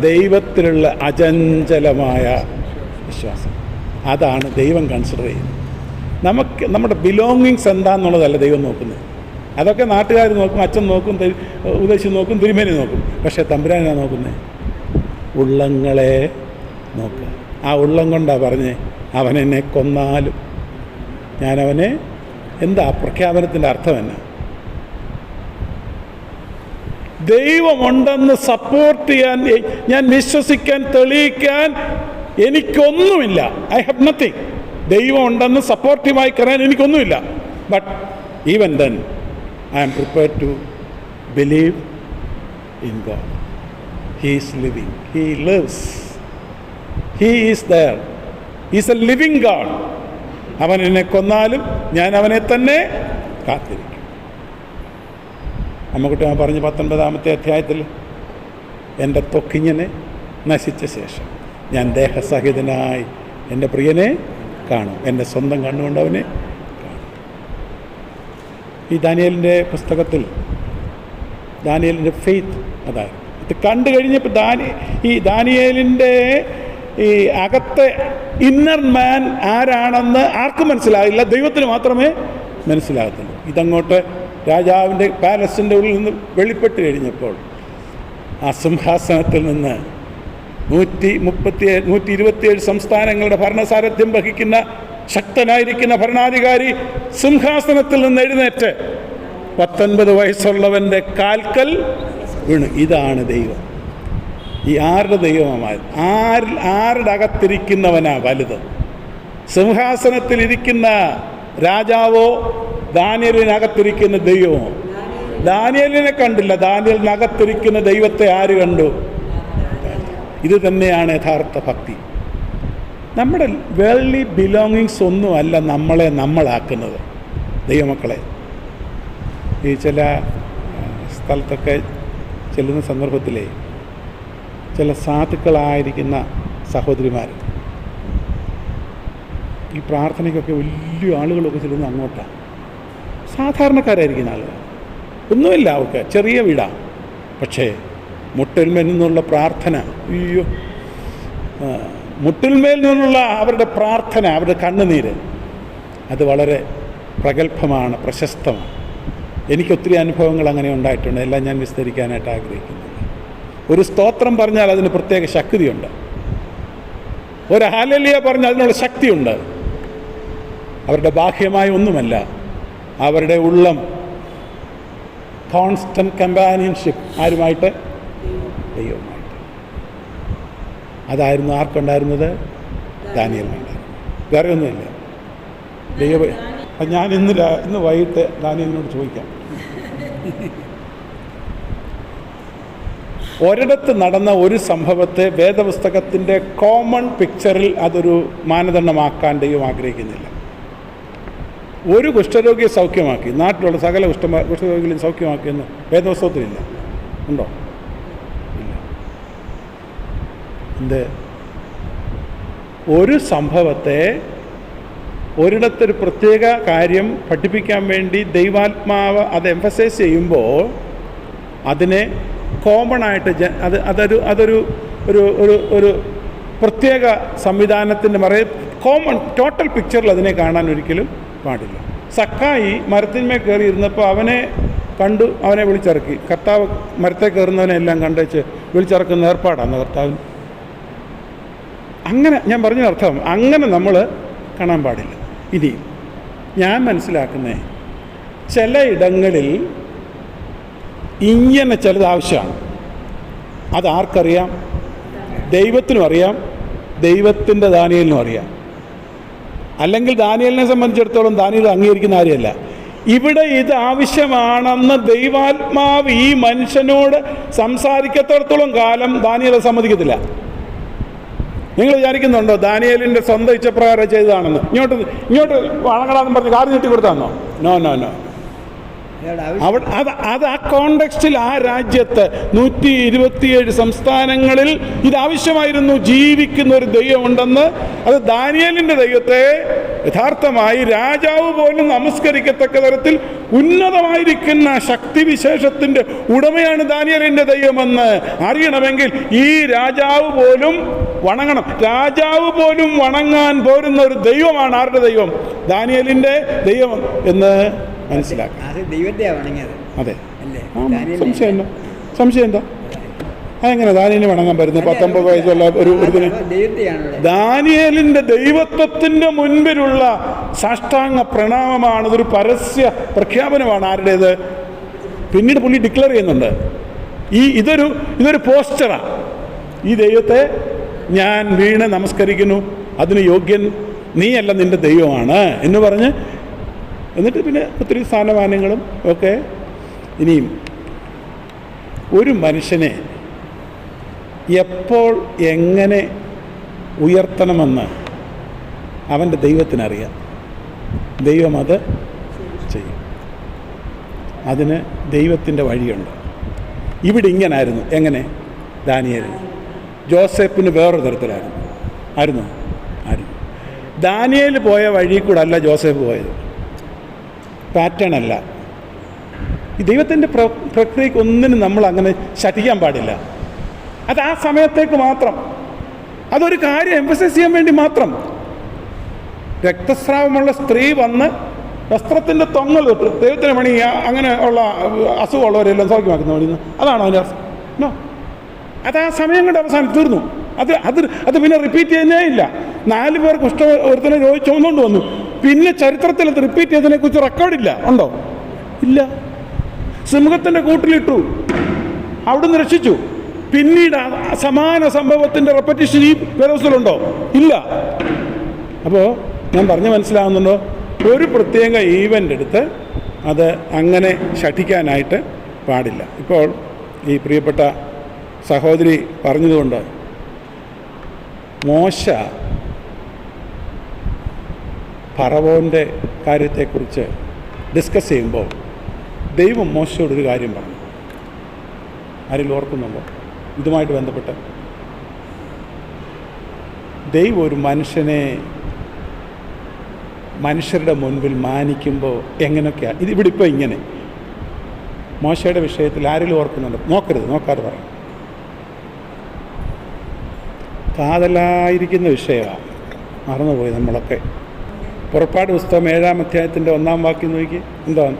ദൈവത്തിലുള്ള അചഞ്ചലമായ വിശ്വാസം. അതാണ് ദൈവം കൺസിഡർ ചെയ്യുന്നത്. നമുക്ക് നമ്മുടെ ബിലോങ്ങിങ്സ് എന്താണെന്നുള്ളതല്ല ദൈവം നോക്കുന്നത്. അതൊക്കെ നാട്ടുകാർ നോക്കും, അച്ഛൻ നോക്കും, ഉപദേശി നോക്കും, തിരുമേനി നോക്കും. പക്ഷേ തമ്പുരാനാണ് നോക്കുന്നത് ഉള്ളങ്ങളെ നോക്കുക. ആ ഉള്ളം കൊണ്ടാണ് പറഞ്ഞേ, അവനെന്നെ കൊന്നാലും ഞാനവനെ, എന്താ പ്രഖ്യാപനത്തിൻ്റെ അർത്ഥം എന്നാ? ദൈവമുണ്ടെന്ന് സപ്പോർട്ട് ചെയ്യാൻ, ഞാൻ വിശ്വസിക്കാൻ, തെളിയിക്കാൻ എനിക്കൊന്നുമില്ല. I have nothing. ദൈവം ഉണ്ടെന്ന് സപ്പോർട്ടീവായി കയറാൻ എനിക്കൊന്നുമില്ല. But even then I am prepared to believe in God. He is living, he lives, he is there, he is a living God. അവൻ എന്നെ കൊന്നാലും ഞാൻ അവനെ തന്നെ കാത്തിരിക്കും. അമ്മക്കുട്ടി പറഞ്ഞ് 19-ാമത്തെ അധ്യായത്തിൽ എൻ്റെ ത്വക്കിങ്ങനെ നശിച്ച ശേഷം ഞാൻ ദേഹസഹിതനായി എൻ്റെ പ്രിയനെ കാണും, എൻ്റെ സ്വന്തം കണ്ണുകൊണ്ട് അവനെ കാണും. ഈ ദാനിയേലിൻ്റെ പുസ്തകത്തിൽ ദാനിയേലിൻ്റെ ഫെയ്ത്ത് അതായിരുന്നു. ഇത് കണ്ടു കഴിഞ്ഞപ്പോൾ ഈ ദാനിയേലിൻ്റെ ഈ അകത്തെ ഇന്നർ മാൻ ആരാണെന്ന് ആർക്കും മനസ്സിലാകില്ല, ദൈവത്തിന് മാത്രമേ മനസ്സിലാകത്തുള്ളൂ. ഇതങ്ങോട്ട് രാജാവിൻ്റെ പാലസിൻ്റെ ഉള്ളിൽ നിന്ന് വെളിപ്പെട്ട് കഴിഞ്ഞപ്പോൾ ആ സിംഹാസനത്തിൽ നിന്ന് 127 സംസ്ഥാനങ്ങളുടെ ഭരണസാരഥ്യം വഹിക്കുന്ന ശക്തനായിരിക്കുന്ന ഭരണാധികാരി സിംഹാസനത്തിൽ നിന്ന് എഴുന്നേറ്റ് 19 വയസ്സുള്ളവൻ്റെ കാൽക്കൽ വീണു. ഇതാണ് ദൈവം. ഈ ആരുടെ ദൈവമാണ്? ആരുടെ അകത്തിരിക്കുന്നവനാ വലുത്? സിംഹാസനത്തിലിരിക്കുന്ന രാജാവോ ദാനിയേലിനകത്തിരിക്കുന്ന ദൈവമോ? ദാനിയേലിനെ കണ്ടില്ല, ദാനിയേലിനകത്തിരിക്കുന്ന ദൈവത്തെ ആര് കണ്ടു? ഇത് തന്നെയാണ് യഥാർത്ഥ ഭക്തി. നമ്മുടെ വേൾഡ്ലി ബിലോങ്ങിങ്സ് ഒന്നുമല്ല നമ്മളാക്കുന്നത് ദൈവമക്കളെ. ഈ ചില സ്ഥലത്തൊക്കെ ചെല്ലുന്ന സന്ദർഭത്തിലേ ചില സാധുക്കളായിരിക്കുന്ന സഹോദരിമാർ ഈ പ്രാർത്ഥനയ്ക്കൊക്കെ വലിയ ആളുകളൊക്കെ ചെല്ലുന്ന അങ്ങോട്ടാണ്. സാധാരണക്കാരായിരിക്കുന്ന ആളുകൾ, ഒന്നുമില്ല, അവർക്ക് ചെറിയ വീടാണ്. പക്ഷേ മുട്ടിന്മേൽ നിന്നുള്ള പ്രാർത്ഥന, അയ്യോ, മുട്ടിന്മേൽ നിന്നുള്ള അവരുടെ പ്രാർത്ഥന, അവരുടെ കണ്ണുനീര്, അത് വളരെ പ്രഗത്ഭമാണ്, പ്രശസ്തമാണ്. എനിക്കൊത്തിരി അനുഭവങ്ങൾ അങ്ങനെ ഉണ്ടായിട്ടുണ്ട്. എല്ലാം ഞാൻ വിസ്തരിക്കാനായിട്ട് ആഗ്രഹിക്കുന്നില്ല. ഒരു സ്തോത്രം പറഞ്ഞാൽ അതിന് പ്രത്യേക ശക്തിയുണ്ട്. ഒരു ഹല്ലേലൂയ പറഞ്ഞാൽ അതിനുള്ള ശക്തിയുണ്ട്. അവരുടെ ബാഹ്യമായ ഒന്നുമല്ല, അവരുടെ ഉള്ളം കോൺസ്റ്റന്റ് കമ്പാനിയൻഷിപ്പ് ആരുമായിട്ട്? ദൈവമായിട്ട്. അതായിരുന്നു ആർക്കുണ്ടായിരുന്നത്? ദാനിയേലിനുണ്ടായിരുന്നു. വേറെ ഒന്നുമില്ല. ഞാൻ ഇന്ന് വൈകിട്ട് ദാനിയേലിനോട് ചോദിക്കാം. ഒരിടത്ത് നടന്ന ഒരു സംഭവത്തെ വേദപുസ്തകത്തിൻ്റെ കോമൺ പിക്ചറിൽ അതൊരു മാനദണ്ഡമാക്കാൻ ദൈവം ആഗ്രഹിക്കുന്നില്ല. ഒരു കുഷ്ഠരോഗിയെ സൗഖ്യമാക്കി, നാട്ടിലുള്ള സകല കുഷ്ഠരോഗികളെയും സൗഖ്യമാക്കിയെന്ന് വേദപുസ്തകത്തിലില്ല. ഉണ്ടോ? ഇല്ല. എന്ത്? ഒരു സംഭവത്തെ ഒരിടത്തൊരു പ്രത്യേക കാര്യം പഠിപ്പിക്കാൻ വേണ്ടി ദൈവാത്മാവ് അത് എംഫസൈസ് ചെയ്യുമ്പോൾ അതിനെ കോമണായിട്ട് അതൊരു ഒരു പ്രത്യേക സംവിധാനത്തിൻ്റെ കോമൺ ടോട്ടൽ പിക്ചറിൽ അതിനെ കാണാൻ ഒരിക്കലും പാടില്ല. സക്കായി മരത്തിന്മേൽ കയറിയിരുന്നപ്പോൾ അവനെ കണ്ടു, അവനെ വിളിച്ചിറക്കി. കർത്താവ് മരത്തെ കയറുന്നവനെല്ലാം കണ്ടുവച്ച് വിളിച്ചിറക്കുന്ന ഏർപ്പാടാണ് കർത്താവിന്. അങ്ങനെ ഞാൻ പറഞ്ഞ അർത്ഥം അങ്ങനെ നമ്മൾ കാണാൻ പാടില്ല. ഇനി ഞാൻ മനസ്സിലാക്കുന്നേ, ചിലയിടങ്ങളിൽ ഇങ്ങനെ ചിലത് ആവശ്യമാണ്. അതാർക്കറിയാം? ദൈവത്തിനും അറിയാം, ദൈവത്തിൻ്റെ ദാനിയേലിനും അറിയാം. അല്ലെങ്കിൽ ദാനിയേലിനെ സംബന്ധിച്ചിടത്തോളം ദാനിയേൽ അംഗീകരിക്കുന്ന കാര്യമല്ല. ഇവിടെ ഇത് ആവശ്യമാണെന്ന് ദൈവാത്മാവ് ഈ മനുഷ്യനോട് സംസാരിക്കത്തോടത്തോളം കാലം ദാനിയേൽ സമ്മതിക്കത്തില്ല. നിങ്ങൾ വിചാരിക്കുന്നുണ്ടോ ദാനിയേലിൻ്റെ സ്വന്തം ഇച്ഛപ്രകാരം ചെയ്തതാണെന്ന്? ഇങ്ങോട്ട് വഴങ്ങടാന്ന് പറഞ്ഞ് കാര്യം നീട്ടി കൊടുത്താന്നോ? നോ. അത് ആ കോണ്ടെക്സ്റ്റിൽ ആ രാജ്യത്ത് 127 സംസ്ഥാനങ്ങളിൽ ഇതാവശ്യമായിരുന്നു. ജീവിക്കുന്ന ഒരു ദൈവമുണ്ടെന്ന്, അത് ദാനിയേലിൻ്റെ ദൈവത്തെ യഥാർത്ഥമായി രാജാവ് പോലും നമസ്കരിക്കത്തക്ക തരത്തിൽ ഉന്നതമായിരിക്കുന്ന ശക്തിവിശേഷത്തിൻ്റെ ഉടമയാണ് ദാനിയേലിൻ്റെ ദൈവമെന്ന് അറിയണമെങ്കിൽ ഈ രാജാവ് പോലും വണങ്ങണം. രാജാവ് പോലും വണങ്ങാൻ പോരുന്ന ഒരു ദൈവമാണ് ആരുടെ ദൈവം? ദാനിയേലിൻ്റെ ദൈവം എന്ന് മനസ്സിലാക്കാം. അതെ, സംശയം എന്താ? അതെങ്ങനെ ദാനിയേലിന് വണങ്ങാൻ പറ്റുന്നത്? 19 വയസ്സുള്ള ഒരു ദാനിയേലിൻ്റെ ദൈവത്വത്തിൻ്റെ മുൻപിലുള്ള സാഷ്ടാംഗ പ്രണാമമാണ്. ഇതൊരു പരസ്യ പ്രഖ്യാപനമാണ്. ആരുടേത്? പിന്നീട് പുള്ളി ഡിക്ലെയർ ചെയ്യുന്നുണ്ട്, ഇതൊരു പോസ്റ്ററാണ്. ഈ ദൈവത്തെ ഞാൻ വീണ് നമസ്കരിക്കുന്നു, അതിന് യോഗ്യൻ നീയല്ല, നിൻ്റെ ദൈവമാണ് എന്ന് പറഞ്ഞ്, എന്നിട്ട് പിന്നെ ഒത്തിരി സ്ഥാനമാനങ്ങളും ഒക്കെ. ഇനിയും ഒരു മനുഷ്യനെ എപ്പോൾ എങ്ങനെ ഉയർത്തണമെന്ന് അവൻ്റെ ദൈവത്തിനറിയാം. ദൈവം അത് ചെയ്യും. അതിന് ദൈവത്തിൻ്റെ വഴിയുണ്ട്. ഇവിടെ ഇങ്ങനായിരുന്നു. എങ്ങനെ? ദാനിയേലിന്. ജോസഫിന് വേറൊരു തരത്തിലായിരുന്നു. ദാനിയേൽ പോയ വഴി കൂടെ അല്ല ജോസഫ് പോയത്. പാറ്റേൺ അല്ല. ഈ ദൈവത്തിൻ്റെ പ്രക്രിയക്ക് ഒന്നിനും നമ്മൾ അങ്ങനെ ശഠിക്കാൻ പാടില്ല. അത് ആ സമയത്തേക്ക് മാത്രം, അതൊരു കാര്യം എംഫസൈസ് ചെയ്യാൻ വേണ്ടി മാത്രം. രക്തസ്രാവമുള്ള സ്ത്രീ വന്ന് വസ്ത്രത്തിൻ്റെ തൊങ്ങൽ തൊട്ട് ദൈവത്തിന് പണി, അങ്ങനെ ഉള്ള അസുഖമുള്ളവരെല്ലാം സൗഖ്യമാക്കുന്ന പണിയുന്നു. അതാണോ അതിൻ്റെ അർത്ഥം? നോ. അത് ആ സമയം കൊണ്ട് അവസാനം തീർന്നു. അത് പിന്നെ റിപ്പീറ്റ് ചെയ്യുന്നേ ഇല്ല. 4 പേർ ഒരുത്തനെ ചുമന്നുകൊണ്ട് വന്നു. പിന്നെ ചരിത്രത്തിൽ അത് റിപ്പീറ്റ് ചെയ്തതിനെക്കുറിച്ച് റെക്കോർഡില്ല. ഉണ്ടോ? ഇല്ല. സിംഹത്തിൻ്റെ കൂട്ടിലിട്ടു, അവിടുന്ന് രക്ഷിച്ചു. പിന്നീട് സമാന സംഭവത്തിൻ്റെ റെപ്പറ്റീഷൻ ഈ വേദപുസ്തകത്തിലുണ്ടോ? ഇല്ല. അപ്പോൾ ഞാൻ പറഞ്ഞ് മനസ്സിലാവുന്നുണ്ടോ? ഒരു പ്രത്യേക ഈവൻ്റ് എടുത്ത് അത് അങ്ങനെ ശഠിക്കാനായിട്ട് പാടില്ല. ഇപ്പോൾ ഈ പ്രിയപ്പെട്ട സഹോദരി പറഞ്ഞതുകൊണ്ട് മോശ ഫറവോൻ്റെ കാര്യത്തെക്കുറിച്ച് ഡിസ്കസ് ചെയ്യുമ്പോൾ ദൈവം മോശയോടൊരു കാര്യം പറഞ്ഞു. ആരെങ്കിലും ഓർക്കുന്നുണ്ടോ? ഇതുമായിട്ട് ബന്ധപ്പെട്ട് ദൈവം ഒരു മനുഷ്യരുടെ മുൻപിൽ മാനിക്കുമ്പോൾ എങ്ങനെയൊക്കെയാണ് ഇവിടെ ഇപ്പോൾ ഇങ്ങനെ. മോശയുടെ വിഷയത്തിൽ ആരെങ്കിലും ഓർക്കുന്നുണ്ടോ? നോക്കാതെ പറയാം. കാതലായിരിക്കുന്ന വിഷയമാണ്. മറന്നുപോയി നമ്മളൊക്കെ. പുറപ്പാട് പുസ്തകം 7-ാം അധ്യായത്തിൻ്റെ 1-ാം വാക്യം നോക്കി. എന്താണ്?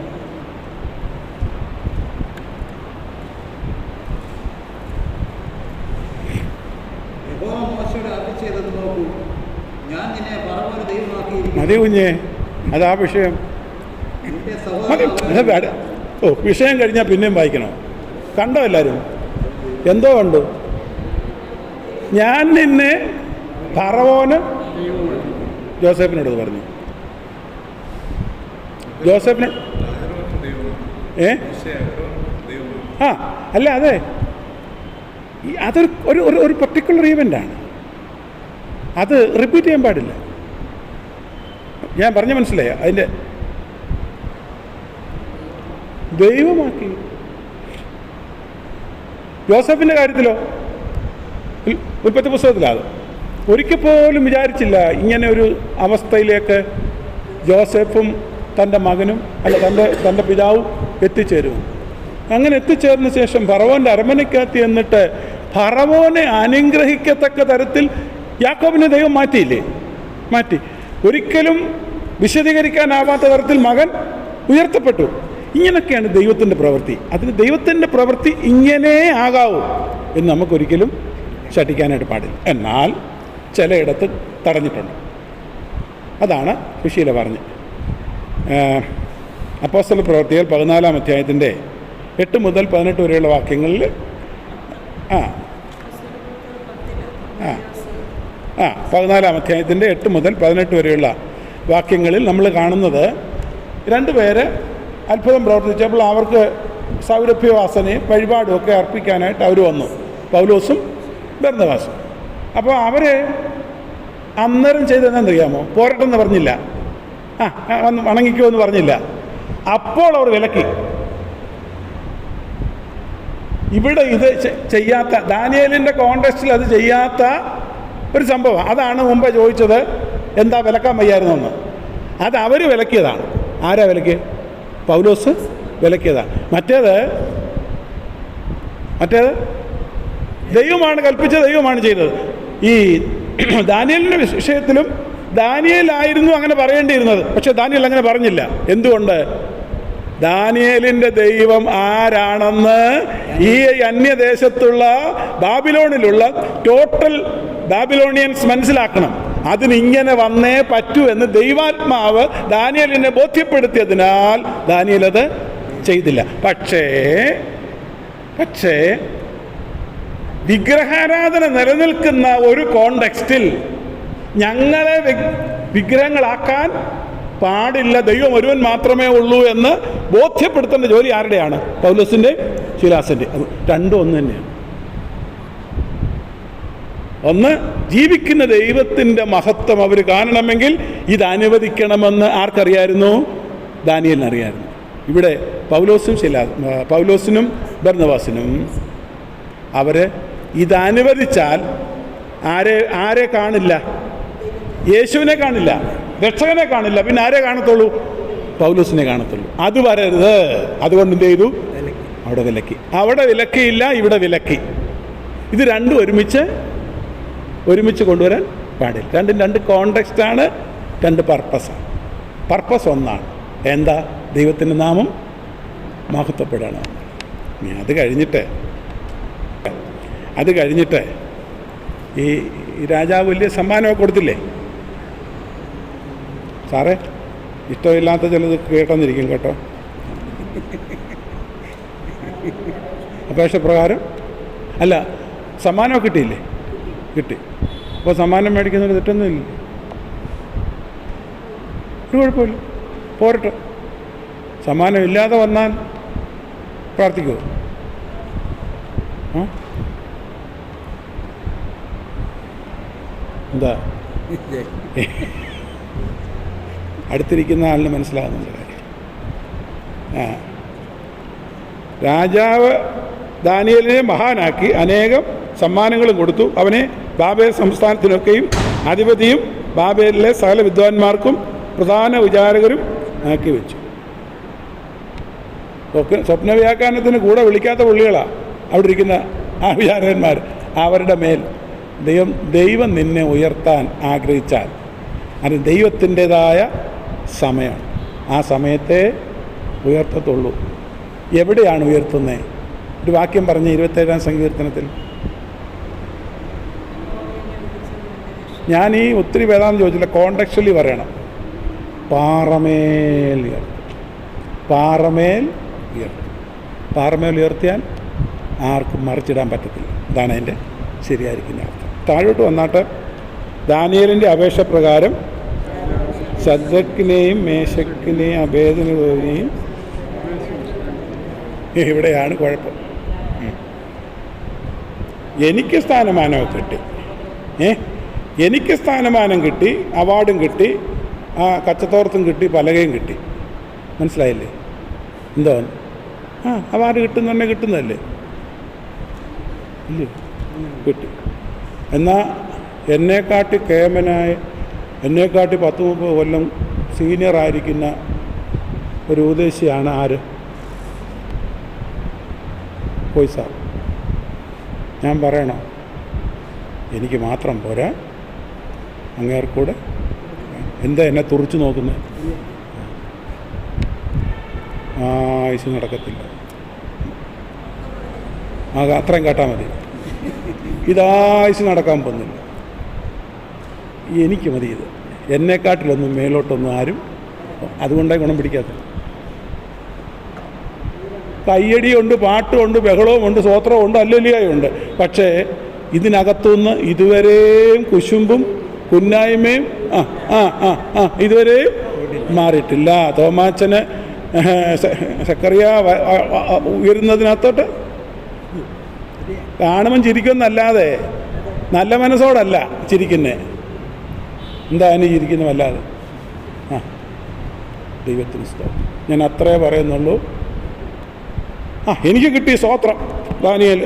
മതി കുഞ്ഞേ, അതാ വിഷയം. വിഷയം കഴിഞ്ഞാൽ പിന്നെയും വായിക്കണോ? കണ്ടോ എല്ലാവരും? എന്തോ കണ്ടു? ഞാൻ നിന്നെ ഫറവോന് ജോസഫിനോട് പറഞ്ഞു. ജോസഫിന് അല്ല, അതെ, അതൊരു ഒരു പർട്ടിക്കുലർ ഈവൻ്റാണ്. അത് റിപ്പീറ്റ് ചെയ്യാൻ പാടില്ല. ഞാൻ പറഞ്ഞ മനസ്സിലായ? അതിൻ്റെ ദൈവമാക്കി. ജോസഫിൻ്റെ കാര്യത്തിലോ ഉൽപ്പത്തി പുസ്തകത്തിലാണ്. ഒരിക്കൽ പോലും വിചാരിച്ചില്ല ഇങ്ങനെ ഒരു അവസ്ഥയിലേക്ക് ജോസഫും തൻ്റെ മകനും തൻ്റെ പിതാവും എത്തിച്ചേരും. അങ്ങനെ എത്തിച്ചേർന്ന ശേഷം ഫറവോൻ്റെ അരമനയ്ക്കകത്ത് എന്നിട്ട് ഫറവോനെ അനുഗ്രഹിക്കത്തക്ക തരത്തിൽ യാക്കോബിനെ ദൈവം മാറ്റിയില്ലേ? മാറ്റി. ഒരിക്കലും വിശദീകരിക്കാനാവാത്ത തരത്തിൽ മകൻ ഉയർത്തപ്പെട്ടു. ഇങ്ങനെയൊക്കെയാണ് ദൈവത്തിൻ്റെ പ്രവൃത്തി. അതിന് ദൈവത്തിൻ്റെ പ്രവൃത്തി ഇങ്ങനെ ആകാവൂ എന്ന് നമുക്കൊരിക്കലും ശഠിക്കാനായിട്ട് പാടില്ല. എന്നാൽ ചിലയിടത്ത് തടഞ്ഞിട്ടുണ്ട്. അതാണ് സുശീല പറഞ്ഞ്. അപ്പോസ്തല പ്രവൃത്തികൾ 14-ാം അധ്യായത്തിൻ്റെ 8 മുതൽ 18 വരെയുള്ള വാക്യങ്ങളിൽ 14-ാം അധ്യായത്തിൻ്റെ 8 മുതൽ 18 വരെയുള്ള വാക്യങ്ങളിൽ നമ്മൾ കാണുന്നത് 2 പേര് അത്ഭുതം പ്രവർത്തിച്ചപ്പോൾ അവർക്ക് സൗരഭ്യവാസനയും വഴിപാടും ഒക്കെ അർപ്പിക്കാനായിട്ട് അവർ വന്നു, പൗലോസും ബർന്നബാസും. അപ്പോൾ അവർ അന്നേരം ചെയ്തതെന്നറിയാമോ? പോരട്ടെന്ന് പറഞ്ഞില്ല, വന്ന് വണങ്ങിക്കോ എന്ന് പറഞ്ഞില്ല. അപ്പോൾ അവർ വിലക്കി. ഇവിടെ ഇത് ചെയ്യാത്ത, ദാനിയേലിൻ്റെ കോണ്ടെക്സ്റ്റിൽ അത് ചെയ്യാത്ത ഒരു സംഭവം. അതാണ് മുമ്പ് ചോദിച്ചത്, എന്താ വിലക്കാൻ വയ്യായിരുന്നെന്ന്. അത് അവർ വിലക്കിയതാണ്. ആരാ വിലക്കിയത്? പൗലോസ് വിലക്കിയതാണ്. മറ്റേത് ദൈവമാണ് കൽപ്പിച്ചത്, ദൈവമാണ് ചെയ്തത്. ഈ ദാനിയേലിൻ്റെ വിഷയത്തിലും ദാനിയേലായിരുന്നു അങ്ങനെ പറയേണ്ടിയിരുന്നത്. പക്ഷെ ദാനിയേൽ അങ്ങനെ പറഞ്ഞില്ല. എന്തുകൊണ്ട്? ദാനിയേലിൻ്റെ ദൈവം ആരാണെന്ന് ഈ അന്യദേശത്തുള്ള ബാബിലോണിലുള്ള ടോട്ടൽ ബാബിലോണിയൻസ് മനസ്സിലാക്കണം. അതിനിങ്ങനെ വന്നേ പറ്റൂ എന്ന് ദൈവാത്മാവ് ദാനിയേലിനെ ബോധ്യപ്പെടുത്തിയതിനാൽ ദാനിയേൽ അത് ചെയ്തില്ല. പക്ഷേ വിഗ്രഹാരാധന നിലനിൽക്കുന്ന ഒരു കോണ്ടെക്സ്റ്റിൽ ഞങ്ങളെ വിഗ്രഹങ്ങളാക്കാൻ പാടില്ല, ദൈവം ഒരുവൻ മാത്രമേ ഉള്ളൂ എന്ന് ബോധ്യപ്പെടുത്തേണ്ട ജോലി ആരുടെയാണ്? പൗലോസിൻ്റെ, ശീലാസിൻ്റെ. രണ്ടും ഒന്ന് തന്നെയാണ്. ഒന്ന്, ജീവിക്കുന്ന ദൈവത്തിൻ്റെ മഹത്വം അവർ കാണണമെങ്കിൽ ഇത് ആർക്കറിയായിരുന്നു? ദാനിയേലിനറിയായിരുന്നു. ഇവിടെ പൗലോസിനും ബർന്നബാസിനും അവർ ഇതനുവദിച്ചാൽ ആരെ കാണില്ല? യേശുവിനെ കാണില്ല, രക്ഷകനെ കാണില്ല. പിന്നെ ആരെ കാണത്തുള്ളൂ? പൗലോസിനെ കാണത്തുള്ളൂ. അത് വരരുത്. അതുകൊണ്ട് എന്ത് ചെയ്തു? അവിടെ വിലക്കിയില്ല, ഇവിടെ വിലക്കി. ഇത് രണ്ടും ഒരുമിച്ച് കൊണ്ടുവരാൻ പാടില്ല. രണ്ട് കോണ്ടെക്സ്റ്റാണ്, രണ്ട് പർപ്പസാണ്. പർപ്പസ് ഒന്നാണ്. എന്താ? ദൈവത്തിൻ്റെ നാമം മഹത്വപ്പെടണം. അത് കഴിഞ്ഞിട്ട് ഈ രാജാവ് വലിയ സമ്മാനമൊക്കെ കൊടുത്തില്ലേ? സാറേ, ഇഷ്ടമില്ലാത്ത ചിലത് കേട്ടെന്നിരിക്കും കേട്ടോ. അപേക്ഷ പ്രകാരം അല്ല, സമ്മാനമൊക്കെ കിട്ടിയില്ലേ? കിട്ടി. അപ്പോൾ സമ്മാനം മേടിക്കുന്നത് തെറ്റൊന്നുമില്ല, ഒരു കുഴപ്പമില്ല, പോരട്ടെ. സമ്മാനം ഇല്ലാതെ വന്നാൽ പ്രാർത്ഥിക്കുമോ? എന്താ അടുത്തിരിക്കുന്ന ആളിന് മനസ്സിലാകുന്നുണ്ട് കാര്യം. രാജാവ് ദാനിയേലിനെ മഹാനാക്കി അനേകം സമ്മാനങ്ങളും കൊടുത്തു. അവനെ ബാബേൽ സംസ്ഥാനത്തിനൊക്കെയും അധിപതിയും ബാബേലിലെ സകല വിദ്വാൻമാർക്കും പ്രധാന വിചാരകരും ആക്കി വെച്ചു. സ്വപ്ന വ്യാഖ്യാനത്തിന് കൂടെ വിളിക്കാത്ത പുള്ളികളാണ് അവിടെ ഇരിക്കുന്ന ആ വിചാരകന്മാർ. അവരുടെ മേൽ ദൈവം നിന്നെ ഉയർത്താൻ ആഗ്രഹിച്ചാൽ അത് ദൈവത്തിൻ്റെതായ സമയമാണ്. ആ സമയത്തെ ഉയർത്തത്തുള്ളൂ. എവിടെയാണ് ഉയർത്തുന്നത്? ഒരു വാക്യം പറഞ്ഞ 27-ാം സങ്കീർത്തനത്തിൽ. ഞാൻ ഈ ഒത്തിരി വേദാന്തം ചോദിച്ചില്ല, കോണ്ടെക്ച്വലി പറയണം. പാറമേൽ ഉയർത്തിയാൽ ആർക്കും മറിച്ചിടാൻ പറ്റത്തില്ല. അതാണ് അതിൻ്റെ ശരിയായിരിക്കുന്ന അർത്ഥം. താഴോട്ട് വന്നാട്ട് ദാനിയേലിൻ്റെ അപേക്ഷ പ്രകാരം ശദ്രക്കിനെയും മേശക്കിനെയും അഭേദനെയും ഇവിടെയാണ് കുഴപ്പം. എനിക്ക് സ്ഥാനമാനമൊക്കെ കിട്ടി, എനിക്ക് സ്ഥാനമാനം കിട്ടി, അവാർഡും കിട്ടി, ആ കച്ചത്തോർത്തും കിട്ടി, പലകയും കിട്ടി. മനസ്സിലായില്ലേ? എന്തോ അവാർഡ് കിട്ടുന്നതല്ലേ? ഇല്ലേ? കിട്ടി. എന്നാൽ എന്നെക്കാട്ടി കേമനായ, എന്നെക്കാട്ടി 10-30 കൊല്ലം സീനിയറായിരിക്കുന്ന ഒരു ഉപദേശിയാണ് ആര്? സാർ. ഞാൻ പറയണോ? എനിക്ക് മാത്രം പോരാ, അങ്ങേർക്കൂടെ. എന്താ എന്നെ തുറച്ചു നോക്കുന്നത്? ആയുസ് നടക്കത്തില്ല. അത്രയും കേട്ടാൽ മതി. ഇതായുസ് നടക്കാൻ പോകുന്നില്ല. എനിക്ക് മതി ഇത്. എന്നെക്കാട്ടിലൊന്നും മേലോട്ടൊന്നും ആരും അതുകൊണ്ടാണ് ഗുണം പിടിക്കാത്തത്. കയ്യടിയുണ്ട്, പാട്ടുമുണ്ട്, ബഹളവുമുണ്ട്, സ്വോത്രമുണ്ട്, അല്ലല്ലിയായുണ്ട്. പക്ഷേ ഇതിനകത്തുനിന്ന് ഇതുവരെയും കുശുമ്പും കുന്നായ്മയും ഇതുവരെയും മാറിയിട്ടില്ല. തോമാച്ചന് സക്കറിയ ഉയരുന്നതിനകത്തോട്ട് കാണുമ്പം ചിരിക്കുമെന്നല്ലാതെ നല്ല മനസ്സോടല്ല ചിരിക്കുന്നത്. എന്താ അതിന് ചിരിക്കുന്നതല്ലാതെ? ദൈവത്തിന് സ്തോത്രം. ഞാൻ അത്രേ പറയുന്നുള്ളൂ. എനിക്ക് കിട്ടി സ്തോത്രം ദാനിയേൽ.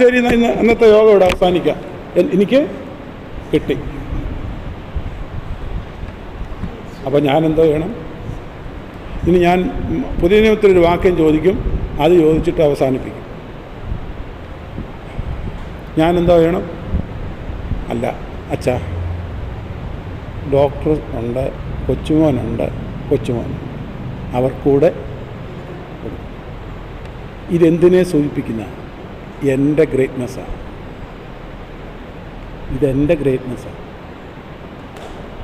ശരി, ഇന്നത്തെ യോഗ ഇവിടെ അവസാനിക്കാം. എനിക്ക് കിട്ടി. അപ്പോൾ ഞാൻ എന്തോ ചെയ്യണം? ഇനി ഞാൻ പുതിയ നിയമത്തിലൊരു വാക്യം ചോദിക്കും, അത് ചോദിച്ചിട്ട് അവസാനിപ്പിക്കും. ഞാൻ എന്തോ ചെയ്യണം? അല്ല അച്ഛാ, ഡോക്ടർ ഉണ്ട്, കൊച്ചുമോനുണ്ട്, കൊച്ചുമോൻ അവർക്കൂടെ. ഇതെന്തിനെ സൂചിപ്പിക്കുന്ന? എൻ്റെ ഗ്രേറ്റ്നെസ്സാണ്. ഇതെൻ്റെ ഗ്രേറ്റ്നെസ്സാണ്.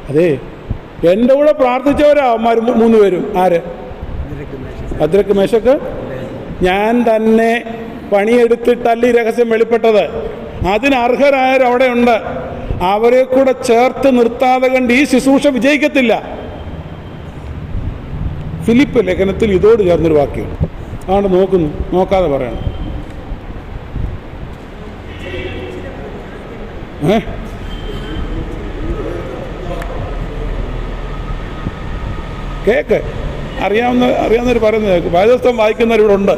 അതേ, എൻ്റെ കൂടെ പ്രാർത്ഥിച്ചവരാ അവന്മാർ 3 പേരും. ആര്? അദ്രക്ക് മേശക്ക്. ഞാൻ തന്നെ പണിയെടുത്തിട്ടല്ല ഈ രഹസ്യം വെളിപ്പെട്ടത്. അതിനർഹരായവർ അവിടെ ഉണ്ട്. അവരെ കൂടെ ചേർത്ത് നിർത്താതെ കണ്ട് ഈ ശുശ്രൂഷ വിജയിക്കത്തില്ല. ഫിലിപ്പ് ലേഖനത്തിൽ ഇതോട് ചേർന്നൊരു വാക്യം അതുകൊണ്ട് നോക്കുന്നു, നോക്കാതെ പറയണം. കേക്ക് അറിയാവുന്നവർ പറയുന്നത് കേൾക്ക്. വേദപുസ്തകം വായിക്കുന്നവരിവിടെ ഉണ്ട്.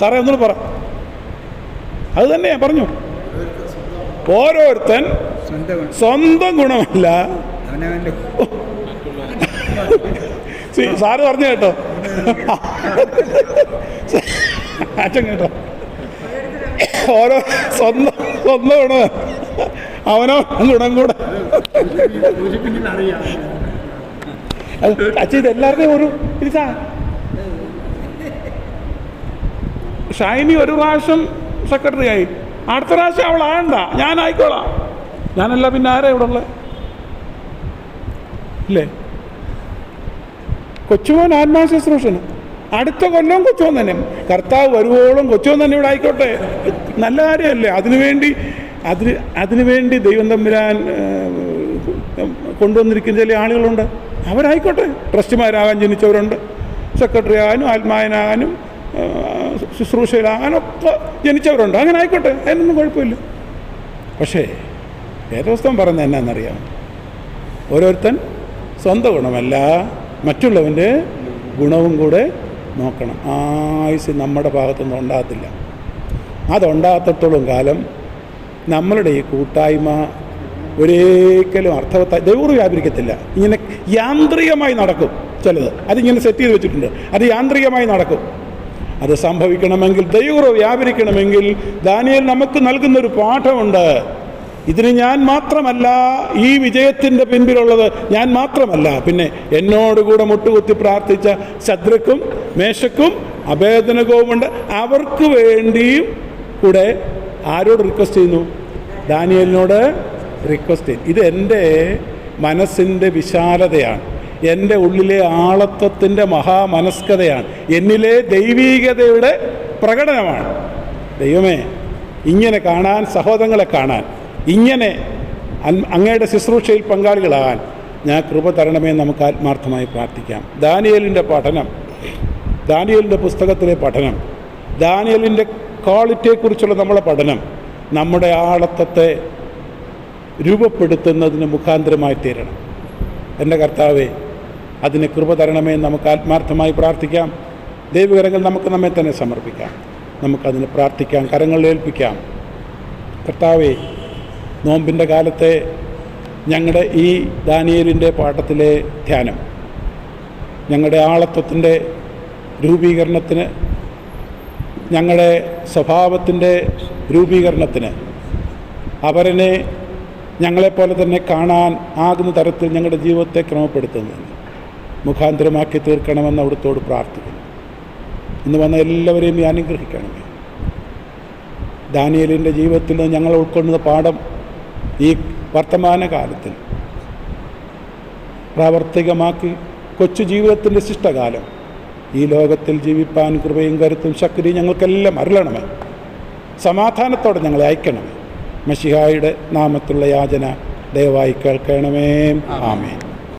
സാറേ ഒന്നുകൂടെ പറ. അത് തന്നെയാ പറഞ്ഞു. ഓരോരുത്തൻ സ്വന്തം ഗുണമല്ല. സാറ് പറഞ്ഞു കേട്ടോ, അച്ഛൻ കേട്ടോ, ഓരോ സ്വന്തം ഗുണം, അവനോ ഗുണം കൂടെ. അച്ഛൻ ഇതെല്ലാവരുടെയും ഒരു ഇതാ. ഷൈനി ഒരു പ്രാവശ്യം സെക്രട്ടറി ആയി, അടുത്ത പ്രാവശ്യം അവൾ ആകണ്ട, ഞാനായിക്കോളാം. ഞാനല്ല പിന്നെ ആരാ ഇവിടെ ഉള്ളത്? ഇല്ലേ? കൊച്ചുമോൻ ആത്മാ ശുശ്രൂഷന് അടുത്ത കൊല്ലവും കൊച്ചുമോൻ തന്നെ. കർത്താവ് വരുവോളം കൊച്ചുമോൻ തന്നെ ഇവിടെ ആയിക്കോട്ടെ, നല്ല കാര്യമല്ലേ? അതിനുവേണ്ടി ദൈവം തമ്പുരാൻ കൊണ്ടുവന്നിരിക്കുന്ന ചില ആളുകളുണ്ട്, അവരായിക്കോട്ടെ. ട്രസ്റ്റുമാരാകാൻ ജനിച്ചവരുണ്ട്, സെക്രട്ടറി ആകാനും ആത്മായനാകാനും ശുശ്രൂഷയിലാകാനൊക്കെ ജനിച്ചവരുണ്ട്. അങ്ങനെ ആയിക്കോട്ടെ, അതിനൊന്നും കുഴപ്പമില്ല. പക്ഷേ വേദപുസ്തകം പറയുന്നത് എന്നാണെന്നറിയാം? ഓരോരുത്തൻ സ്വന്തം ഗുണമല്ല, മറ്റുള്ളവൻ്റെ ഗുണവും കൂടെ നോക്കണം. ആയുസ് നമ്മുടെ ഭാഗത്തൊന്നും ഉണ്ടാകത്തില്ല. അതുണ്ടാകത്തോളം കാലം നമ്മളുടെ ഈ കൂട്ടായ്മ ഒരിക്കലും അർത്ഥവത്തായി ദൈവം വ്യാപരിക്കത്തില്ല. ഇങ്ങനെ യാന്ത്രികമായി നടക്കും ചിലത്. അതിങ്ങനെ സെറ്റ് ചെയ്ത് വെച്ചിട്ടുണ്ട്, അത് യാന്ത്രികമായി നടക്കും. അത് സംഭവിക്കണമെങ്കിൽ, ദൈവം വ്യാപരിക്കണമെങ്കിൽ ദാനിയേൽ നമുക്ക് നൽകുന്നൊരു പാഠമുണ്ട്. ഇതിന് ഞാൻ മാത്രമല്ല, ഈ വിജയത്തിൻ്റെ പിൻപിലുള്ളത് ഞാൻ മാത്രമല്ല, പിന്നെ എന്നോടുകൂടെ മുട്ടുകുത്തി പ്രാർത്ഥിച്ച ശദ്രക്കും മേശക്കും അബേദ്നെഗോവുമുണ്ട്. അവർക്ക് വേണ്ടിയും കൂടെ ആരോട് റിക്വസ്റ്റ് ചെയ്യുന്നു? ദാനിയേലിനോട് റിക്വസ്റ്റ് ചെയ്യും. ഇത് എൻ്റെ മനസ്സിൻ്റെ വിശാലതയാണ്, എൻ്റെ ഉള്ളിലെ ആളത്വത്തിൻ്റെ മഹാമനസ്കതയാണ്, എന്നിലെ ദൈവീകതയുടെ പ്രകടനമാണ്. ദൈവമേ, ഇങ്ങനെ കാണാൻ, സഹോദരങ്ങളെ കാണാൻ, ഇങ്ങനെ അങ്ങയുടെ ശുശ്രൂഷയിൽ പങ്കാളികളാകാൻ ഞാൻ കൃപ തരണമേ. നമുക്ക് ആത്മാർത്ഥമായി പ്രാർത്ഥിക്കാം. ദാനിയേലിൻ്റെ പഠനം, ദാനിയേലിൻ്റെ പുസ്തകത്തിലെ പഠനം, ദാനിയേലിൻ്റെ ക്വാളിറ്റിയെക്കുറിച്ചുള്ള നമ്മളെ പഠനം നമ്മുടെ ആളത്വത്തെ രൂപപ്പെടുത്തുന്നതിന് മുഖാന്തരമായി തീരണം. എൻ്റെ കർത്താവേ, അതിന് കൃപ തരണമേ. നമുക്ക് ആത്മാർത്ഥമായി പ്രാർത്ഥിക്കാം. ദൈവകരങ്ങൾ നമുക്ക് നമ്മെ തന്നെ സമർപ്പിക്കാം. നമുക്കതിന് പ്രാർത്ഥിക്കാം, കരങ്ങളിൽ ഏൽപ്പിക്കാം. കർത്താവേ, നോമ്പിൻ്റെ കാലത്തെ ഞങ്ങളുടെ ഈ ദാനിയേലിൻ്റെ പാഠത്തിലെ ധ്യാനം ഞങ്ങളുടെ ആളത്വത്തിൻ്റെ രൂപീകരണത്തിന്, ഞങ്ങളുടെ സ്വഭാവത്തിൻ്റെ രൂപീകരണത്തിന്, അവരനെ ഞങ്ങളെപ്പോലെ തന്നെ കാണാൻ ആകുന്ന തരത്തിൽ ഞങ്ങളുടെ ജീവിതത്തെ ക്രമപ്പെടുത്തുന്നതിന് മുഖാന്തരമാക്കി തീർക്കണമെന്ന് അവിടുത്തോട് പ്രാർത്ഥിക്കുന്നു. ഇന്ന് വന്ന എല്ലാവരെയും നീ അനുഗ്രഹിക്കണമേ. ദാനിയേലിൻ്റെ ജീവിതത്തിൽ നിന്ന് ഞങ്ങൾ ഉൾക്കൊള്ളുന്ന പാഠം ഈ വർത്തമാനകാലത്തിൽ പ്രാവർത്തികമാക്കി കൊച്ചു ജീവിതത്തിൻ്റെ ശിഷ്ടകാലം ഈ ലോകത്തിൽ ജീവിപ്പാൻ കൃപയും കരുത്തും ശക്തിയും ഞങ്ങൾക്കെല്ലാം അരുളണമേ. സമാധാനത്തോടെ ഞങ്ങളെ അയക്കണമേ. മശിഹായുടെ നാമത്തിലുള്ള യാചന ദയവായി കേൾക്കണമേ. ആമേൻ.